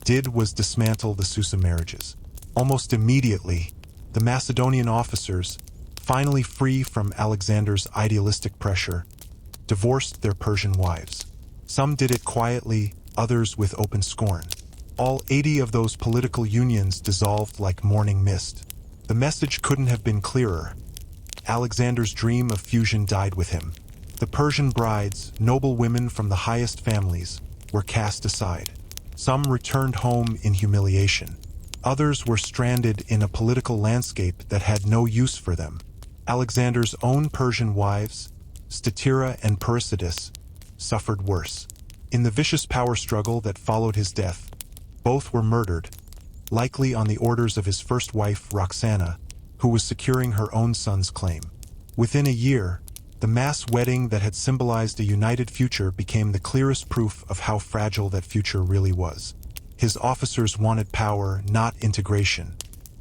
[SPEAKER 1] did was dismantle the Susa marriages. Almost immediately, the Macedonian officers, finally free from Alexander's idealistic pressure, divorced their Persian wives. Some did it quietly, others with open scorn. All 80 of those political unions dissolved like morning mist. The message couldn't have been clearer. Alexander's dream of fusion died with him. The Persian brides, noble women from the highest families, were cast aside. Some returned home in humiliation. Others were stranded in a political landscape that had no use for them. Alexander's own Persian wives, Statira and Persidas, suffered worse. In the vicious power struggle that followed his death, both were murdered, likely on the orders of his first wife, Roxana, who was securing her own son's claim. Within a year, the mass wedding that had symbolized a united future became the clearest proof of how fragile that future really was. His officers wanted power, not integration.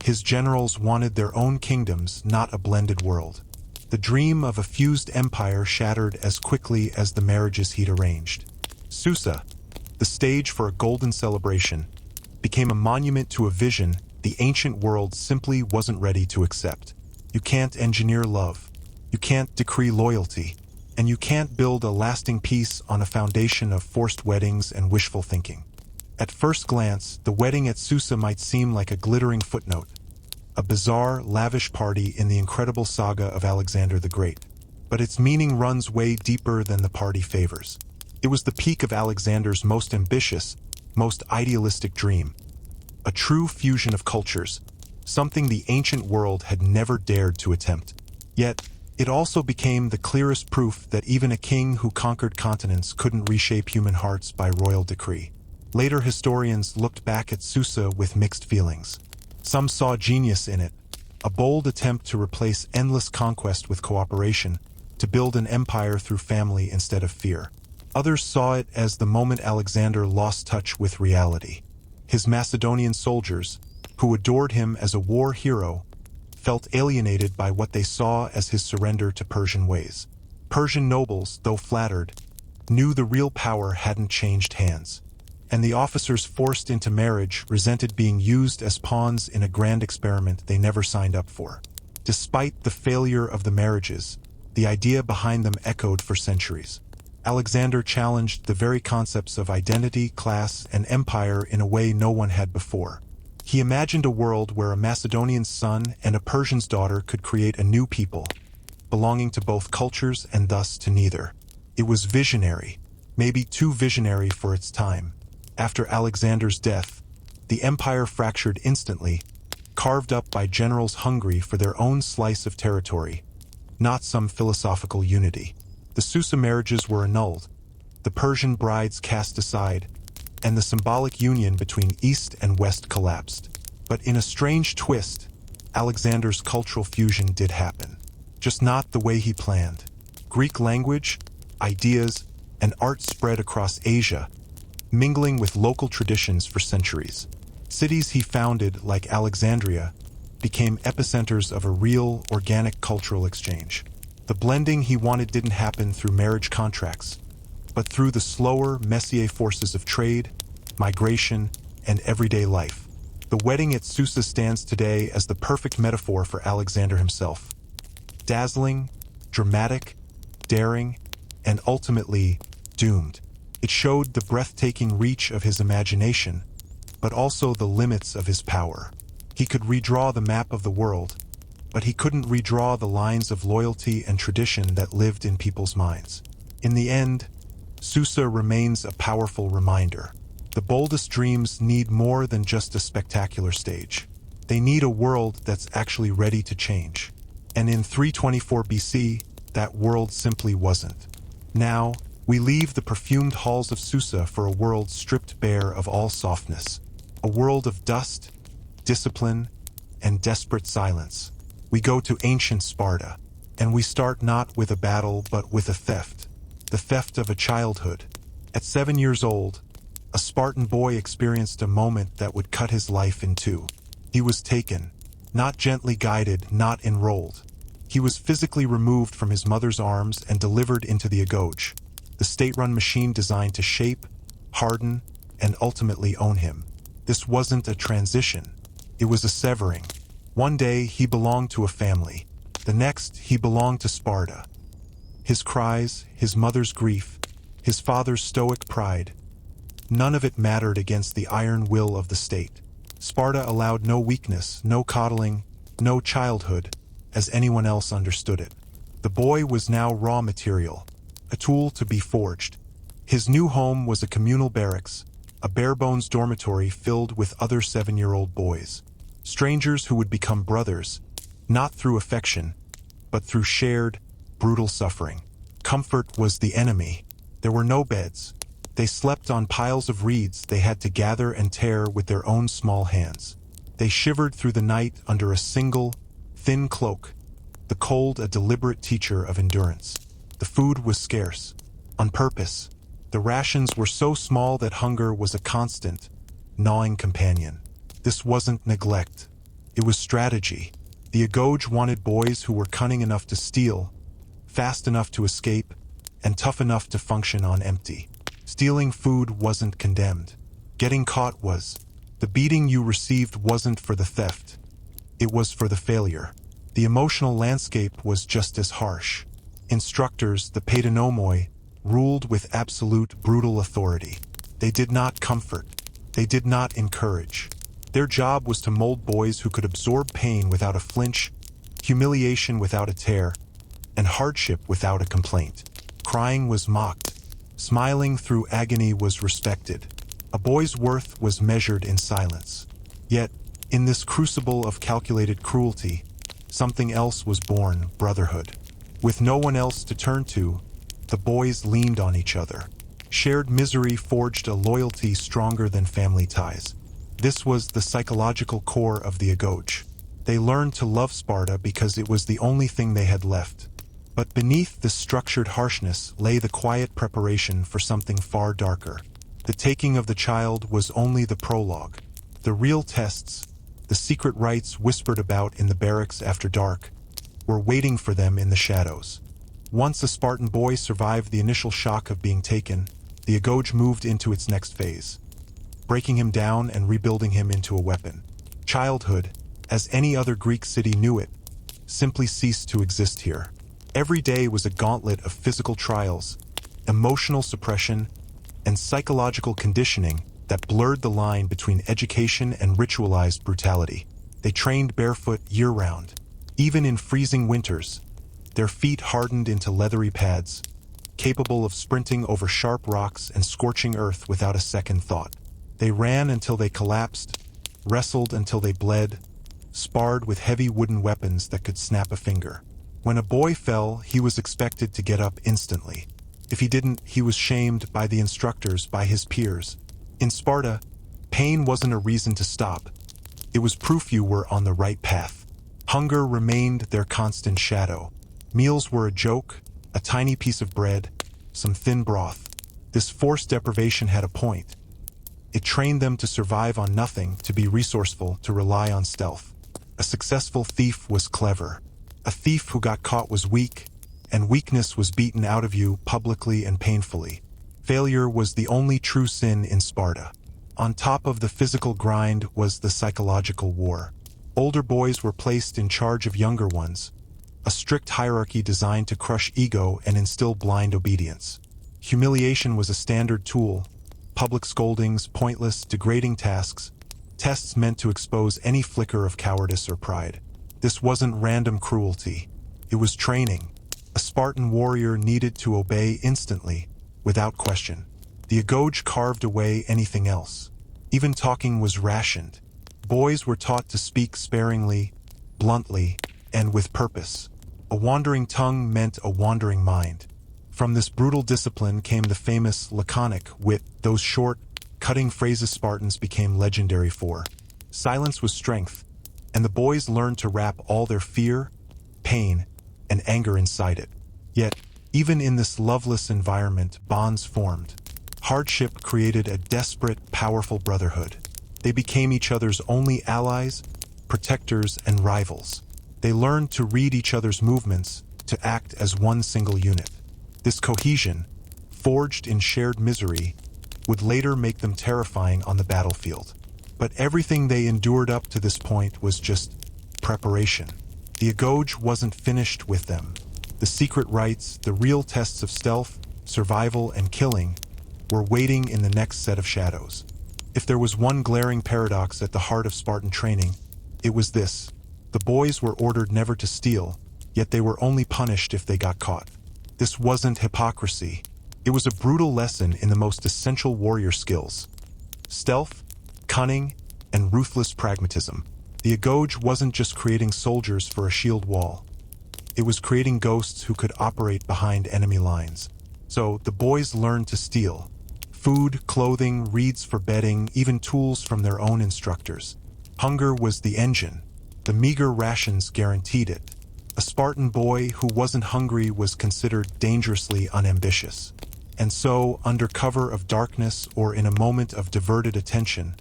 [SPEAKER 1] His generals wanted their own kingdoms, not a blended world. The dream of a fused empire shattered as quickly as the marriages he'd arranged. Susa, the stage for a golden celebration, became a monument to a vision the ancient world simply wasn't ready to accept. You can't engineer love, you can't decree loyalty, and you can't build a lasting peace on a foundation of forced weddings and wishful thinking. At first glance, the wedding at Susa might seem like a glittering footnote, a bizarre, lavish party in the incredible saga of Alexander the Great. But its meaning runs way deeper than the party favors. It was the peak of Alexander's most ambitious, most idealistic dream. A true fusion of cultures, something the ancient world had never dared to attempt. Yet, it also became the clearest proof that even a king who conquered continents couldn't reshape human hearts by royal decree. Later historians looked back at Susa with mixed feelings. Some saw genius in it, a bold attempt to replace endless conquest with cooperation, to build an empire through family instead of fear. Others saw it as the moment Alexander lost touch with reality. His Macedonian soldiers, who adored him as a war hero, felt alienated by what they saw as his surrender to Persian ways. Persian nobles, though flattered, knew the real power hadn't changed hands, and the officers forced into marriage resented being used as pawns in a grand experiment they never signed up for. Despite the failure of the marriages, the idea behind them echoed for centuries. Alexander challenged the very concepts of identity, class, and empire in a way no one had before. He imagined a world where a Macedonian's son and a Persian's daughter could create a new people, belonging to both cultures and thus to neither. It was visionary, maybe too visionary for its time. After Alexander's death, the empire fractured instantly, carved up by generals hungry for their own slice of territory, not some philosophical unity. The Susa marriages were annulled, the Persian brides cast aside, and the symbolic union between East and West collapsed. But in a strange twist, Alexander's cultural fusion did happen. Just not the way he planned. Greek language, ideas, and art spread across Asia, mingling with local traditions for centuries. Cities he founded, like Alexandria, became epicenters of a real, organic cultural exchange. The blending he wanted didn't happen through marriage contracts, but through the slower, messier forces of trade, migration, and everyday life. The wedding at Susa stands today as the perfect metaphor for Alexander himself. Dazzling, dramatic, daring, and ultimately doomed. It showed the breathtaking reach of his imagination, but also the limits of his power. He could redraw the map of the world, but he couldn't redraw the lines of loyalty and tradition that lived in people's minds. In the end, Susa remains a powerful reminder. The boldest dreams need more than just a spectacular stage. They need a world that's actually ready to change. And in 324 BC, that world simply wasn't. Now, we leave the perfumed halls of Susa for a world stripped bare of all softness. A world of dust, discipline, and desperate silence. We go to ancient Sparta, and we start not with a battle but with a theft. The theft of a childhood. At 7 years old, a Spartan boy experienced a moment that would cut his life in two. He was taken, not gently guided, not enrolled. He was physically removed from his mother's arms and delivered into the Agoge, the state-run machine designed to shape, harden, and ultimately own him. This wasn't a transition. It was a severing. One day he belonged to a family. The next he belonged to Sparta. His cries, his mother's grief, his father's stoic pride, none of it mattered against the iron will of the state. Sparta allowed no weakness, no coddling, no childhood, as anyone else understood it. The boy was now raw material, a tool to be forged. His new home was a communal barracks, a bare-bones dormitory filled with other 7-year-old boys. Strangers who would become brothers, not through affection, but through shared, brutal suffering. Comfort was the enemy. There were no beds. They slept on piles of reeds they had to gather and tear with their own small hands. They shivered through the night under a single, thin cloak, the cold a deliberate teacher of endurance. The food was scarce, on purpose. The rations were so small that hunger was a constant, gnawing companion. This wasn't neglect. It was strategy. The Agoge wanted boys who were cunning enough to steal, fast enough to escape, and tough enough to function on empty. Stealing food wasn't condemned. Getting caught was. The beating you received wasn't for the theft. It was for the failure. The emotional landscape was just as harsh. Instructors, the paedonomoi, ruled with absolute brutal authority. They did not comfort. They did not encourage. Their job was to mold boys who could absorb pain without a flinch, humiliation without a tear, and hardship without a complaint. Crying was mocked. Smiling through agony was respected. A boy's worth was measured in silence. Yet, in this crucible of calculated cruelty, something else was born: brotherhood. With no one else to turn to, the boys leaned on each other. Shared misery forged a loyalty stronger than family ties. This was the psychological core of the Agoge. They learned to love Sparta because it was the only thing they had left. But beneath this structured harshness lay the quiet preparation for something far darker. The taking of the child was only the prologue. The real tests, the secret rites whispered about in the barracks after dark, were waiting for them in the shadows. Once a Spartan boy survived the initial shock of being taken, the Agoge moved into its next phase, breaking him down and rebuilding him into a weapon. Childhood, as any other Greek city knew it, simply ceased to exist here. Every day was a gauntlet of physical trials, emotional suppression, and psychological conditioning that blurred the line between education and ritualized brutality. They trained barefoot year-round. Even in freezing winters, their feet hardened into leathery pads, capable of sprinting over sharp rocks and scorching earth without a second thought. They ran until they collapsed, wrestled until they bled, sparred with heavy wooden weapons that could snap a finger. When a boy fell, he was expected to get up instantly. If he didn't, he was shamed by the instructors, by his peers. In Sparta, pain wasn't a reason to stop. It was proof you were on the right path. Hunger remained their constant shadow. Meals were a joke, a tiny piece of bread, some thin broth. This forced deprivation had a point. It trained them to survive on nothing, to be resourceful, to rely on stealth. A successful thief was clever. A thief who got caught was weak, and weakness was beaten out of you publicly and painfully. Failure was the only true sin in Sparta. On top of the physical grind was the psychological war. Older boys were placed in charge of younger ones, a strict hierarchy designed to crush ego and instill blind obedience. Humiliation was a standard tool. Public scoldings, pointless, degrading tasks, tests meant to expose any flicker of cowardice or pride. This wasn't random cruelty. It was training. A Spartan warrior needed to obey instantly, without question. The Agoge carved away anything else. Even talking was rationed. Boys were taught to speak sparingly, bluntly, and with purpose. A wandering tongue meant a wandering mind. From this brutal discipline came the famous laconic wit, those short, cutting phrases Spartans became legendary for. Silence was strength, and the boys learned to wrap all their fear, pain, and anger inside it. Yet, even in this loveless environment, bonds formed. Hardship created a desperate, powerful brotherhood. They became each other's only allies, protectors, and rivals. They learned to read each other's movements, to act as one single unit. This cohesion, forged in shared misery, would later make them terrifying on the battlefield. But everything they endured up to this point was just preparation. The Agoge wasn't finished with them. The secret rites, the real tests of stealth, survival, and killing, were waiting in the next set of shadows. If there was one glaring paradox at the heart of Spartan training, it was this. The boys were ordered never to steal, yet they were only punished if they got caught. This wasn't hypocrisy. It was a brutal lesson in the most essential warrior skills: stealth, cunning, and ruthless pragmatism. The Agoge wasn't just creating soldiers for a shield wall. It was creating ghosts who could operate behind enemy lines. So the boys learned to steal. Food, clothing, reeds for bedding, even tools from their own instructors. Hunger was the engine. The meager rations guaranteed it. A Spartan boy who wasn't hungry was considered dangerously unambitious. And so, under cover of darkness or in a moment of diverted attention,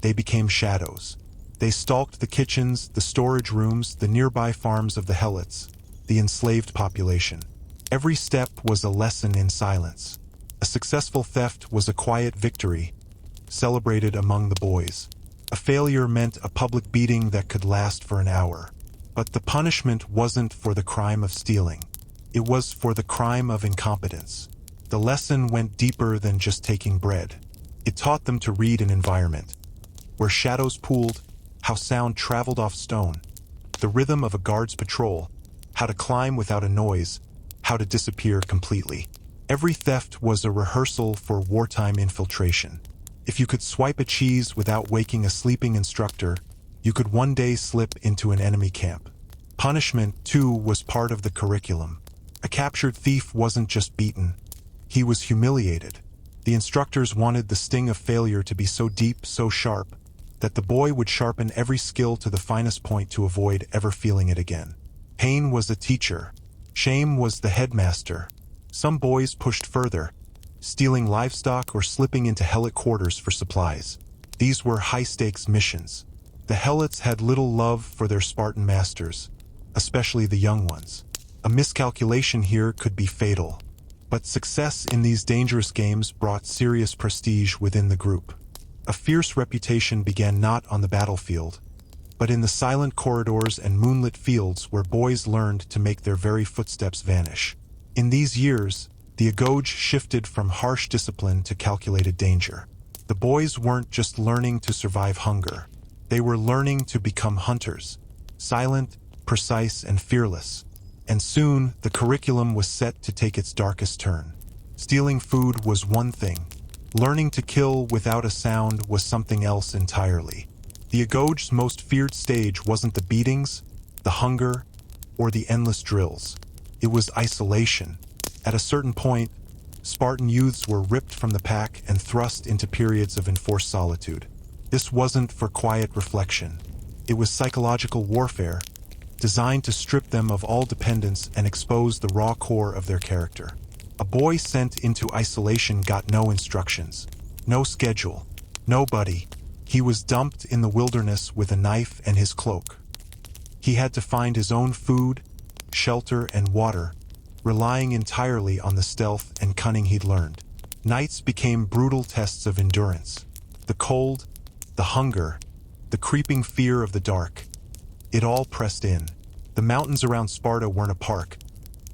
[SPEAKER 1] they became shadows. They stalked the kitchens, the storage rooms, the nearby farms of the helots, the enslaved population. Every step was a lesson in silence. A successful theft was a quiet victory, celebrated among the boys. A failure meant a public beating that could last for an hour. But the punishment wasn't for the crime of stealing. It was for the crime of incompetence. The lesson went deeper than just taking bread. It taught them to read an environment. Where shadows pooled, how sound traveled off stone, the rhythm of a guard's patrol, how to climb without a noise, how to disappear completely. Every theft was a rehearsal for wartime infiltration. If you could swipe a cheese without waking a sleeping instructor, you could one day slip into an enemy camp. Punishment, too, was part of the curriculum. A captured thief wasn't just beaten. He was humiliated. The instructors wanted the sting of failure to be so deep, so sharp, that the boy would sharpen every skill to the finest point to avoid ever feeling it again. Pain was a teacher. Shame was the headmaster. Some boys pushed further, stealing livestock or slipping into helot quarters for supplies. These were high-stakes missions. The helots had little love for their Spartan masters, especially the young ones. A miscalculation here could be fatal. But success in these dangerous games brought serious prestige within the group. A fierce reputation began not on the battlefield, but in the silent corridors and moonlit fields where boys learned to make their very footsteps vanish. In these years, the Agoj shifted from harsh discipline to calculated danger. The boys weren't just learning to survive hunger. They were learning to become hunters, silent, precise, and fearless. And soon, the curriculum was set to take its darkest turn. Stealing food was one thing. Learning to kill without a sound was something else entirely. The Agoj's most feared stage wasn't the beatings, the hunger, or the endless drills. It was isolation. At a certain point, Spartan youths were ripped from the pack and thrust into periods of enforced solitude. This wasn't for quiet reflection. It was psychological warfare, designed to strip them of all dependence and expose the raw core of their character. A boy sent into isolation got no instructions, no schedule, no buddy. He was dumped in the wilderness with a knife and his cloak. He had to find his own food, shelter, and water, relying entirely on the stealth and cunning he'd learned. Nights became brutal tests of endurance. The cold, the hunger, the creeping fear of the dark. It all pressed in. The mountains around Sparta weren't a park.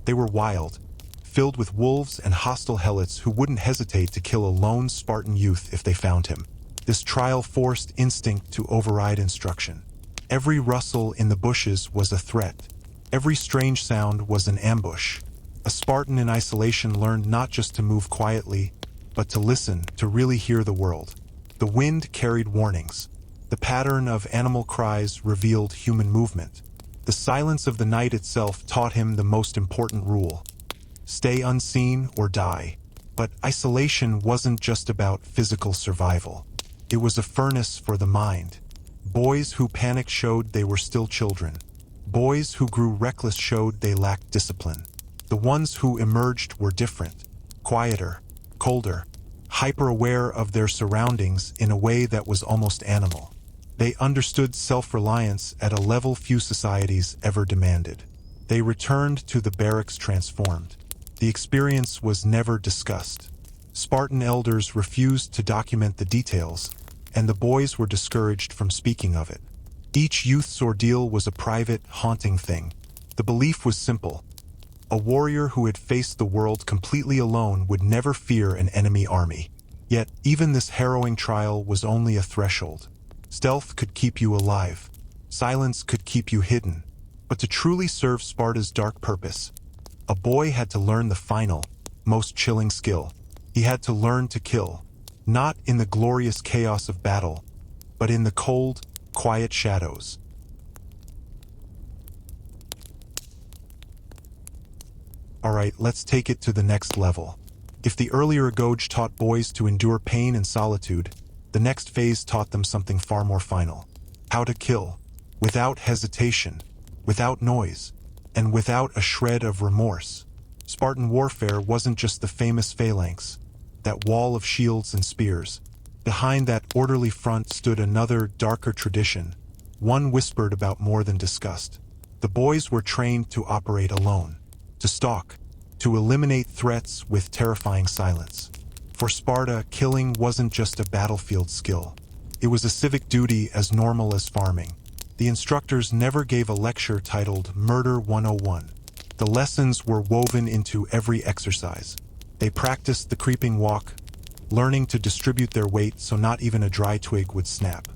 [SPEAKER 1] They were wild, filled with wolves and hostile helots who wouldn't hesitate to kill a lone Spartan youth if they found him. This trial forced instinct to override instruction. Every rustle in the bushes was a threat. Every strange sound was an ambush. A Spartan in isolation learned not just to move quietly, but to listen, to really hear the world. The wind carried warnings. The pattern of animal cries revealed human movement. The silence of the night itself taught him the most important rule: stay unseen or die. But isolation wasn't just about physical survival. It was a furnace for the mind. Boys who panicked showed they were still children. Boys who grew reckless showed they lacked discipline. The ones who emerged were different, quieter, colder, hyper-aware of their surroundings in a way that was almost animal. They understood self-reliance at a level few societies ever demanded. They returned to the barracks transformed. The experience was never discussed. Spartan elders refused to document the details, and the boys were discouraged from speaking of it. Each youth's ordeal was a private, haunting thing. The belief was simple: a warrior who had faced the world completely alone would never fear an enemy army. Yet, even this harrowing trial was only a threshold. Stealth could keep you alive. Silence could keep you hidden. But to truly serve Sparta's dark purpose, a boy had to learn the final, most chilling skill. He had to learn to kill, not in the glorious chaos of battle, but in the cold, quiet shadows. Alright, let's take it to the next level. If the earlier Agoj taught boys to endure pain and solitude, the next phase taught them something far more final: how to kill, without hesitation, without noise, and without a shred of remorse. Spartan warfare wasn't just the famous phalanx, that wall of shields and spears. Behind that orderly front stood another, darker tradition, one whispered about more than discussed. The boys were trained to operate alone, to stalk, to eliminate threats with terrifying silence. For Sparta, killing wasn't just a battlefield skill. It was a civic duty as normal as farming. The instructors never gave a lecture titled Murder 101. The lessons were woven into every exercise. They practiced the creeping walk, learning to distribute their weight so not even a dry twig would snap.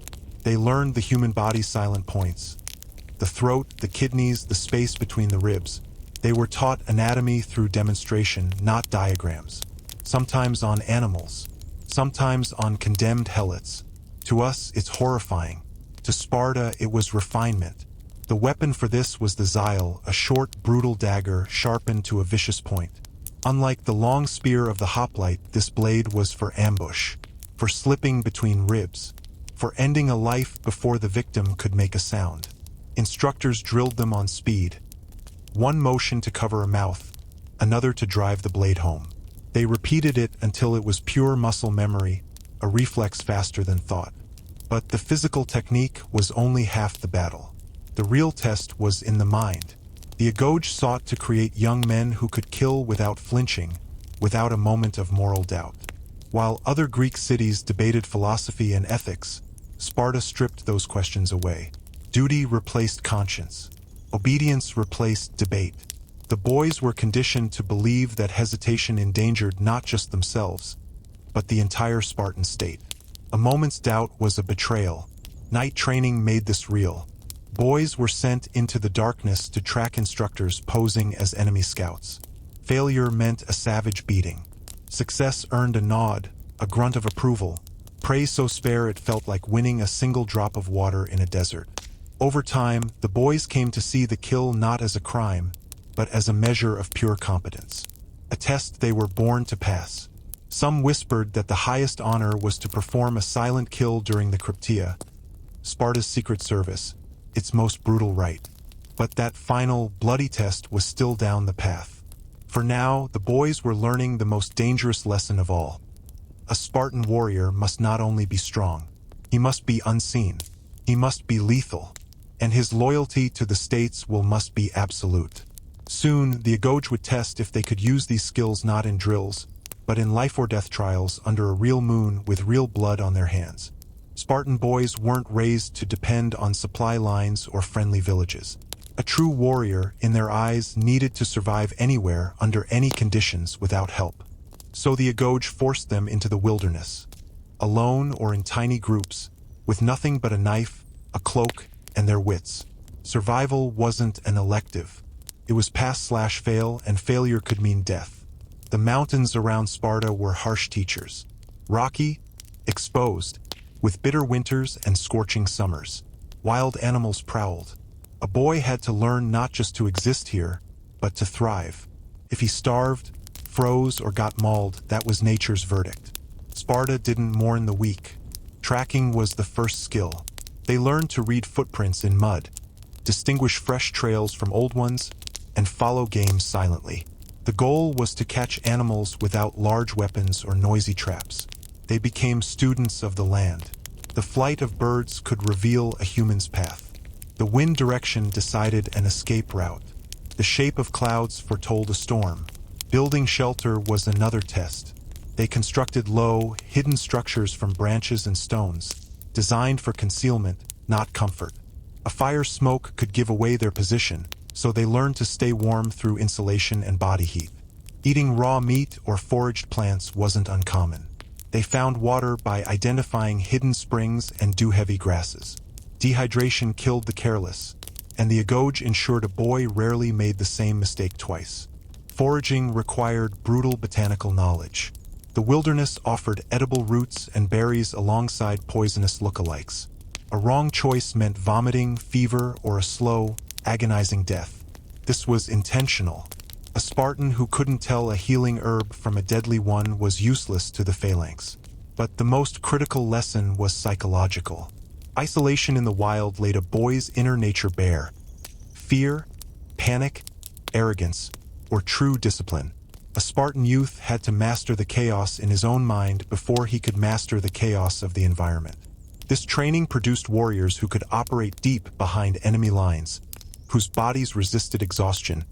[SPEAKER 1] They learned the human body's silent points. The throat, the kidneys, the space between the ribs. They were taught anatomy through demonstration, not diagrams. Sometimes on animals, sometimes on condemned helots. To us, it's horrifying. To Sparta, it was refinement. The weapon for this was the xyle, a short, brutal dagger sharpened to a vicious point. Unlike the long spear of the hoplite, this blade was for ambush, for slipping between ribs, for ending a life before the victim could make a sound. Instructors drilled them on speed. One motion to cover a mouth, another to drive the blade home. They repeated it until it was pure muscle memory, a reflex faster than thought. But the physical technique was only half the battle. The real test was in the mind. The Agoge sought to create young men who could kill without flinching, without a moment of moral doubt. While other Greek cities debated philosophy and ethics, Sparta stripped those questions away. Duty replaced conscience. Obedience replaced debate. The boys were conditioned to believe that hesitation endangered not just themselves, but the entire Spartan state. A moment's doubt was a betrayal. Night training made this real. Boys were sent into the darkness to track instructors posing as enemy scouts. Failure meant a savage beating. Success earned a nod, a grunt of approval. Praise so spare it felt like winning a single drop of water in a desert. Over time, the boys came to see the kill not as a crime, but as a measure of pure competence. A test they were born to pass. Some whispered that the highest honor was to perform a silent kill during the Cryptia, Sparta's secret service, its most brutal rite. But that final, bloody test was still down the path. For now, the boys were learning the most dangerous lesson of all. A Spartan warrior must not only be strong, he must be unseen, he must be lethal, and his loyalty to the states must be absolute. Soon, the Agoge would test if they could use these skills not in drills, but in life-or-death trials under a real moon with real blood on their hands. Spartan boys weren't raised to depend on supply lines or friendly villages. A true warrior, in their eyes, needed to survive anywhere under any conditions without help. So the Agoge forced them into the wilderness, alone or in tiny groups, with nothing but a knife, a cloak, and their wits. Survival wasn't an elective. It was pass/fail, and failure could mean death. The mountains around Sparta were harsh teachers. Rocky, exposed, with bitter winters and scorching summers. Wild animals prowled. A boy had to learn not just to exist here, but to thrive. If he starved, froze, or got mauled, that was nature's verdict. Sparta didn't mourn the weak. Tracking was the first skill. They learned to read footprints in mud, distinguish fresh trails from old ones, and follow game silently. The goal was to catch animals without large weapons or noisy traps. They became students of the land. The flight of birds could reveal a human's path. The wind direction decided an escape route. The shape of clouds foretold a storm. Building shelter was another test. They constructed low, hidden structures from branches and stones, designed for concealment, not comfort. A fire's smoke could give away their position, so they learned to stay warm through insulation and body heat. Eating raw meat or foraged plants wasn't uncommon. They found water by identifying hidden springs and dew-heavy grasses. Dehydration killed the careless, and the Agoge ensured a boy rarely made the same mistake twice. Foraging required brutal botanical knowledge. The wilderness offered edible roots and berries alongside poisonous lookalikes. A wrong choice meant vomiting, fever, or a slow, agonizing death. This was intentional. A Spartan who couldn't tell a healing herb from a deadly one was useless to the phalanx. But the most critical lesson was psychological. Isolation in the wild laid a boy's inner nature bare. Fear, panic, arrogance, or true discipline. A Spartan youth had to master the chaos in his own mind before he could master the chaos of the environment. This training produced warriors who could operate deep behind enemy lines, whose bodies resisted exhaustion,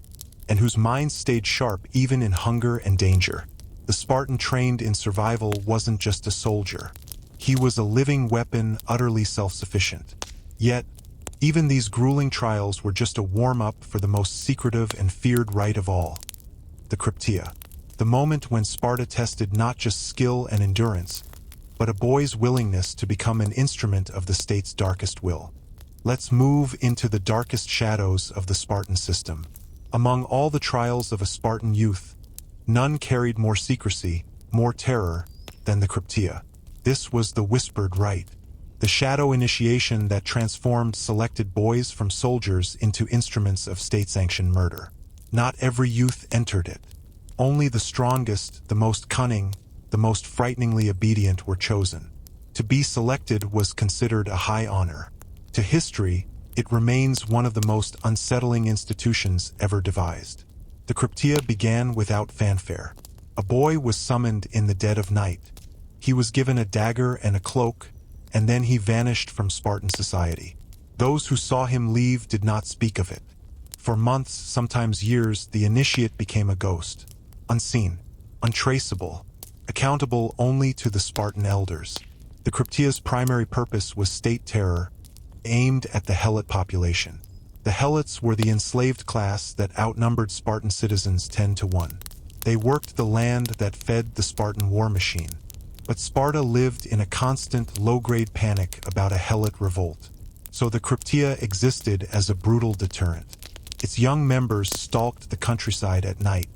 [SPEAKER 1] and whose minds stayed sharp even in hunger and danger. The Spartan trained in survival wasn't just a soldier. He was a living weapon, utterly self-sufficient. Yet, even these grueling trials were just a warm-up for the most secretive and feared rite of all, the Cryptia. The moment when Sparta tested not just skill and endurance, but a boy's willingness to become an instrument of the state's darkest will. Let's move into the darkest shadows of the Spartan system. Among all the trials of a Spartan youth, none carried more secrecy, more terror, than the Cryptia. This was the whispered rite, the shadow initiation that transformed selected boys from soldiers into instruments of state-sanctioned murder. Not every youth entered it. Only the strongest, the most cunning, the most frighteningly obedient were chosen. To be selected was considered a high honor. To history, it remains one of the most unsettling institutions ever devised. The Cryptia began without fanfare. A boy was summoned in the dead of night. He was given a dagger and a cloak, and then he vanished from Spartan society. Those who saw him leave did not speak of it. For months, sometimes years, the initiate became a ghost. Unseen, untraceable, accountable only to the Spartan elders. The Cryptia's primary purpose was state terror, aimed at the Helot population. The Helots were the enslaved class that outnumbered Spartan citizens 10 to 1. They worked the land that fed the Spartan war machine. But Sparta lived in a constant low-grade panic about a Helot revolt. So the Cryptia existed as a brutal deterrent. Its young members stalked the countryside at night.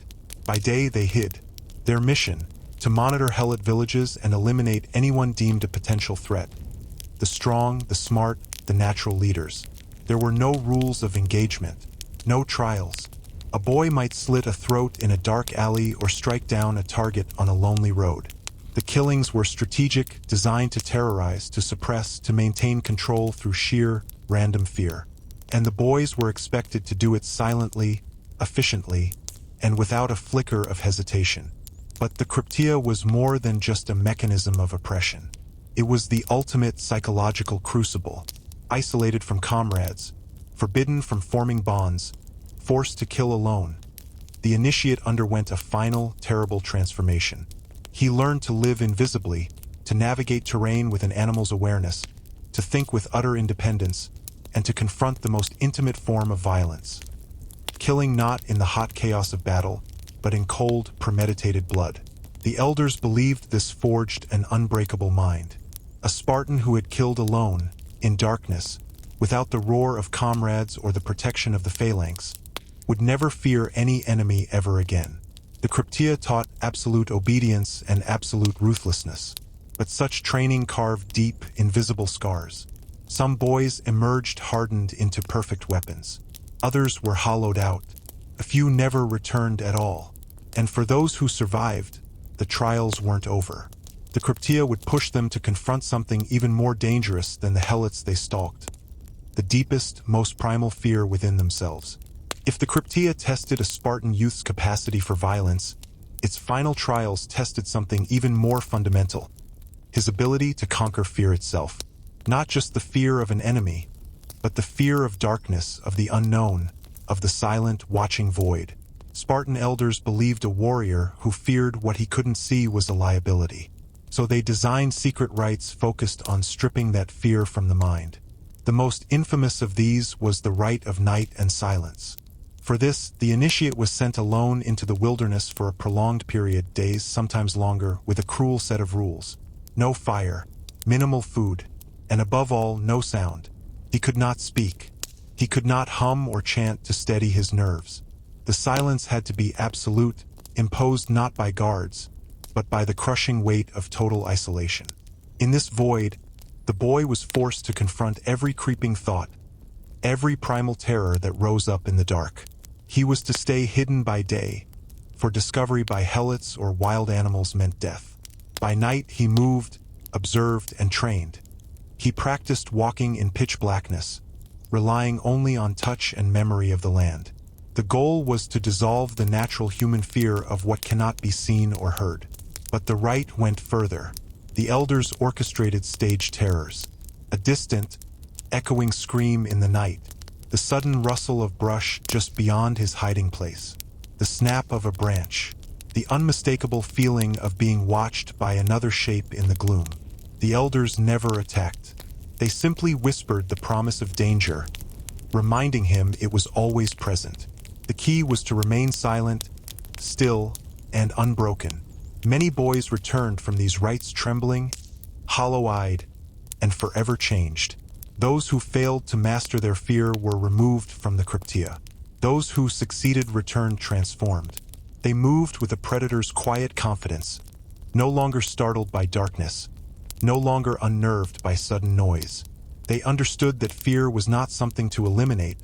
[SPEAKER 1] By day they hid. Their mission, to monitor Helot villages and eliminate anyone deemed a potential threat. The strong, the smart, the natural leaders. There were no rules of engagement, no trials. A boy might slit a throat in a dark alley or strike down a target on a lonely road. The killings were strategic, designed to terrorize, to suppress, to maintain control through sheer, random fear. And the boys were expected to do it silently, efficiently, and without a flicker of hesitation. But the Cryptia was more than just a mechanism of oppression. It was the ultimate psychological crucible, isolated from comrades, forbidden from forming bonds, forced to kill alone. The initiate underwent a final, terrible transformation. He learned to live invisibly, to navigate terrain with an animal's awareness, to think with utter independence, and to confront the most intimate form of violence. Killing not in the hot chaos of battle, but in cold, premeditated blood. The elders believed this forged an unbreakable mind. A Spartan who had killed alone, in darkness, without the roar of comrades or the protection of the phalanx, would never fear any enemy ever again. The Cryptia taught absolute obedience and absolute ruthlessness, but such training carved deep, invisible scars. Some boys emerged hardened into perfect weapons. Others were hollowed out. A few never returned at all. And for those who survived, the trials weren't over. The Cryptia would push them to confront something even more dangerous than the Helots they stalked. The deepest, most primal fear within themselves. If the Cryptia tested a Spartan youth's capacity for violence, its final trials tested something even more fundamental. His ability to conquer fear itself. Not just the fear of an enemy, but the fear of darkness, of the unknown, of the silent, watching void. Spartan elders believed a warrior who feared what he couldn't see was a liability. So they designed secret rites focused on stripping that fear from the mind. The most infamous of these was the rite of night and silence. For this, the initiate was sent alone into the wilderness for a prolonged period, days, sometimes longer, with a cruel set of rules. No fire, minimal food, and above all, no sound. He could not speak. He could not hum or chant to steady his nerves. The silence had to be absolute, imposed not by guards, but by the crushing weight of total isolation. In this void, the boy was forced to confront every creeping thought, every primal terror that rose up in the dark. He was to stay hidden by day, for discovery by helots or wild animals meant death. By night he moved, observed, and trained. He practiced walking in pitch blackness, relying only on touch and memory of the land. The goal was to dissolve the natural human fear of what cannot be seen or heard. But the rite went further. The elders orchestrated stage terrors. A distant, echoing scream in the night, the sudden rustle of brush just beyond his hiding place, the snap of a branch, the unmistakable feeling of being watched by another shape in the gloom. The elders never attacked. They simply whispered the promise of danger, reminding him it was always present. The key was to remain silent, still, and unbroken. Many boys returned from these rites trembling, hollow-eyed, and forever changed. Those who failed to master their fear were removed from the cryptia. Those who succeeded returned transformed. They moved with a predator's quiet confidence, no longer startled by darkness, no longer unnerved by sudden noise. They understood that fear was not something to eliminate,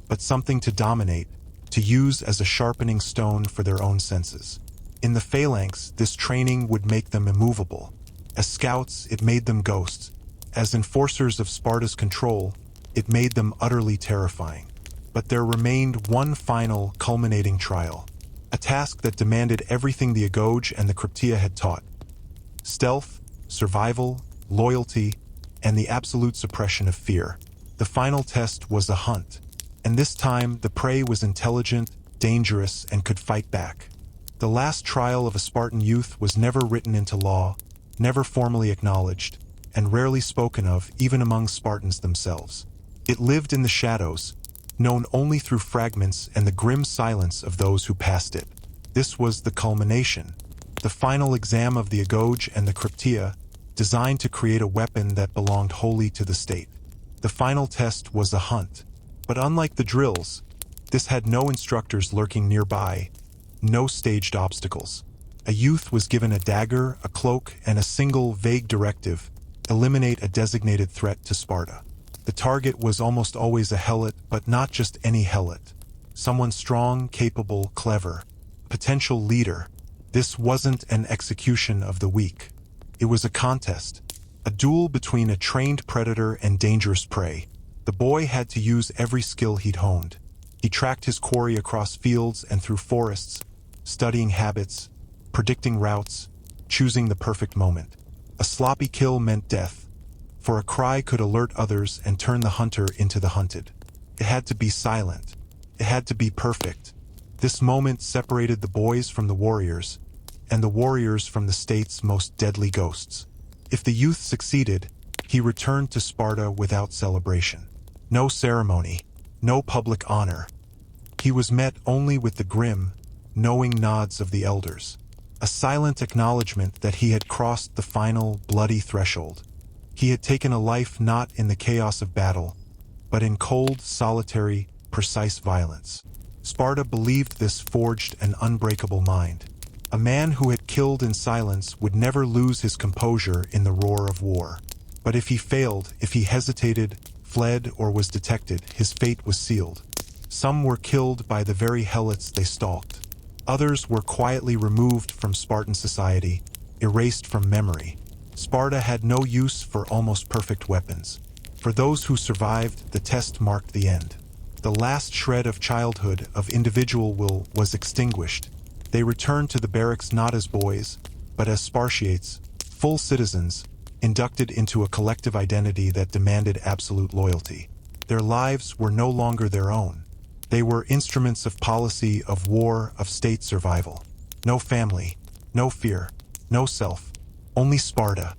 [SPEAKER 1] but something to dominate, to use as a sharpening stone for their own senses. In the phalanx, this training would make them immovable. As scouts, it made them ghosts. As enforcers of Sparta's control, it made them utterly terrifying. But there remained one final, culminating trial. A task that demanded everything the Agoge and the Cryptia had taught. Stealth, survival, loyalty, and the absolute suppression of fear. The final test was a hunt. And this time, the prey was intelligent, dangerous, and could fight back. The last trial of a Spartan youth was never written into law, never formally acknowledged, and rarely spoken of even among Spartans themselves. It lived in the shadows, known only through fragments and the grim silence of those who passed it. This was the culmination, the final exam of the Agoge and the Cryptia, designed to create a weapon that belonged wholly to the state. The final test was a hunt, but unlike the drills, this had no instructors lurking nearby, no staged obstacles. A youth was given a dagger, a cloak, and a single, vague directive: eliminate a designated threat to Sparta. The target was almost always a helot, but not just any helot. Someone strong, capable, clever. Potential leader. This wasn't an execution of the weak. It was a contest. A duel between a trained predator and dangerous prey. The boy had to use every skill he'd honed. He tracked his quarry across fields and through forests, studying habits, predicting routes, choosing the perfect moment. A sloppy kill meant death, for a cry could alert others and turn the hunter into the hunted. It had to be silent. It had to be perfect. This moment separated the boys from the warriors, and the warriors from the state's most deadly ghosts. If the youth succeeded, he returned to Sparta without celebration. No ceremony, no public honor. He was met only with the grim, knowing nods of the elders. A silent acknowledgement that he had crossed the final, bloody threshold. He had taken a life not in the chaos of battle, but in cold, solitary, precise violence. Sparta believed this forged an unbreakable mind. A man who had killed in silence would never lose his composure in the roar of war. But if he failed, if he hesitated, fled, or was detected, his fate was sealed. Some were killed by the very helots they stalked. Others were quietly removed from Spartan society, erased from memory. Sparta had no use for almost perfect weapons. For those who survived, the test marked the end. The last shred of childhood, of individual will, was extinguished. They returned to the barracks not as boys, but as Spartiates, full citizens, inducted into a collective identity that demanded absolute loyalty. Their lives were no longer their own. They were instruments of policy, of war, of state survival. No family, no fear, no self, only Sparta,